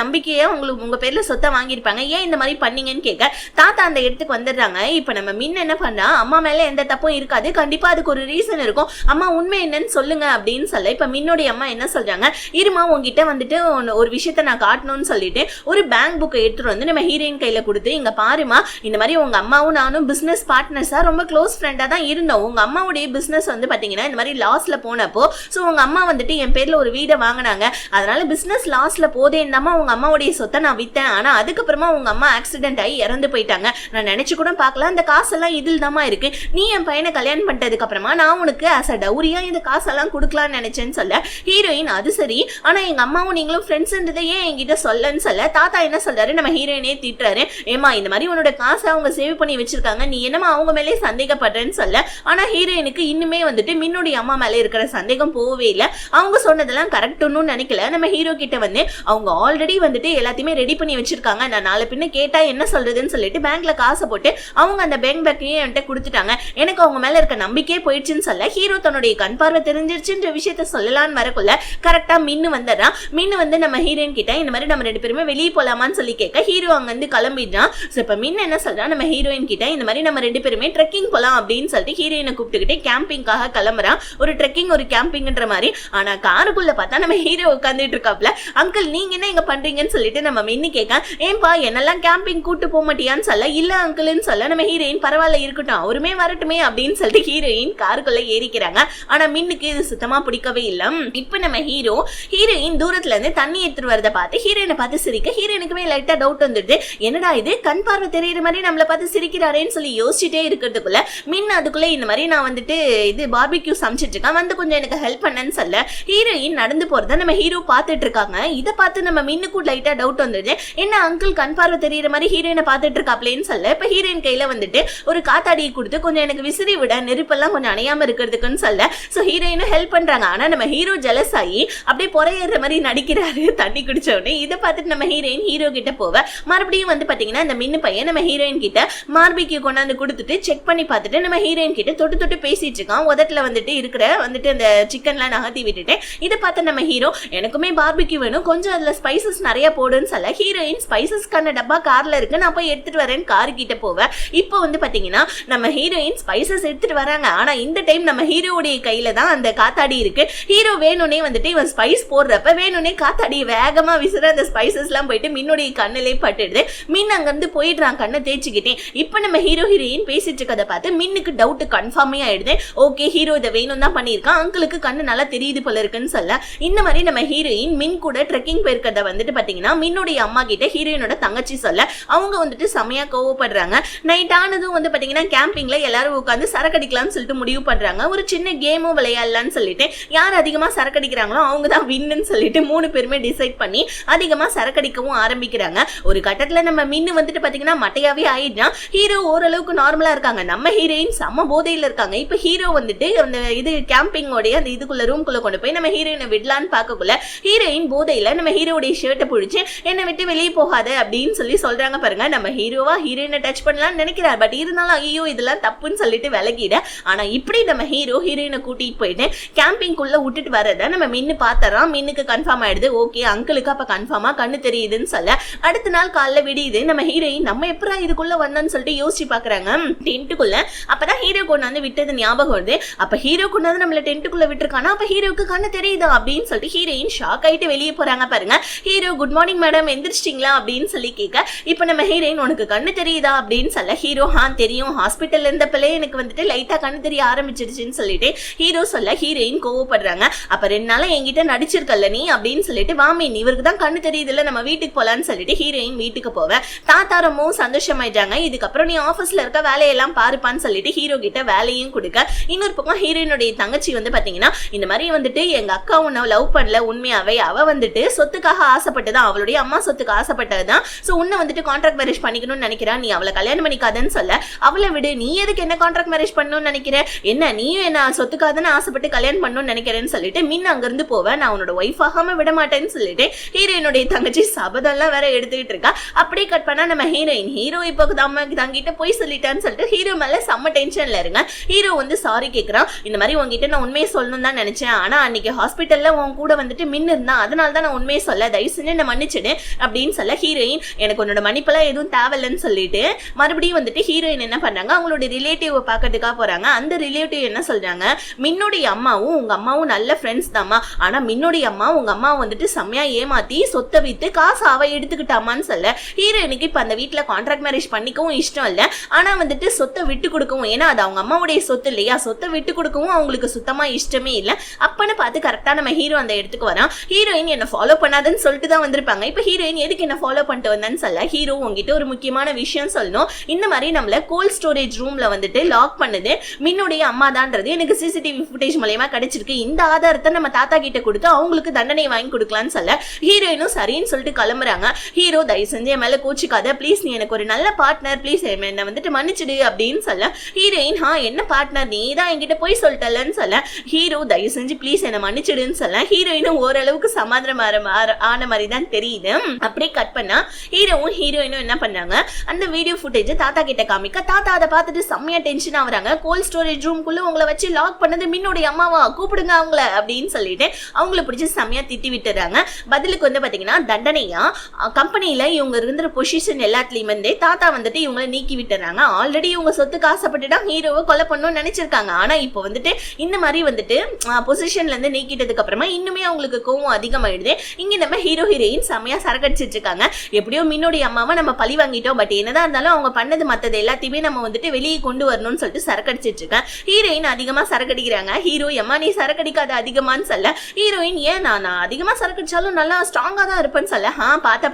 A: நம்பிக்கையா உங்களுக்கு உங்க பேர்ல சொத்தை வாங்கியிருப்பாங்க, ஏன் இந்த மாதிரி பண்ணீங்கன்னு கேட்க தாத்தா அந்த இடத்துக்கு வந்துடுறாங்க. இப்ப நம்ம மின் என்ன பண்ணா அம்மா மேல எந்த தப்பும் இருக்காது, கண்டிப்பா அதுக்கு ஒரு ரீசன் இருக்கும், அம்மா உண்மை என்னன்னு சொல்லுங்க அப்படின்னு சொல்ல இப்ப மின்னுடைய அம்மா என்ன சொல்றாங்க இருமா உங்ககிட்ட வந்துட்டு ஒரு விஷயத்த நான் காட்டணும்னு சொல்லிட்டு ஒரு பேங்க் புக்கை எடுத்துட்டு வந்து நம்ம ஹீரோயின் கையில கொடுத்து இங்க பாருமா இந்த மாதிரி உங்க அம்மாவும் நானும் பிசினஸ் பார்ட்னர்ஸா ரொம்ப க்ளோஸ் ஃப்ரெண்டா தான் இருந்தோம், உங்க அம்மாவுடைய பிசினஸ் வந்து பாத்தீங்கன்னா இந்த மாதிரி லாஸ்ல போனப்போ சோ உங்க அம்மா வந்துட்டு என் பேர்ல ஒரு வீடை வாங்கினாங்க, அதனால பிசினஸ் லாஸ்ல போதேந்தாமா உங்க அம்மாவுடைய சொத்தை நான் வித்தேன், ஆனா அதுக்கப்புறமா உங்க அம்மா ஆக்சிடென்ட் ஆகி இறந்து போயிட்டாங்க, நான் நினைச்சு கூட பார்க்கல அந்த காசெல்லாம் இதில் தாமா இருக்கு, நீ என் பையனை கல்யாணம் பண்ணிட்டதுக்கு அப்புறமா நான் உனக்கு ஆஸ் அ டவுரியா இந்த காசெல்லாம் கொடுக்கலாம்னு நினைச்சேன்னு சொல்ல ஹீரோயின் அது சரி ஆனா எங்க அம்மாவும் நீங்களும் ஃப்ரெண்ட்ஸ்ன்றதை ஏன் என்கிட்ட சொல்லன்னு சொல்ல தாத்தா என்ன சொல்றாரு நம்ம ஹீரோயினே திட்டுறாரு, ஏமா இந்த மாதிரி உன்னோட காசை அவங்க சேவ் பண்ணி வச்சிருக்காங்க நீ என்னமா அவங்க மேலே சந்தேகப்படுறேன்னு சொல்ல ஆனா ஹீரோயினுக்கு இன்னுமே வந்துட்டு மின்னுடைய அம்மா மேல இருக்கிற சந்தேகம் போகவே இல்லை, அவங்க சொன்னதெல்லாம் கரெக்ட்னு நினைக்கல, நம்ம ஹீரோ கிட்ட வந்து அவங்க ஆல்ரெடி வந்துட்டு எல்லாத்தையுமே ரெடி பண்ணி வச்சிருக்காங்க, நான் நாளை பின்ன கேட்டா என்ன சொல்றதுன்னு சொல்லிட்டு பேங்க்ல காசை போட்டு அவங்க அந்த பேக்கையும் என்கிட்ட கொடுத்துட்டாங்க, எனக்கு அவங்க மேல இருக்க நம்பிக்கையே போயிடுச்சுன்னு சொல்ல ஹீரோ தன்னுடைய கண் பார்வை தெரிஞ்சிருச்சுன்ற விஷயத்த சொல்லலான்னு வரக்குள்ள கரெக்டா மின்னு வந்துடுறான். மின்னு வந்து நம்ம ஹீரோயின் கிட்ட இந்த மாதிரி நம்ம 2 பேருமே வெளியே போலாமான்னு சொல்லி கேட்க ஹீரோ அங்க இருந்து கிளம்பிடுறான். இப்ப மின்னு என்ன சொல்றான் நம்ம ஹீரோயின் கிட்ட இந்த மாதிரி நம்ம 2 பேருமே ட்ரெக்கிங் போலாம் அப்படின்னு சொல்லிட்டு ஹீரோயினை கூப்பிட்டுக்கிட்டே கேம்பிங்காக கிளம்புறான், ஒரு ட்ரெக்கிங் ஒரு கேம்பிங்ன்ற மாதிரி. ஆனா காருக்குள்ள பார்த்தா நம்ம ஹீரோ உட்காந்துட்டு இருக்காப்ல, அங்கிள் நீங்க என்ன இங்க பண்றீங்கன்னு சொல்லிட்டு நம்ம மின்னு கேட்க ஏன்பா என்னெல்லாம் கேம்பிங் கூட்டு போக மாட்டியான்னு சொல்ல இல்ல அங்கிள்னு சொல்ல நம்ம ஹீரோயின் பரவாயில்ல இருக்கட்டும் அவருமே வரட்டுமே அப்படின்னு சொல்லிட்டு ஹீரோயின் காருக்குள்ள ஏறிக்கிறாங்க. ஆனா மின்னுக்கு இது சுத்தமா பிடிக்கவே இல்ல. இப்ப நம்ம ஹீரோயின் தூரத்துல இருந்து தண்ணி எடுத்துட்டு வரத பார்த்து ஹீரோயினை பார்த்து சிரிக்க ஹீரோயினுக்குமே லைட்டா டவுட் வந்துடுது, என்னடா இது கண் பார்வை தெரியுற மாதிரி நம்மள பார்த்து சிரிக்கிறாரேன்னு சொல்லி யோசிச்சுட்டே இருக்கிறதுக்குள்ள மின் அதுக்குள்ள இந்த மாதிரி நான் வந்துட்டு இது பார்பிக்யூ சமைச்சிட்டு இருக்கேன் வந்து கொஞ்சம் எனக்கு ஹெல்ப் பண்ணன்னு சொல்ல ஹீரோயின் நடந்து போறத நம்ம ஹீரோ பார்த்துட்டு இருக்காங்க. இதை பார்த்து நம்ம மின்னுக்கு லைட்டா டவுட் வந்துடுது, என்ன அங்கிள் கண் பார்வை தெரியுற மாதிரி ஹீரோயினை பார்த்துட்டு இருக்காப்லேன்னு சொல்ல இப்ப ஹீரோயின் கையில வந்துட்டு ஒரு காத்தாடியை கொடுத்து கொஞ்சம் எனக்கு விசிறி விட நெருப்பெல்லாம் கொஞ்சம் அணையாம இருக்கிறதுக்குன்னு சொல்ல சோ ஹீரோயினும் ஹெல்ப் பண்றாங்க. ஆனா நம்ம ஹீரோ ஜெலஸ் ஆகி அப்படியே பொறையற மாதிரி நடிக்கிறாரு தண்ணி குடிச்ச உடனே. இதை பார்த்துட்டு நம்ம ஹீரோயின் ஹீரோ கிட்ட போவ மறுபடியும் வந்து பாத்தீங்கன்னா இந்த மின்னு பையன் நம்ம ஹீரோயின் கிட்ட பார்பிக்யூ கொண்டாந்து கொடுத்துட்டு செக் பண்ணி பார்த்துட்டு நம்ம ஹீரோயின் கிட்ட தொட்டு பேசிட்டு இருக்கான், உதட்டுல வந்துட்டு இருக்கிற வந்துட்டு அந்த சிக்கன்லாம் நகர்த்தி விட்டுட்டு. இதை பார்த்து நம்ம ஹீரோ எனக்குமே பார்பிக்யூ வேணும் கொஞ்சம் அதுல ஸ்பைசஸ் நிறைய போடுன்னு சொல்ல ஹீரோயின் ஸ்பைசஸ்க்கான டப்பா கார்ல இருக்கு நான் போய் எடுத்துட்டு வரேன் காரு கிட்ட போவேன். இப்போ வந்து பாத்தீங்கன்னா நம்ம ஹீரோயின் ஸ்பைசஸ் எடுத்துட்டு வராங்க, ஆனா இந்த டைம் நம்ம ஹீரோவுடைய கையில தான் அந்த காத்தாடி இருக்கு. ஹீரோ வேணும்னே வந்துட்டு இவன் ஸ்பைஸ் போடுறப்ப வேணும்னே காத்தாடி வேகமா விசிற அந்த ஸ்பைசஸ் எல்லாம் போயிட்டு மின்னுடைய கண்ணிலே பட்டுடுது. மின் அங்க இருந்து போயிடுறான் கண்ணை தேய்ச்சிக்கிட்டேன். இப்ப நம்ம ஹீரோயின் பேசிட்டு இருக்கதை பார்த்து மின்னுக்கு டவுட் கன்ஃபார்மே ஆயிடுது, ஓகே ஹீரோ இதை வேணும் தான் பண்ணியிருக்கான் அங்கிளுக்கு கண்ணு நல்லா தெரியுது போல இருக்குன்னு சொல்ல இந்த மாதிரி நம்ம ஹீரோயின் மின் கூட ட்ரெக்கிங் போயிருக்கிறத வந்துட்டு பாத்தீங்கன்னா மின்னுடைய அம்மா கிட்ட ஹீரோயினோட தங்கச்சி சொல்ல அவங்க வந்துட்டு செமையா கோவப்படுறாங்க. நைட் ஆனதும் வந்து பாத்தீங்கன்னா கேம்பிங்ல எல்லாரும் உட்காந்து சரக்கடிக்கலாம்னு சொல்லிட்டு முடிவு பண்றாங்க, ஒரு சின்ன கேமும் விளையாடலாம்னு சொல்லிட்டு யார் அதிகமா சரக்கடிக்கிறாங்களோ அவங்க தான் வின்னு சொல்லிட்டு 3 பேருமே டிசைட் பண்ணி அதிகமா சரக்கடிக்கவும் ஆரம்பிக்கிறாங்க. ஒரு கட்டத்துல நம்ம மின்னு வந்துட்டு பாத்தீங்கன்னா மட்டையாவே ஆயிடுறான், ஹீரோ ஓரளவுக்கு நார்மலா இருக்காங்க, நம்ம ஹீரோயின் செம்ம போதையில இருக்காங்க. இப்ப ஹீரோ வந்துட்டு அந்த இது கேம்பிங்கோடைய அந்த இதுக்குள்ள ரூம்குள்ள கொண்டு போய் நம்ம ஹீரோயினை விடலான்னு பார்க்கக்குள்ள ஹீரோயின் போதையில நம்ம ஹீரோடைய ஷர்ட்டை பிடிச்சு என்னை விட்டு வெளியே போகாத அப்படின்னு சொல்லி சொல்றாங்க பாருங்க. நம்ம ஹீரோவா ஹீரோயினை டச் பண்ணலாம்னு நினைக்கிறார், பட் இருந்தாலும் ஐயோ இதெல்லாம் தப்புன்னு சொல்லிட்டு விலகிட. ஆனா இப்படி நம்ம ஹீரோயினை கூட்டிட்டு போயிட்டு கேம்பிங்குள்ள விட்டுட்டு வரத நம்ம மின்னு பார்த்தறான். மின்னுக்கு கன்ஃபார்ம் ஆயிடுது, ஓகே அங்கிளுக்கு அப்ப கன்ஃபார்மா கண்ணு தெரியுதுன்னு சொல்ல அடுத்த நாள் காலைல விடியுது. நம்ம ஹீரோயின் நம்ம எப்பரா இதுக்குள்ள வந்தோன்னு சொல்லிட்டு யோசிச்சு பாக்குறாங்க டென்ட்டுக்குள்ள. அப்பதான் ஹீரோ கொண்டாந்து விட்டது ஞாபகம் வருது, அப்ப ஹீரோ கொண்டாந்து நம்மள டென்ட்டுக்குள்ள விட்டுருக்கானா, அப்ப ஹீரோக்கு கண்ணு தெரியுதா அப்படின்னு சொல்லிட்டு ஹீரோயின் ஷாக் ஆயிட்டு வெளியே போறாங்க பாருங்க. ஹீரோ குட் மார்னிங் மேடம் எந்திரிச்சிட்டீங்களா அப்படின்னு சொல்லி கேட்க இப்ப நம்ம ஹீரோயின் உனக்கு கண்ணு தெரியுதா அப்படின்னு சொல்ல ஹீரோ தெரியும் ஹாஸ்பிட்டல்ல இருந்தப்பலே எனக்கு வந்துட்டு லைட்டா கண்ணு தெரிய ஆரம்பிச்சிருச்சுன்னு சொல்லிட்டு ஹீரோ சொல்ல ஹீரோயின் கோவப்படுறாங்க. அப்ப 2 நாளா என்கிட்ட நடிச்சிருக்கல நீ அப்படின்னு சொல்லிட்டு வாமின் இவருக்கு தான் கண்ணு தெரியுது இல்ல நம்ம வீட்டுக்கு போலான்னு சொல்லிட்டு ஹீரோயின் வீட்டுக்கு போவேன். தாத்தா ரொம்பவும் சந்தோஷமாயிட்டாங்க. இதுக்கப்புறம் நீ ஆபீஸ்ல இருக்க வேலையெல்லாம் பாருப்பான்னு சொல்லிட்டு ஹீரோ கிட்ட வேலையும் கொடுக்க, இன்னொரு பக்கம் ஹீரோயினுடைய தங்கச்சி வந்து பாத்தீங்கன்னா இந்த மாதிரி வந்துட்டு எங்க அக்கா உன்னை லவ் பண்ணல, உண்மையாவே அவ வந்துட்டு சொத்துக்காக ஆசைப்பட்டுதான், அவளுடைய அம்மா சொத்துக்கு ஆசைப்பட்டதுதான். சோ உன்னை வந்துட்டு கான்ட்ராக்ட் மேரேஜ் பண்ணிக்கணும்னு நினைக்கிறா, நீ அவளை கல்யாணம் பண்ணிக்காதன்னு சொல்ல, அவளை விடு, நீ எதுக்கு என்ன கான்ட்ராக்ட் மேரேஜ் பண்ணணும்னு நினைக்கிற, என்ன நீயும் என்ன சொத்துக்காகன்னு ஆசைப்பட்டு கல்யாணம் பண்ணணும்னு நினைக்கிறேன்னு சொல்லிட்டு மின் அங்க இருந்து போவேன், நான் உன்னோட ஒய்ஃப் ஆகாம விட மாட்டேன்னு சொல்லிட்டு ஹீரோயினுடைய தங்கச்சி சபதம்லாம் வேற எடுத்துக்கிட்டு இருக்கா. அப்படியே கட் பண்ணா நம்ம ஹீரோ இப்போ தங்கிட்ட போய் சொல்லிட்டான்னு சொல்லிட்டு ஹீரோ மேல செம்ம டென்ஷன்ல இருங்க. ஹீரோ வந்து சாரி கேட்கறான், இந்த மாதிரி உங்ககிட்ட நான் உண்மையை சொல்லணும் தான் நினைச்சேன், ஆனா அன்னைக்கு ஹாஸ்பிட்டல்ல உன் கூட வந்துட்டு மின் இருந்தா, அதனால தான் நான் உண்மையை சொல்ல, தயவு செஞ்சு என்ன மன்னிச்சிடு அப்படின்னு சொல்ல, ஹீரோயின் எனக்கு உன்னோட மன்னிப்பெல்லாம் எதுவும் தேவையில்லைன்னு சொல்லிட்டு மறுபடியும் வந்துட்டு ஹீரோயின் என்ன பண்றாங்க, அவங்களோட ரிலேட்டிவ் பார்க்கறதுக்காக போறாங்க. அந்த ரிலேட்டிவ் என்ன சொல்றாங்க, மின்னுடைய அம்மாவும் உங்க அம்மாவும் நல்ல ஃப்ரெண்ட்ஸ் தாமா, ஆனா மின்னுடைய அம்மா உங்க அம்மா வந்துட்டு செம்மையா ஏமாத்தி சொத்தை வித்து காசு அவ எடுத்துக்கிட்டாமான்னு சொல்ல, ஹீரோயினுக்கு இப்ப அந்த வீட்டுல கான்ட்ராக்ட் மேரேஜ் பண்ணிக்கவும் இஷ்டம் இல்ல, ஆனா வந்துட்டு சொத்தை விட்டு கொடுக்கவும், ஏன்னா அது அவங்க அம்மாவுடைய சொத்து இல்லையா, சொத்தை விட்டு கொடுக்கவும் அவங்களுக்கு சுத்தமா இஷ்டமே இல்ல. அப்பன்னு பார்த்து கரெக்டா நம்ம ஹீரோ அந்த இடத்துக்கு வரான். ஹீரோயின் என்ன ஃபாலோ பண்ணாதுன்னு சொல்லிட்டு தான் வந்திருப்பாங்க. இப்ப ஹீரோயின் எதுக்கு என்ன ஃபாலோ பண்ணிட்டு வந்தேன்னு சொல்ல, ஹீரோ உங்ககிட்ட ஒரு முக்கியமான விஷயம் சொல்லணும், இந்த மாதிரி நம்மள கோல்ட் ஸ்டோரேஜ் ரூம்ல வந்துட்டு லாக் பண்ணது மின்னுடைய அம்மா தான்றது எனக்கு சிசிடிவி ஃபுட்டேஜ் மூலமா கிடைச்சிருக்கு, இந்த ஆதாரத்தை நம்ம தாத்தா கிட்ட கொடுத்து அவங்களுக்கு தண்டனை வாங்கி கொடுக்கலாம்னு சொல்ல, ஹீரோயினும் சரின்னு சொல்லிட்டு கிளம்புறாங்க. ஹீரோ தயவு செஞ்சு என் மேல கோச்சிக்காத ப்ளீஸ், நீ எனக்கு ஒரு நல்ல பார்ட்னர் ப்ளீஸ், என்ன வந்துட்டு மன்னிச்சிடு அப்படின்னு சொல்ல, ஹீரோயின் என்ன பார்ட்னர் நீ தான் என்கிட்ட போய் சொல்லிட்டலன்னு சொல்ல, ஹீரோ தயவு செஞ்சு ப்ளீஸ் என்ன மன்னிச்சிடுன்னு சொல்ல, ஹீரோயினும் ஓரளவுக்கு சமாதானம் ஆன மாதிரி தான் தெரியுது. அப்படியே கட் பண்ணா ஹீரோவும் ஹீரோயினும் என்ன பண்ணாங்க, அந்த வீடியோ ஃபுட்டேஜ் தாத்தா கிட்ட காமிக்க, தாத்தா அதை பார்த்துட்டு செம்மையா டென்ஷன் ஆகுறாங்க. கோல்ட் ஸ்டோரேஜ் ரூம்குள்ள உங்களை வச்சு லாக் பண்ணது மின்னுடைய அம்மாவா, கூப்பிடுங்க அவங்கள அப்படின்னு சொல்லிட்டு அவங்கள பிடிச்சி செம்மையா திட்டி விட்டுறாங்க. பதிலுக்கு வந்து பாத்தீங்கன்னா தண்டனையா கம்பெனியில இவங்க இருந்த பொசிஷன் எல்லாத்துலயும் வந்து தாத்தா வந்துட்டு இவங்களை நீக்கி விட்டுறாங்க. ஆல்ரெடி இவங்க சொத்துக்கு ஆசைப்பட்டுதான் ஹீரோவை கொலை பண்ணணும்னு நினைச்சிருக்காங்க, ஆனா இப்போ வந்துட்டு இந்த மாதிரி வந்துட்டு பொசிஷன்ல இருந்து நீக்கிட்டதுக்கு அப்புறமா இன்னுமே அவங்களுக்கு கோவம் அதிகமாயிடுது. இங்க நம்ம ஹீரோ ஹீரோயின் செம்மையா சரக்கடிச்சிட்டு இருக்காங்க. எப்படியோ மின்னுடைய அம்மாவை நம்ம பழி வாங்கிட்டோம், பட் என்னதான் இருந்தாலும் அவங்க பண்ணது மத்தது எல்லாத்தையுமே நம்ம வந்துட்டு வெளியே கொண்டு வரணும்னு சொல்லிட்டு சரக்கடிச்சிட்டு இருக்கேன். ஹீரோயின் அதிகமா சரக்கடிக்கிறாங்க. ஹீரோ அம்மா நீ சரக்கடிக்காத அதிகமான்னு சொல்ல, ஹீரோயின் ஏன் நான் அதிகமா சரக்கடிச்சாலும் நல்லா ஸ்ட்ராங்கா தான் இருப்பேன்னு சொல்ல,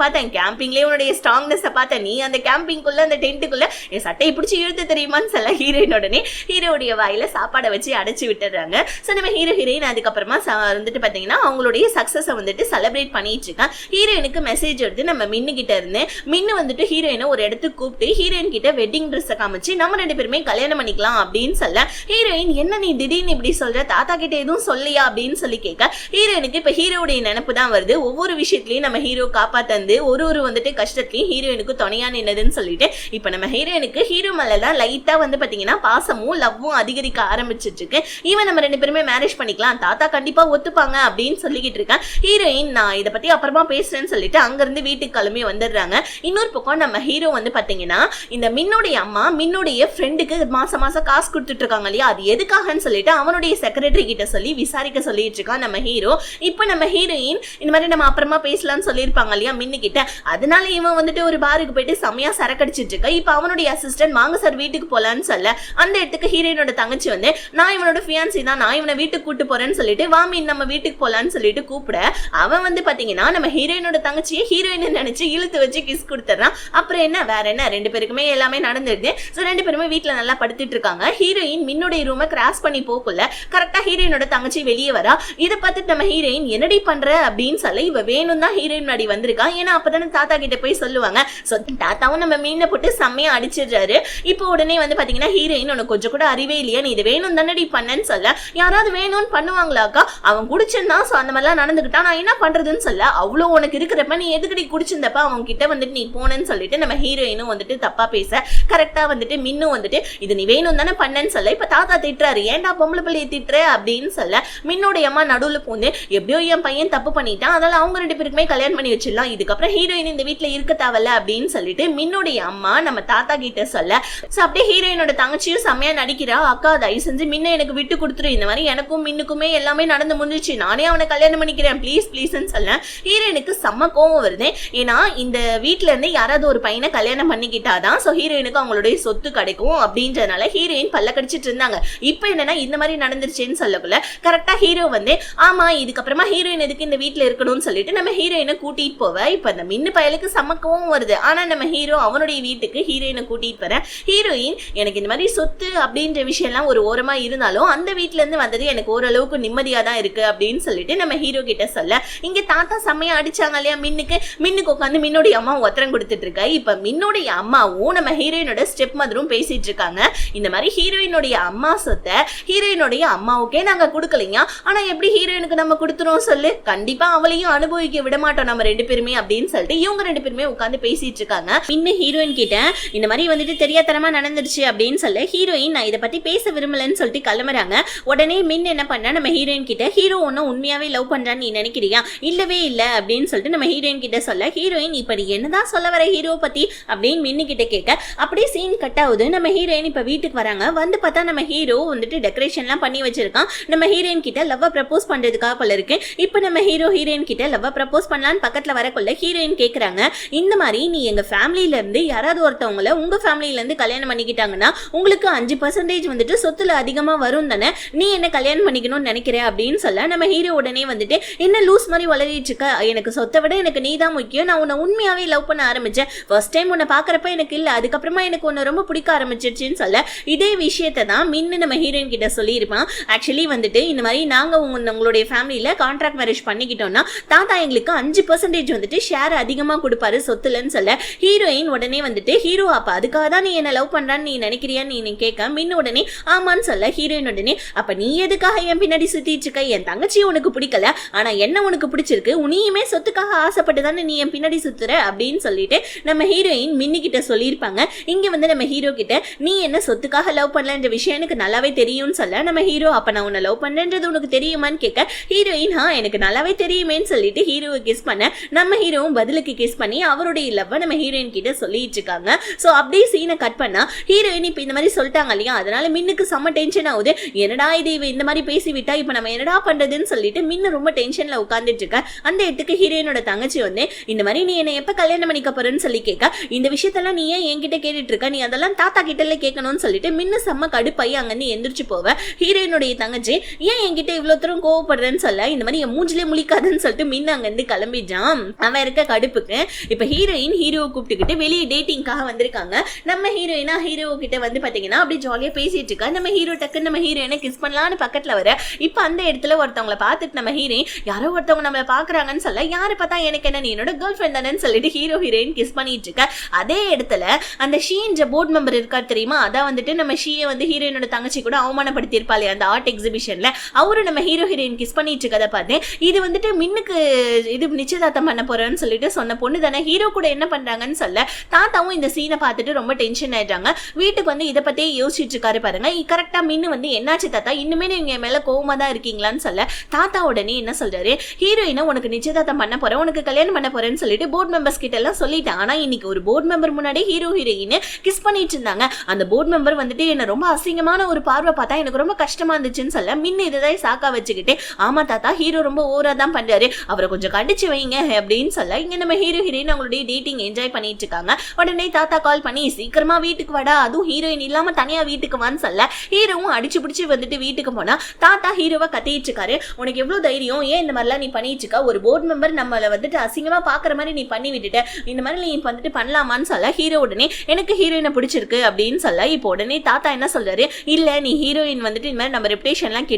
A: பார்த்தேன் கேம்பிங்லேயே உன்னுடைய ஸ்ட்ராங்னஸ் பார்த்தேன், நீ அந்த கேம்பிங்குள்ள அந்த டென்ட்டுக்குள்ள என் சட்டையை பிடிச்சி இழுத்து தெரியுமான்னு சொல்ல, ஹீரோயின் உடனே ஹீரோடைய வாயில சாப்பாடை வச்சு அடைச்சு விட்டுறாங்க. ஸோ நம்ம ஹீரோயின் அதுக்கப்புறமா வந்துட்டு பார்த்தீங்கன்னா அவங்களுடைய சக்சஸை வந்துட்டு செலிப்ரேட் பண்ணிட்டு இருக்கான். ஹீரோயினுக்கு மெசேஜ் எடுத்து நம்ம மின்னு கிட்ட இருந்து மின்னு வந்துட்டு ஹீரோயினை ஒரு இடத்துக்கு கூப்பிட்டு ஹீரோயின் கிட்ட வெட்டிங் ட்ரெஸ்ஸை காமிச்சு நம்ம 2 பேருமே கல்யாணம் பண்ணிக்கலாம் அப்படின்னு சொல்ல, ஹீரோயின் என்ன நீ திடீர்னு இப்படி சொல்ற, தாத்தா கிட்ட எதுவும் சொல்லியா அப்படின்னு சொல்லி கேட்க, ஹீரோயினுக்கு இப்ப ஹீரோடைய நினைப்பு தான் வருது. ஒவ்வொரு விஷயத்திலயும் நம்ம ஹீரோ காப்பாத்தந்து ஒரு வந்துட்டு கஷ்டத்துலயும் ஹீரோயினுக்கு துணையா நின்னதுன்னு சொல்லிட்டு இப்ப நம்ம ஹீரோயினுக்கு ஹீரோ மேலதான் லைட்டா வந்து பாத்தீங்கன்னா பாசமும் லவ்வும் அதிகரிக்க ஆரம்பிச்சிட்டு இருக்கு. இவன் நம்ம 2 பேருமே மேரேஜ் பண்ணிக்கலாம், தாத்தா கண்டிப்பா ஒத்துப்பாங்க அப்படின்னு சொல்லிக்கிட்டு இருக்கேன். ஹீரோயின் நான் இதை பத்தி அப்புறமா பேசுறேன்னு சொல்லிட்டு அங்க இருந்து வீட்டுக்கு கிளம்பி வந்துடுறாங்க. இன்னொரு பக்கம் நம்ம ஹீரோ வந்து பாத்தீங்கன்னா இந்த மின்னுடைய அம்மா மின்னுடைய ஃப்ரெண்டுக்கு மாசம் காசு கொடுத்துட்டு இருக்காங்க இல்லையா, அது எதுக்காகன்னு சொல்லிட்டு அவனுடைய செக்ரட்டரி கிட்ட சொல்லி விசாரிக்க சொல்லிட்டு இருக்கான் நம்ம ஹீரோ. இப்ப நம்ம ஹீரோயின் இந்த மாதிரி நம்ம அப்புறமா பேசலாம்னு சொல்லியிருப்பாங்க இல்லையா மின்னு கிட்ட, அதனால இவன் வந்துட்டு ஒரு பாருக்கு போயிட்டு செம்மையா சரக்கடிச்சிட்டு இருக்க. இப்ப அவனுடைய அசிஸ்டன்ட் வாங்க சார் வீட்டுக்கு போலான்னு சொல்ல, அந்த இடத்துக்கு ஹீரோயினோட தங்கச்சி வந்து நான் இவனோட ஃபியான்சி தான், நான் இவனை வீட்டுக்கு கூட்டு போறேன்னு சொல்லிட்டு வாமி நம்ம வீட்டுக்கு போலான்னு சொல்லிட்டு கூப்பிட, அவன் வந்து பாத்தீங்கன்னா நம்ம ஹீரோயினோட தங்கச்சியை ஹீரோயின் நினைச்சு இழுத்து வச்சு கிஸ் கொடுத்துறான். அப்புறம் என்ன வேற என்ன 2 பேருக்குமே எல்லாமே நடந்துருது. ஸோ 2 பேருமே வீட்டுல நல்லா படுத்துட்டு இருக்காங்க. ஹீரோயின் மின்னுடைய ரூமை கிராஸ் பண்ணி போக்குள்ள கரெக்டா ஹீரோயினோட தங்கச்சி வெளியே வரா. இதை பார்த்துட்டு நம்ம ஹீரோயின் என்னடி பண்ற அப்படின்னு சொல்ல, இவ வேணும் தான் ஹீரோயின் முன்னாடி வந்திருக்கா. ஏன்னா அப்பதானே தாத்தா கிட்ட போய் சொல்லுவாங்க. ஸோ தாத்தாவும் நம்ம மீனை போட்டு செம்மையா அடிச்சிடுறாரு. இப்போ உடனே வந்து பாத்தீங்கன்னா ஹீரோயின் உனக்கு கொஞ்சம் கூட அறிவே இல்லையா, நீ இது வேணும் தானடி பண்ணன்னு சொல்ல, யாராவது வேணும்னு பண்ணுவாங்களாக்கா, அவன் குடிச்சிருந்தான் ஸோ அந்த மாதிரிலாம் நடந்துக்கிட்டா நான் என்ன பண்றதுன்னு சொல்ல, அவ்வளோ உனக்கு இருக்கிறப்ப நீ எதுக்கடி குடிச்சிருந்தப்ப அவங்க கிட்ட வந்துட்டு நீ போனேன்னு சொல்லிட்டு நம்ம ஹீரோயினும் வந்துட்டு தப்பா பேச, கரெக்டா வந்துட்டு மின்னும் வந்துட்டு இது நீ வேணும் தானே பண்ணன்னு சொல்ல, இப்ப தாத்தா திட்டுறாரு ஏன்டா பொம்பளை பிள்ளையை திட்டுற அப்படின்னு சொல்ல, மின்னோடைய அம்மா நடுவுல போந்து எப்படியோ என் பையன் தப்பு பண்ணிட்டான், அதனால அவங்க 2 பேருக்குமே கல்யாணம் பண்ணி வச்சிடலாம், இதுக்கப்புறம் ஹீரோயின் இந்த வீட்டுல இருக்க தேவையில்ல அப்படின்னு சொல்லிட்டு மின்னுடைய அம்மா நம்ம தாத்தா கிட்ட சொல்ல, சோ அப்படியே ஹீரோயினோட தங்கச்சியும் செம்மையா நடிக்கிறா, அக்கா தயவு செஞ்சு மின்ன எனக்கு விட்டு கொடுத்துரு, இந்த மாதிரி எனக்கும் மின்னுக்குமே எல்லாமே நடந்து முடிஞ்சிச்சு, நானே அவனை கல்யாணம் பண்ணிக்கிறேன் ப்ளீஸ் ப்ளீஸ்ன்னு சொல்ல, ஹீரோயினுக்கு செம்ம கோவம் வருது. ஏன்னா இந்த வீட்டுல இருந்து யாராவது ஒரு பையனை கல்யாணம் பண்ணிக்கிட்டாதான் சோ ஹீரோயினுக்கு அவங்களுடைய சொத்து கிடைக்கும் அப்படின்றதுனால ஹீரோயின் பல்ல கடிச்சிட்டு இருந்தாங்க. இப்ப என்னன்னா இந்த மாதிரி நடந்துருச்சுன்னு சொல்லக்குள்ள கரெக்டா ஹீரோ வந்து ஆமா இதுக்கப்புறமா ஹீரோயின் எதுக்கு இந்த வீட்டுல இருக்கணும்னு சொல்லிட்டு நம்ம ஹீரோயினை கூட்டிட்டு போவ. இப்ப அந்த மின்னு பயலுக்கு சமக்கவும் வருது. வருது. ஆனா நம்ம ஹீரோ அவனுடைய வீட்டுக்கு ஹீரோயினை கூட்டிட்டு வர ஹீரோயின் எனக்கு இந்த மாதிரி சொத்து அப்படின்ற விஷயம் எல்லாம் ஒரு ஓரமா இருந்தாலும் அந்த வீட்டுல இருந்து வந்தது எனக்கு ஓரளவுக்கு நிம்மதியா தான் இருக்கு அப்படின்னு சொல்லிட்டு நம்ம ஹீரோ கிட்ட சொல்ல, இங்க தாத்தா செம்மையா அடிச்சாங்க இல்லையா மின்னுக்கு உட்காந்து மின்னுடைய அம்மா உத்தரம் கொடுத்துட்டு இருக்கா. இப்ப மின்னுடைய அம்மாவும் நம்ம ஹீரோயினோட ஸ்டெப் மதரும் பேசிட்டு இருக்காங்க. இந்த மாதிரி ஹீரோயினுடைய அம்மா சொத்தை ஹீரோயினுடைய அம்மாவுக்கே நாங்க கொடுக்கலையா, ஆனா எப்படி ஹீரோயினுக்கு நம்ம கொடுத்துறோம் சொல்லு, கண்டிப்பா அவளையும் அனுபவிக்க விட மாட்டோம் நம்ம ரெண்டு பேருமே அப்படின்னு சொல்லிட்டு இவங்க ரெண்டு பேருமே உட்காந்து பேசிட்டு இருக்காங்க. இன்னும் ஹீரோயின் கிட்ட இந்த மாதிரி வந்துட்டு தெரியாதனமா நடந்துருச்சு அப்படின்னு சொல்ல ஹீரோயின் நான் இதை பத்தி பேச விரும்பலன்னு சொல்லிட்டு கிளம்புறாங்க. உடனே மின் என்ன பண்ணா நம்ம ஹீரோயின் கிட்ட ஹீரோ ஒன்னும் உண்மையாவே லவ் பண்றான்னு நீ நினைக்கிறியா, இல்லவே இல்ல அப்படின்னு சொல்லிட்டு நம்ம ஹீரோயின் கிட்ட சொல்ல ஹீரோயின் இப்ப நீ என்னதான் சொல்ல வர ஹீரோ பத்தி அப்படின்னு மின்னு கிட்ட கேட்க அப்படியே சீன் கட் ஆகுது. நம்ம ஹீரோயின் இப்ப வீட்டுக்கு வராங்க. வந்து பார்த்தா நம்ம ஹீரோ வந்துட்டு டெக்கரேஷன் எல்லாம் பண்ணி வச்சிருக்கான். நம்ம ஹீரோயின் கிட்ட லவ் ப்ரப்போஸ் பண்றதுக்காக போல இருக்கு. இப்ப நம்ம ஹீரோயின் கிட்ட லவ் ப்ரப்போஸ் பண்ணலான்னு பக்கத்துல வரக்குள்ள ஹீரோயின் கேக்குறாங்க, இந்த மாதிரி நீ எங்க ஃபேமிலியில இருந்து யாராவது ஒருத்தவங்கள உங்க ஃபேமிலியில இருந்து கல்யாணம் பண்ணிக்கிட்டாங்கன்னா உங்களுக்கு 5% வந்துட்டு சொத்துல அதிகமா வரும் தானே, நீ என்ன கல்யாணம் பண்ணிக்கணும்னு நினைக்கிற அப்படின்னு சொல்ல நம்ம ஹீரோ உடனே வந்துட்டு என்ன லூஸ் மாதிரி வளரிட்டு இருக்க, எனக்கு சொத்தை விட எனக்கு நீ தான் முக்கியம், நான் உன்னை உண்மையாவே லவ் பண்ண ஆரம்பிச்சேன், ஃபர்ஸ்ட் டைம் உன்னை பாக்குறப்ப எனக்கு இல்ல, அதுக்கப்புறமா எனக்கு உன்னை ரொம்ப பிடிக்க ஆரம்பிச்சிருச்சுன்னு சொல்ல இதே விஷயத்தை தான் மின்னு நம்ம ஹீரோயின் கிட்ட சொல்லியிருப்பான். ஆக்சுவலி வந்துட்டு இந்த மாதிரி நாங்க உங்களுடைய ஃபேமிலியில கான்ட்ராக்ட் மேரேஜ் பண்ணிக்கிட்டோம்னா தாத்தா எங்களுக்கு 5% வந்துட்டு ஷேர் அதிகமா கொடுப்பாரு சொத்துலன்னு சொல்ல ஹீரோயின் உடனே வந்துட்டு ஹீரோ அப்ப அதுக்காக தான் நீ என்ன லவ் பண்றான்னு நீ நினைக்கிறியான்னு நீ கேட்க மின்னு உடனே ஆமான்னு சொல்ல ஹீரோயின் உடனே அப்ப நீ எதுக்காக என் பின்னாடி சுத்திட்டு இருக்க, என் தங்கச்சி உனக்கு பிடிக்கல ஆனா என்ன உனக்கு பிடிச்சிருக்கு, உனியுமே சொத்துக்காக ஆசைப்பட்டு தானே நீ என் பின்னாடி சுத்துற அப்படின்னு சொல்லிட்டு நம்ம ஹீரோயின் மின்னு கிட்ட சொல்லியிருப்பாங்க. இங்க வந்து நம்ம ஹீரோ கிட்ட நீ என்ன சொத்துக்காக லவ் பண்ணலன்ற விஷயம் எனக்கு நல்லாவே தெரியும்னு சொல்ல நம்ம ஹீரோ அப்ப நான் உன்னை லவ் பண்றேன்றது உனக்கு தெரியுமான்னு கேட்க ஹீரோயின் எனக்கு நல்லாவே தெரியுமேன்னு சொல்லிட்டு ஹீரோவை கிஸ் பண்ண நம்ம ஹீரோவும் பதிலுக்கு கிஸ் பண்ணி அவருடைய லவ் நம்ம ஹீரோயின் கிட்ட சொல்லிட்டு இருக்காங்க. சோ அப்படியே சீனை கட் பண்ணா ஹீரோயின் இப்ப இந்த மாதிரி சொல்லிட்டாங்க இல்லையா, அதனால மின்னுக்கு செம்ம டென்ஷன் ஆகுது. என்னடா இது இந்த மாதிரி பேசி விட்டா இப்ப நம்ம என்னடா பண்றதுன்னு சொல்லிட்டு மின்னு ரொம்ப டென்ஷன்ல உட்கார்ந்துட்டு இருக்க. அந்த இடத்துக்கு ஹீரோயினோட தங்கச்சி வந்து இந்த மாதிரி நீ என்ன எப்ப கல்யாணம் பண்ணிக்க போறன்னு சொல்லி கேட்க இந்த விஷயத்தெல்லாம் நீ ஏன் என்கிட்ட கேட்டுட்டு இருக்க, நீ அதெல்லாம் தாத்தா கிட்டல கேட்கணும்னு சொல்லிட்டு மின்னு செம்ம கடுப்பாயி அங்கிருந்து எந்திரிச்சு போவ. ஹீரோயினுடைய தங்கச்சி ஏன் என்கிட்ட இவ்வளவு தூரம் கோவப்படுறேன்னு சொல்ல இந்த மாதிரி என் மூஞ்சிலே முழிக்காதுன்னு சொல்லிட்டு மின்னு அங்கிருந்து கிளம்பிட்டான். அவன் இருக்க கடுப்புக்கு இப்ப ஹீரோயின் ஹீரோவை கூப்பிட்டுக்கிட்டு வெளியே டேட்டிங்காக வந்திருக்காங்க. நம்ம ஹீரோயினா ஹீரோ கிட்ட வந்து பாத்தீங்கன்னா அப்படி ஜாலியா பேசிட்டு இருக்கா. நம்ம ஹீரோ டக்குன்னு நம்ம ஹீரோயினை கிஸ் பண்ணலான்னு பக்கத்துல வர இப்ப அந்த இடத்துல ஒருத்தவங்களை பார்த்துட்டு நம்ம ஹீரோயின் யாரோ ஒருத்தவங்க நம்மள பாக்குறாங்கன்னு சொல்ல யாரு பார்த்தா எனக்கு என்ன நீ என்னோட கேர்ள் ஃபிரெண்ட் தானேன்னு சொல்லிட்டு ஹீரோயின் கிஸ் பண்ணிட்டு இருக்க. அதே இடத்துல அந்த ஷீன்ற போர்ட் மெம்பர் இருக்காரு தெரியுமா, அதான் வந்துட்டு நம்ம ஷீயை வந்து ஹீரோயினோட தங்கச்சி கூட அவமானப்படுத்தி இருப்பாளே அந்த ஆர்ட் எக்ஸிபிஷன்ல, அவரு நம்ம ஹீரோயின் கிஸ் பண்ணிட்டு இருக்கதை பார்த்தேன். இது வந்துட்டு மின்னுக்கு இது நிச்சயதார்த்தம் பண்ண போறேன்னு சொல்லிட்டு சொன்ன பொண்ணு தானே, ஹீரோ கூட என்ன பண்றாங்கன்னு சொல்ல தாத்தாவும் இந்த சீனை பார்த்துட்டு ரொம்ப டென்ஷன் ஆயிட்டாங்க. வீட்டுக்கு வந்து இதை பத்தியே யோசிச்சுட்டு இருக்காரு பாருங்க. கரெக்டா மின்னு வந்து என்னாச்சு தாத்தா இன்னுமே நீங்க மேல கோவமா தான் இருக்கீங்களான்னு சொல்ல தாத்தா உடனே என்ன சொல்றாரு, ஹீரோயினை உனக்கு நிச்சயதார்த்தம் பண்ண போறேன் உனக்கு கல்யாணம் பண்ண போறேன்னு சொல்லிட்டு போர்ட் மெம்பர்ஸ் கிட்ட எல்லாம் சொல்லிட்டேன். ஆனா இன்னைக்கு ஒரு போர்ட் மெம்பர் முன்னாடி ஹீரோயின் கிஸ் பண்ணிட்டு இருந்தாங்க. அந்த போர்ட் மெம்பர் வந்துட்டு என்ன ரொம்ப அசிங்கமான ஒரு பார்வை பார்த்தா எனக்கு ரொம்ப கஷ்டமா இருந்துச்சுன்னு சொல்ல மின்னு இதை சாக்கா வச்சுக்கிட்டு ஆமா தாத்தா ஹீரோ ரொம்ப ஓவரா தான் பண்றாரு அவரை கொஞ்சம் கண்டிச்சு வைங்க அப்படின்னு சொல்ல இங்க நம்ம ஹீரோயின் அவங்களுடைய டேட்டிங் என்ஜாய் பண்ணிட்டு இருக்காங்க. உடனே தாத்தா கால் பண்ணி சீக்கிரமா வீட்டுக்கு வாடா, அதுவும் ஹீரோயின் இல்லாம தனியா வீட்டுக்கு வான்னு சொல்ல ஹீரோவும் அடிச்சு பிடிச்சு வந்துட்டு வீட்டுக்கு போனா தாத்தா ஹீரோவை கத்திட்டு இருக்காரு. உனக்கு எவ்வளவு தைரியம், ஏன் இந்த மாதிரிலாம் நீ பண்ணிட்டு இருக்க, ஒரு போர்ட் மெம்பர் நம்மள வந்துட்டு அசிங்கமா பாக்குற மாதிரி நீ பண்ணி விட்டுட்ட, இந்த மாதிரி நீ வந்துட்டு பண்ணலாமான்னு சொல்ல ஹீரோ உடனே எனக்கு ஹீரோயினை பிடிச்சிருக்கு அப்படின்னு சொல்ல இப்போ உடனே தாத்தா என்ன சொல்றாரு, இல்ல நீ ஹீரோயின் வந்துட்டு இந்த மாதிரி நம்ம ரெப்யூட்டேஷன் எல்லாம்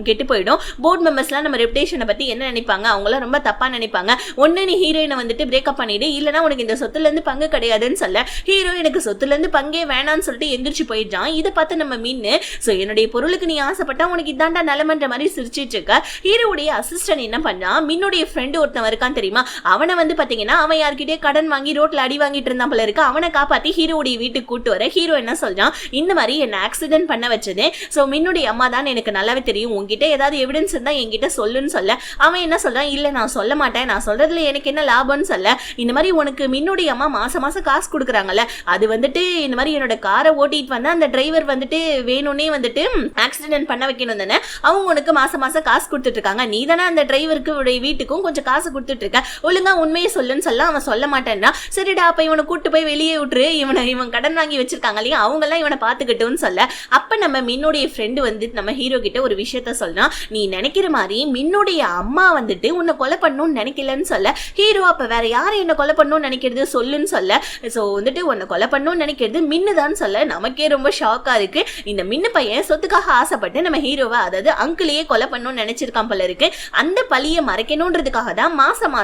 A: கெட்டு போயிடும், போர்ட் மெம்பர்ஸ் எல்லாம் நம்ம ரெப்யூட்டேஷனை பத்தி என்ன நினைப்பாங்க, அவங்க எல்லாம் ரொம்ப தப்பா நினைப்பாங்க, ஒண்ணு நீ ஹீரோயினை வந்துட்டு பிரேக்கப் பண்ணிடு இல்லனா உனக்கு இந்த சொத்துல இருந்து பங்கு கிடையாதுன்னு சொல்ல ஹீரோ எனக்கு சொத்துல இருந்து பங்கே வேணான்னு சொல்லிட்டு எந்திரிச்சு போயிட்டான். இதை பார்த்து நம்ம மின்னு சோ என்னுடைய பொருளுக்கு நீ ஆசைப்பட்டா உனக்கு இதாண்டா நிலைமன்ற மாதிரி சிரிச்சிட்டு இருக்க. ஹீரோவுடைய அசிஸ்டன்ட் என்ன பண்ணா, மின்னுடைய ஃப்ரெண்டு ஒருத்தன் இருக்கான் தெரியுமா, அவனை வந்து பாத்தீங்கன்னா அவன் யார்கிட்டயே கடன் வாங்கி ரோட்ல அடி வாங்கிட்டு இருந்தான் போல இருக்கு, அவனை காப்பாத்தி ஹீரோவுடைய வீட்டுக்கு கூட்டு வர ஹீரோ என்ன சொல்றான், இந்த மாதிரி என்ன ஆக்சிடென்ட் பண்ண வச்சது சோ மின்னுடைய அம்மா தான் எனக்கு நல்லாவே தெரியும், உங்ககிட்ட ஏதாவது எவிடன்ஸ் இருந்தா என்கிட்ட சொல்லுன்னு சொல்ல அவன் என்ன சொல்றான், இல்ல நான் சொல்ல மாட்டேன், நான் சொல்றதுல எனக்கு என்ன லாபம்னு சொல்ல இந்த மாதிரி உனக்கு மின்னுடைய அம்மா மாசம் காசு கொடுக்குறாங்கல்ல, அது வந்துட்டு இந்த மாதிரி என்னோட காரை ஓட்டிட்டு வந்தா அந்த டிரைவர் வந்துட்டு வேணும்னே வந்துட்டு ஆக்சிடென்ட் பண்ண வைக்கணும் தானே, அவங்க உனக்கு மாசம் காசு கொடுத்துட்டு இருக்காங்க, நீ தானே அந்த டிரைவருக்கு வீட்டுக்கும் கொஞ்சம் காசு கொடுத்துட்டு இருக்க, ஒழுங்கா உண்மையை சொல்லுன்னு சொல்ல அவன் சொல்ல மாட்டேன்னா சரிடா அப்ப இவனை கூட்டு போய் வெளியே விட்டுரு, இவன் கடன் வாங்கி வச்சிருக்காங்க இல்லையா அவங்க எல்லாம் இவனை பாத்துக்கிட்டோன்னு சொல்ல அப்ப நம்ம மின்னுடைய ஃப்ரெண்டு வந்து நம்ம ஹீரோ கிட்ட ஒரு விஷயத்த சொல்றான், நீ நினைக்கிற மாதிரி மின்னுடைய அம்மா வந்துட்டு உன்னை கொலை பண்ணணும்னு நினைக்கலன்னு சொல்ல ஹீரோ அப்ப வேற யாரை என்ன கொலை பண்ணணும்னு நினைக்கிறது சொல்லுன்னு சொல்ல, சோ வந்துட்டு உன்னை கொலை பண்ணணும்னு நினைக்கிறது மின்னுதான் சொல்ல நமக்கே ரொம்ப ஷாக்கா இருக்கு. இந்த மின்னு பையன் சொத்துக்காக ஆசைப்பட்டு நம்ம ஹீரோவை, அதாவது அங்கிளையே கொலை பண்ணணும்னு நினைச்சிருக்கான் போல இருக்கு. அந்த பழியை மறைக்கணும்ன்றதுக்காக தான் மாசம்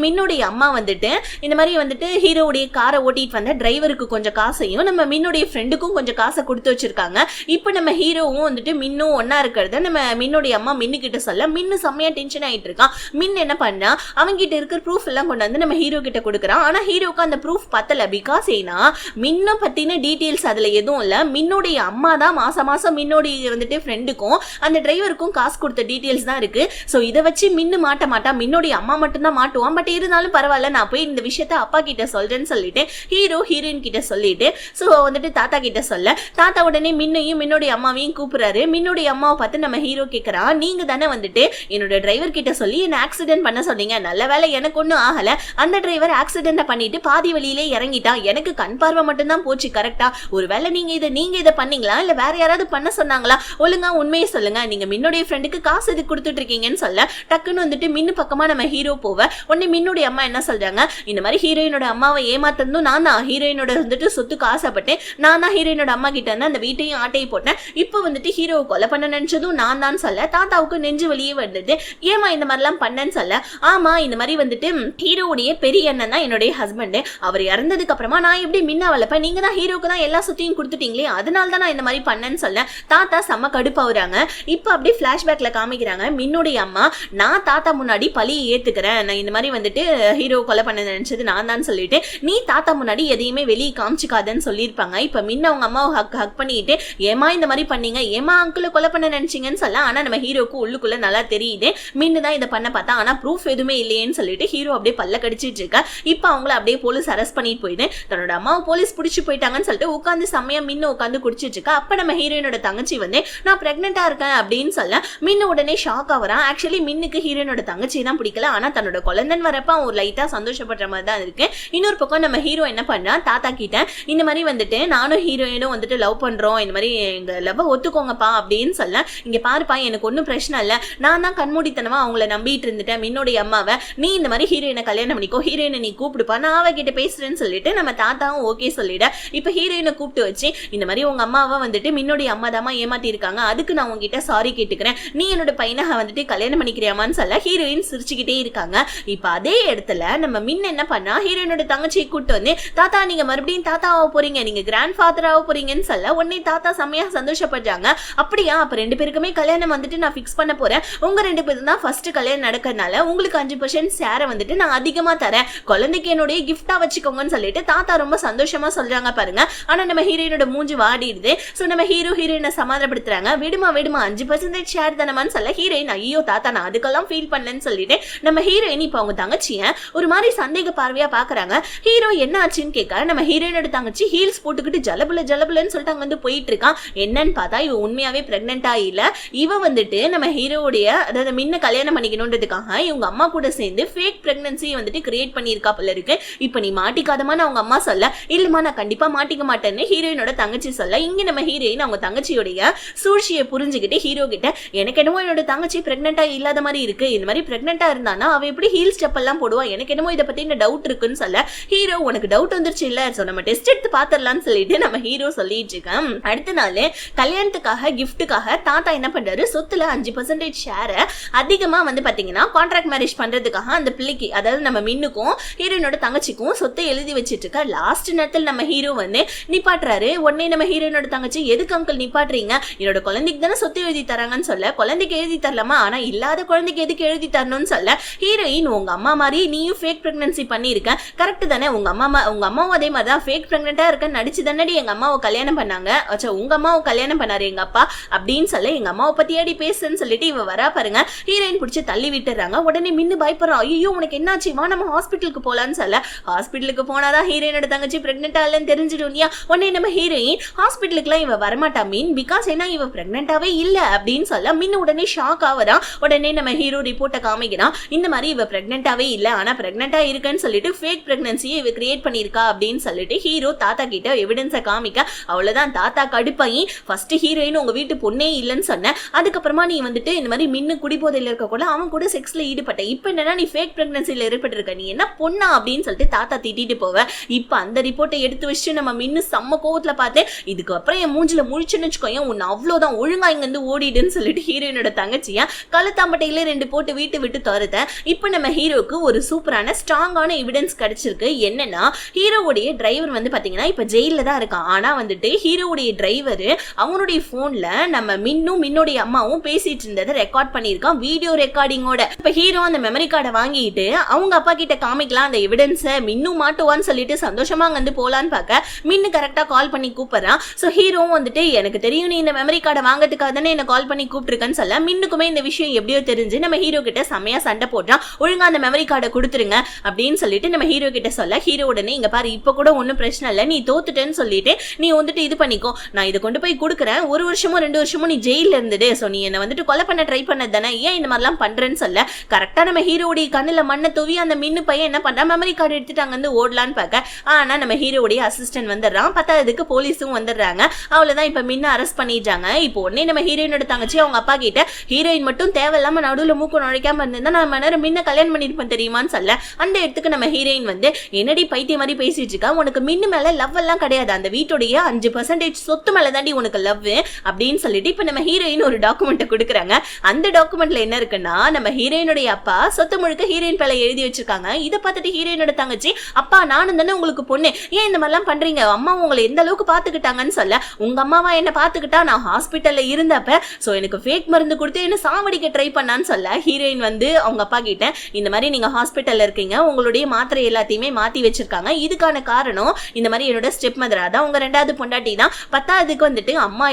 A: மின்னுடைய அம்மா வந்துட்டு இந்த மாதிரி வந்துட்டு ஹீரோவுடைய காரை ஓட்டிட்டு வந்த டிரைவருக்கு கொஞ்சம் காசையும் நம்ம மின்னுடைய ஃப்ரெண்டுக்கும் கொஞ்சம் காசை கொடுத்து வச்சிருக்காங்க. இப்போ நம்ம ஹீரோவும் வந்துட்டு மின்னும் ஒன்னா இருக்கிறத நம்ம மின்னுடைய அம்மா மின்னு கிட்ட சொல்ல, மின்னு செம்மையா டென்ஷன் ஆயிட்டு இருக்கான். மின் என்ன பண்ணா, அவங்கிட்ட இருக்கிற ப்ரூஃப் எல்லாம் கொண்டு வந்து நம்ம ஹீரோ கிட்ட கொடுக்குறான். ஆனா ஹீரோக்கு அந்த ப்ரூஃப் பத்தல. பிகாஸ் ஏன்னா மின்ன பத்தின டீடைல்ஸ் அதுல எதுவும் இல்ல. மின்னுடைய அம்மா தான் மாசம் மின்னுடைய வந்துட்டு ஃப்ரெண்டுக்கும் அந்த டிரைவருக்கும் காசு கொடுத்த டீடைல்ஸ் தான் இருக்கு. சோ இதை வச்சு மின்னு மாட்ட மாட்டா, மின்னுடைய அம்மா மட்டும் தான் மாட்டுவான். பட் இருந்தாலும் பரவாயில்ல, நான் போய் இந்த விஷயத்த அப்பா கிட்ட சொல்றேன்னு சொல்லிட்டு ஹீரோ ஹீரோயின் கிட்ட சொல்லிட்டு சோ வந்துட்டு தாத்தா கிட்ட சொல்ல, தாத்தா உடனே மின்னையும் மின்னுடைய அம்மாவையும் கூப்பிடுறாரு. மின்னுடைய அம்மாவை பார்த்து நம்ம ஹீரோ கேட்கறான், நீங்க தானே வந்துட்டு என்னோட டிரைவர் கிட்ட சொல்லி என்ன ஆக்சிடென்ட் பண்ண சொன்னீங்க, நல்ல வேலை எனக்கு ஒன்னும் ஆகல, அந்த டிரைவர் ஆக்சிடென்ட் பண்ணிட்டு பாதி வழியிலே இறங்கிட்டான், எனக்கு கண் பார்வை மட்டும் தான் போச்சு கரெக்டா, ஒருவேளை நீங்க இதை பண்ணீங்களா இல்ல வேற யாராவது பண்ண சொன்னாங்களா, ஒழுங்கா உண்மையை சொல்லுங்க, நீங்க மின்னுடைய ஃப்ரெண்டுக்கு காசு இது கொடுத்துட்டு இருக்கீங்கன்னு சொல்ல, டக்குன்னு வந்துட்டு மின்னு பக்கமா நம்ம ஹீரோ போவ, உடனே மின்னுடைய அம்மா என்ன சொல்றாங்க, இந்த மாதிரி ஹீரோயினோட அம்மாவை ஏமாத்ததும் நான் தான், ஹீரோயினோட வந்துட்டு சொத்துக்கு ஆசைப்பட்டேன், நான் தான் ஹீரோயினோட அம்மா கிட்ட இருந்து அந்த வீட்டையும் ஆட்டையும் போட்டேன், இப்போ வந்துட்டு ஹீரோவை கொலை பண்ண நினைச்சதும் நான் தான் சொல்ல, தாத்தாவுக்கு நெஞ்சு வலியே வந்தது, ஏமா இந்த மாதிரிலாம் பண்ணேன்னு சொல்ல, ஆமா இந்த மாதிரி வந்துட்டு ஹீரோவுடைய பெரிய அண்ணன் தான் என்னுடைய ஹஸ்பண்ட், அவர் இறந்ததுக்கு அப்புறமா நான் எப்படி மின்ன வளர்ப்பேன், நீங்க தான் ஹீரோக்கு தான் எல்லா சொத்தையும் கொடுத்துட்டீங்களே, அதனால தான் நான் இந்த மாதிரி பண்ணேன்னு சொல்ல, தாத்தா செம்ம கடுப்பாவுறாங்க. இப்போ அப்படியே பிளாஷ்பேக்ல காமிக்கிறாங்க, மின்னுடைய அம்மா நான் தாத்தா முன்னாடி பழியை ஏத்துக்கிறேன், நான் இந்த மாதிரி வந்துட்டு ஹீரோ கொலை பண்ண நினைச்சது நான் தான் சொல்லிட்டு நீ தாத்தா முன்னாடி எதையுமே வெளியே காமிச்சுக்காதன்னு சொல்லியிருப்பாங்க. இப்ப மின்ன அவங்க அம்மாவை ஹக் பண்ணிட்டு ஏமா இந்த மாதிரி பண்ணீங்க, ஏமா அங்கிளை கொலை பண்ண நினைச்சீங்கன்னு சொல்ல, ஆனா நம்ம ஹீரோக்கு உள்ளுக்குள்ள நல்லா தெரியுது மின்னு தான் இதை பண்ண பார்த்தா, ஆனா ப்ரூஃப் எதுவுமே இல்லையேன்னு சொல்லிட்டு ஹீரோ அப்படியே பல்ல கடிச்சிட்டு இருக்கா. இப்ப அவங்கள அப்படியே போலீஸ் அரெஸ்ட் பண்ணிட்டு போயிட்டு தன்னோட அம்மாவை போலீஸ் பிடிச்சி போயிட்டாங்கன்னு சொல்லிட்டு உட்காந்து செம்மையா மின்னு உட்காந்து குடிச்சிட்டு இருக்கா. அப்ப நம்ம ஹீரோயினோட தங்கச்சி வந்து நான் பிரெக்னெண்டா இருக்கேன் அப்படின்னு சொல்ல, மின்னு உடனே ஷாக் ஆகுறான். ஆக்சுவலி மின்னுக்கு ஹீரோயினோட தங்கச்சி தான் பிடிக்கல, ஆனா தன்னோட குழந்தைன்னு வரப்ப அவன் ஒரு லைட்டா சந்தோஷப்படுற மாதிரி தான் இருக்கு. இன்னொரு பக்கம் நம்ம ஹீரோ என்ன பண்ணா, தாத்தா கிட்ட இந்த மாதிரி வந்துட்டு நானும் ஹீரோயினும் வந்துட்டு லவ் பண்றோம், இந்த மாதிரி எங்க லவ் ஒத்துக்கோங்கப்பா அப்படின்னு சொல்ல, இங்க பாருப்பா எனக்கு ஒன்னும் பிரச்சனை இல்ல, நான் தான் கண்மூடித்தனமா அவங்கள நம்பிட்டு இருந்துட்டேன், மின்னுடைய அம்மாவை நீ இந்த மாதிரி ஹீரோயினை கல்யாணம் பண்ணிக்கோ, ஹீரோயினை நீ கூப்பிடுப்பா, நான் அவகிட்ட பேசுறேன்னு சொல்லிட்டு நம்ம தாத்தாவும் ஓகே சொல்லிட. இப்ப ஹீரோயினை கூப்பிட்டு வச்சு இந்த மாதிரி உங்க அம்மாவை வந்துட்டு மின்னுடைய அம்மா தாமா ஏமாத்தி இருக்காங்க, அதுக்கு நான் உங்ககிட்ட சாரி கேட்டுக்கிறேன், நீ என்னோட பையனை வந்துட்டு கல்யாணம் பண்ணிக்கிறியாமான்னு சொல்ல ஹீரோயின் சிரிச்சுக்கிட்டே இருக்காங்க. இப்ப அதே இடத்துல நம்ம மின் என்ன பண்ணா, ஹீரோயினோட தங்கச்சியை கூட்டு வந்து தாத்தா நீங்க மறுபடியும் தாத்தாவா போறீங்க, நீங்க கிராண்ட் ஃபாதராவ போறீங்கன்னு சொல்ல, உடனே தாத்தா செம்மையா சந்தோஷப்படுறாங்க. அப்படியா, அப்ப 2 பேருக்குமே கல்யாணம் வந்துட்டு நான் ஃபிக்ஸ் பண்ண போறேன், உங்க 2 பேரும் தான் ஃபர்ஸ்ட் கல்யாணம் நடக்கிறதுனால உங்களுக்கு 5% ஷேரை வந்துட்டு நான் அதிகமா தரேன், குழந்தைக்கு என்னுடைய கிஃப்டா வச்சுக்கோங்கன்னு சொல்லிட்டு தாத்தா ரொம்ப சந்தோஷமா சொல்றாங்க பாருங்க. ஆனா நம்ம ஹீரோயினோட மூஞ்சி வாடிடுது. சோ நம்ம ஹீரோயினை சமாதானப்படுத்துறாங்க, விடுமா 5% ஷேர் தானமான்னு சொல்ல, ஹீரோயின் ஐயோ தாத்தா நான் அதுக்கெல்லாம் ஃபீல் பண்ணேன்னு சொல்லிட்டு நம்ம ஹீரோயின் இப்ப அவங்க தங்கச்சிய ஒரு மாதிரி சந்தேக பார்வையா பாக்குறாங்க. ஹீரோ என்ன ஆச்சுன்னு கேட்க, நம்ம ஹீரோயினோட தங்கச்சி ஹீல்ஸ் போட்டுக்கிட்டு ஜலபுலன்னு சொல்லிட்டு அங்க வந்து போயிட்டு இருக்கான். என்னன்னு பார்த்தா இவ உண்மையாவே பிரெக்னெண்டா இல்ல, இவ வந்துட்டு நம்ம ஹீரோடைய அதாவது மின்ன கல்யாணம் பண்ணிக்கணும்ன்றதுக்காக இவங்க அம்மா கூட சேர்ந்து ஃபேக் பிரெக்னன்சி வந்துட்டு கிரியேட் பண்ணியிருக்கா போல இருக்கு. இப்ப நீ மாட்டிக்காதமான அவங்க அம்மா சொல்ல, இல்லமா நான் கண்டிப்பா மாட்டிக்க மாட்டேன்னு ஹீரோயினோட தங்கச்சி சொல்ல, இங்க நம்ம ஹீரோயின் அவங்க தங்கச்சியோடைய சூழ்ச்சியை புரிஞ்சுக்கிட்டு ஹீரோ கிட்ட எனக்கு என்னமோ என்னோட தங்கச்சி பிரெக்னெண்டா இல்லாத மாதிரி இருக்கு, இந்த மாதிரி பிரெக்னெண்டா இருந்தானா அவ எப்படி ஹீல் ஸ்டெப் எல்லாம் போடுவா, எனக்கு என்னமோ இதை பத்தி டவுட் இருக்குன்னு சொல்ல, ஹீரோ உனக்கு டவுட் வந்துருச்சு இல்ல, சோ நம்ம டெஸ்ட் எடுத்து பாத்திரலாம்னு சொல்லிட்டு நம்ம ஹீரோ சொல்லிட்டு இருக்கேன். அடுத்த நாள் கல்யாணத்துக்காக கிஃப்ட்டுக்காக தாத்தா என்ன பண்றாரு, சொத்துல 5% ஷேரை அதிகமா வந்து பாத்தீங்கன்னா கான்ட்ராக்ட் மேரேஜ் பண்றதுக்காக அந்த பிள்ளைக்கு அதாவது நம்ம மின்னுக்கும் ஹீரோயினோட தங்கச்சிக்கும் சொத்தை எழுதி வச்சிட்டு இருக்க. லாஸ்ட் நேரத்தில் நம்ம ஹீரோ வந்து நிப்பாட்டுறாரு. உடனே நம்ம ஹீரோயினோட தங்கச்சி எதுக்கு அங்கிள் நிப்பாட்டுறீங்க, என்னோட குழந்தைக்கு தானே சொத்து எழுதி தராங்கன்னு சொல்ல, குழந்தைக்கு எழுதி தரலாமா, ஆனா இல்லாத குழந்தைக்கு எதுக்கு எழுதி தரணும்னு சொல்ல, ஹீரோயின் உங்க அம்மா மாதிரி நீயும் ஃபேக் பிரெக்னன்சி பண்ணிருக்க கரெக்ட் தானே, உங்க அம்மாவும் அதே மாதிரி தான் ஃபேக் பிரெக்னெண்டா இருக்க நடிச்சு தானடி எங்க அம்மாவை கல்யாணம் பண்ணாங்க, உங்க அம்மாவை கல்யாணம் பண்ணாரு எங்க அப்பா அப்படின்னு சொல்ல, எங்க அம்மாவை பத்தி அடி பேசுன்னு சொல்லிட்டு இவ வரா பாருங்க. ஹீரோயின் பிடிச்சி தள்ளி விட்டுறாங்க. உடனே மின்னு பயப்படுறோம், ஐயோ உனக்கு என்னாச்சு, வா நம்ம ஹாஸ்பிட்டலுக்கு போலான்னு சொல்ல, ஹாஸ்பிட்டலுக்கு போனாதான் ஹீரோயினோட தங்கச்சி பிரெக்னெண்டா இல்லன்னு தெரிஞ்சிடும் இல்லையா. உடனே நம்ம ஹீரோயின் ஹாஸ்பிட்டலுக்குலாம் இவ வரமாட்டா மீன், பிகாஸ் ஏன்னா இவ பிரெக்னெண்டாவே இல்ல அப்படின்னு சொல்ல, மின்னு உடனே ஷாக் ஆகுறான். உடனே நம்ம ஹீரோ ரிப்போர்ட்டை காமிக்கிறான், இந்த மாதிரி இவ பிரெக்னெண்டாவே இல்ல ஆனா பிரெக்னெண்டா இருக்குன்னு சொல்லிட்டு ஃபேக் பிரெக்னன்சியை இவ கிரியேட் பண்ணிருக்கா அப்படின்னு சொல்லிட்டு ஹீரோ தாத்தா கிட்ட எவிடன்ஸை காமிக்க, அவ்வளவுதான் தாத்தா கடுப்பாயி, ஃபர்ஸ்ட் ஹீரோயின் உங்க வீட்டு பொண்ணே இல்லைன்னு சொன்ன, அதுக்கப்புறமா நீ வந்துட்டு இந்த மாதிரி மின்னு குடிபோதையில இருக்க கூட அவன் கூட செக்ஸ்ல ஈடுபட்ட, இப்ப என்னன்னா நீ ஃபேக் பிரெக்னன்சில ஏற்பட்டிருக்க, நீ என்ன பொண்ணா வேணாம் அப்படின்னு சொல்லிட்டு தாத்தா திட்டிட்டு போவேன். இப்ப அந்த ரிப்போர்ட்டை எடுத்து வச்சு நம்ம மின்னு செம்ம கோவத்துல பார்த்து இதுக்கு அப்புறம் என் மூஞ்சில முழிச்சுன்னு வச்சுக்கோங்க உன்னை அவ்வளவுதான் ஒழுங்கா இங்க இருந்து ஓடிடுன்னு சொல்லிட்டு ஹீரோயினோட தங்கச்சியா கழுத்தாம்பட்டையில 2 போட்டு வீட்டு விட்டு துரத்த இப்ப நம்ம ஹீரோக்கு ஒரு சூப்பரான ஸ்ட்ராங்கான எவிடன்ஸ் கிடைச்சிருக்கு. என்னன்னா ஹீரோவுடைய டிரைவர் வந்து பாத்தீங்கன்னா இப்ப ஜெயில தான் இருக்கான். ஆனா வந்துட்டு ஹீரோவுடைய டிரைவர் அவனுடைய போன்ல நம்ம மின்னுடைய அம்மாவும் பேசிட்டு இருந்ததை ரெக்கார்ட் பண்ணிருக்கான் வீடியோ ரெக்கார்டிங்கோட. இப்ப ஹீரோ அந்த மெமரி கார்டை வாங்கிட்டு அவங்க அப்பா கிட்ட காமிக்கலாம் அந்த எவிடன்ஸை மின்னு மாட்டுவான்னு சொல்லிட்டு சந்தோஷமா அங்க வந்து போலான்னு பார்க்க மின்னு கரெக்டா கால் பண்ணி கூப்பிடுறான். சோ ஹீரோவும் வந்துட்டு எனக்கு தெரியும் நீ இந்த மெமரி கார்டை வாங்கறதுக்காக தானே என்ன கால் பண்ணி கூப்பிட்டுருக்கன்னு சொல்ல மின்னுக்குமே இந்த விஷயம் எப்படியோ தெரிஞ்சு நம்ம ஹீரோ கிட்ட செமையா சண்டை போட்டான். ஒழுங்கா அந்த மெமரி கார்டை கொடுத்துருங்க அப்படின்னு சொல்லிட்டு நம்ம ஹீரோ கிட்ட சொல்ல ஹீரோ உடனே இங்க பாரு இப்ப கூட ஒன்னும் பிரச்சனை இல்லை நீ தோத்துட்டேன்னு சொல்லிட்டு நீ வந்துட்டு இது பண்ணிக்கோ நான் இதை கொண்டு போய் கொடுக்குறேன் 1 வருஷமோ 2 வருஷமோ நீ ஜெயில இருந்துடு. சோ நீ என்ன வந்துட்டு கொலை பண்ண ட்ரை பண்ணது தானே ஏன் இந்த மாதிரிலாம் பண்றேன்னு சொல்ல கரெக்டா நம்ம ஹீரோடைய கண்ணுல மண்ணை தூவி அந்த மின்னு பையன் என்ன பண்றா மெமரி கார்டு எடுத்துட்டு அங்க வந்து ஓடலான்னு பார்க்க ஆனா நம்ம ஹீரோடைய அசிஸ்டன்ட் வந்துடுறான். பத்தாவதுக்கு போலீஸும் வந்துடுறாங்க. அவ்வளவுதான் இப்ப மின்ன அரெஸ்ட் பண்ணிட்டாங்க. இப்போ உடனே நம்ம ஹீரோயினோட தங்கச்சி அவங்க அப்பா கிட்ட ஹீரோயின் மட்டும் தேவையில்லாம நடுவுல மூக்கு நுழைக்காம இருந்தா நான் நேரம் மின்ன கல்யாணம் பண்ணிருப்பேன் தெரியுமான்னு சொல்ல அந்த இடத்துக்கு நம்ம ஹீரோயின் வந்து என்னடி பைத்திய மாதிரி பேசிட்டு இருக்கா உனக்கு மின்னு மேல லவ் எல்லாம் கிடையாது அந்த வீட்டுடைய 5% சொத்து மேல தாண்டி உனக்கு லவ் அப்படின்னு சொல்லிட்டு இப்ப நம்ம ஹீரோயின் ஒரு டாக்குமெண்ட் கொடுக்குறாங்க. அந்த டாக்குமெண்ட்ல என்ன இருக்குன்னா நம்ம ஹீரோயினுடைய அப்பா சொத்து முழுக்க ஹீரோயின் பேல எழுதி வச்சிருக்காங்க. இதை பார்த்துட்டு ஹீரோயினோட தங்கச்சி அப்பா நானும் தானே உங்களுக்கு பொண்ணு ஏன் இந்த மாதிரிலாம் பண்றீங்க அம்மா உங்களை எந்த அளவுக்கு பாத்துக்கிட்டாங்கன்னு சொல்ல உங்க அம்மாவா என்ன பாத்துக்கிட்டா நான் ஹாஸ்பிட்டல்ல இருந்தப்ப சோ எனக்கு ஃபேக் மருந்து கொடுத்து என்ன சாவடிக்க ட்ரை பண்ணான்னு சொல்ல ஹீரோயின் வந்து அவங்க அப்பா கிட்ட இந்த மாதிரி நீங்க ஹாஸ்பிட்டல்ல இருக்கீங்க உங்களுடைய மாத்திரை எல்லாத்தையுமே மாத்தி வச்சிருக்காங்க இதுக்கான காரணம் இந்த மாதிரி என்னோட ஸ்டெப் மதர் அதான் உங்க 2வது பொண்டாட்டி தான் 10வதுக்கு வந்துட்டு அம்மா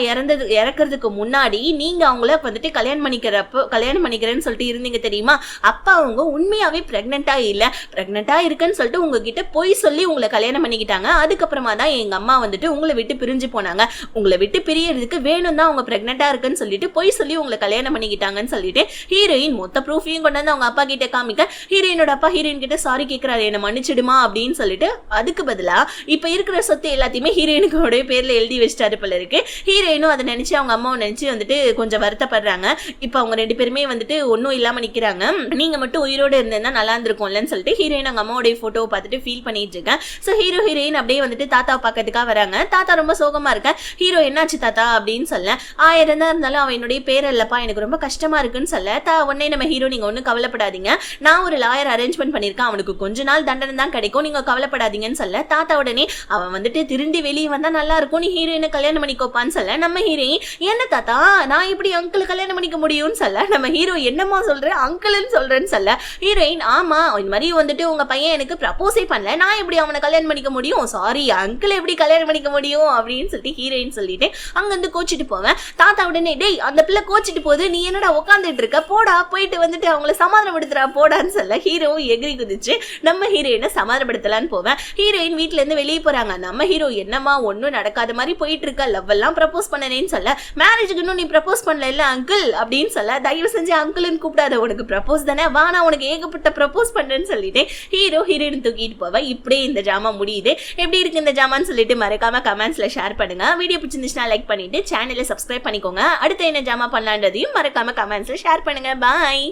A: இறக்கிறதுக்கு முன்னாடி நீங்க அவங்கள வந்துட்டு கல்யாணம் பண்ணிக்கிறேன்னு சொல்லிட்டு இருந்தீங்க தெரியுமா அப்பா அவங்க உண்மையாவே பிரெக்னெண்டா இல்ல பிரெக்னெண்டா இருக்குன்னு சொல்லிட்டு உங்ககிட்ட பொய் சொல்லி உங்களை கல்யாணம் பண்ணிக்கிட்டாங்க. அதுக்கப்புறமா தான் எங்க அம்மா வந்துட்டு உங்களை விட்டு பிரிஞ்சு போனாங்க. உங்களை விட்டு பிரியறதுக்கு வேணும் தான் அவங்க பிரெக்னெண்டா இருக்குன்னு சொல்லிட்டு பொய் சொல்லி உங்களை கல்யாணம் பண்ணிக்கிட்டாங்கன்னு சொல்லிட்டு ஹீரோயின் மொத்த ப்ரூஃபையும் கொண்டு வந்து அவங்க அப்பா கிட்ட காமிக்க ஹீரோயினோட அப்பா ஹீரோயின் கிட்ட சாரி கேட்கிறாரு என்ன மன்னிச்சிடுமா அப்படின்னு சொல்லிட்டு அதுக்கு பதிலா இப்ப இருக்கிற சொத்து எல்லாத்தையுமே ஹீரோயினுக்கு பேர்ல எழுதி வச்சிட்டாரு போல இருக்கு. ஹீரோயினும் அதை நினைச்சு அவங்க அம்மாவை நினைச்சு வந்துட்டு கொஞ்சம் வருத்தப்படுறாங்க. இப்ப அவங்க 2 பேருமே வந்துட்டு ஒன்னும் இல்லாம நிக்கிறாங்க. நீங்க மட்டும் உயிரோடு இருந்தா நல்லா இருந்திருக்கும்லன்னு சொல்லிட்டு ஹீரோயின் அவங்க அம்மாவோட போட்டோவை பார்த்துட்டு ஃபீல் பண்ணிட்டு இருக்கேன். சோ ஹீரோ ஹீரோயின் அப்படியே வந்துட்டு தாத்தாவை பார்க்கறதுக்காக வராங்க. தாத்தா ரொம்ப சோகமா இருக்க ஹீரோ என்னாச்சு தாத்தா அப்படின்னு சொல்ல 1000 தான் இருந்தாலும் அவன் என்னுடைய பேர் இல்லப்பா எனக்கு ரொம்ப கஷ்டமா இருக்குன்னு சொல்ல உடனே நம்ம ஹீரோ நீங்க ஒன்னும் கவலைப்படாதீங்க நான் ஒரு லாயர் அரேஞ்ச்மெண்ட் பண்ணிருக்கேன் அவனுக்கு கொஞ்ச நாள் தண்டனை தான் கிடைக்கும் நீங்க கவலைப்படாதீங்கன்னு சொல்ல தாத்தா உடனே அவன் வந்துட்டு திரும்பி வெளியே வந்தா நல்லா இருக்கும் நீ ஹீரோயினை கல்யாணம் பண்ணிக்கோப்பான்னு சொல்ல நம்ம ஹீரோயின் என்ன தாத்தா நான் எப்படி அங்கிள் கல்யாணம் பண்ணிக்க முடியும்னு சொல்ல நம்ம ஹீரோ என்னமா சொல்றேன் அங்கிள்னு சொல்றேன்னு சொல்ல ஹீரோயின் ஆமா இந்த மாதிரி வந்துட்டு உங்க பையன் எனக்கு ப்ரப்போஸே பண்ணல நான் எப்படி அவனை கல்யாணம் பண்ணிக்க முடியும் சாரி அங்கிள் எப்படி கல்யாணம் பண்ணிக்க முடியும் அப்படின்னு சொல்லிட்டு ஹீரோயின் சொல்லிட்டு அங்க வந்து கோச்சிட்டு போவேன். தாத்தா உடனே டேய் அந்த பிள்ளை கோச்சிட்டு போகுது நீ என்னடா உட்காந்துட்டு இருக்க போடா போயிட்டு வந்துட்டு அவங்கள சமாதானப்படுத்துறா போடான்னு சொல்ல ஹீரோவும் எகிரி குதிச்சு நம்ம ஹீரோயினை சமாதானப்படுத்தலான்னு போவேன். ஹீரோயின் வீட்டுல இருந்து வெளியே போறாங்க. நம்ம ஹீரோ என்னமா ஒன்னும் நடக்காத மாதிரி போயிட்டு இருக்க லவ் எல்லாம் ப்ரப்போஸ் பண்ணனேன்னு சொல்ல மேரேஜுக்கு இன்னும் நீ ப்ரப்போஸ் பண்ணல இல்ல அங்கிள் அப்படின்னு சொல்ல தயவு செஞ்சு அங்கிள்னு கூப்பிடாத உனக்கு ப்ரப்போஸ் தானே வா நான் உனக்கு ஏகப்பட்ட ப்ரப்போஸ் பண்றேன்னு சொல்லிட்டு ஹீரோ ஹீரோயின் தூக்கிட்டு போவேன். இப்படியே இந்த ஜாமா முடியுது. எப்படி இருக்கு இந்த ஜாமான்னு சொல்லிட்டு மறக்காம கமெண்ட்ஸ்ல ஷேர் பண்ணுங்க. வீடியோ பிடிச்சிருந்துச்சுன்னா லைக் பண்ணிட்டு சேனலை சப்ஸ்கிரைப் பண்ணிக்கோங்க. அடுத்து என்ன ஜாமா பண்ணலான்றதையும் மறக்காம கமெண்ட்ஸ்ல ஷேர் பண்ணுங்க. பாய்.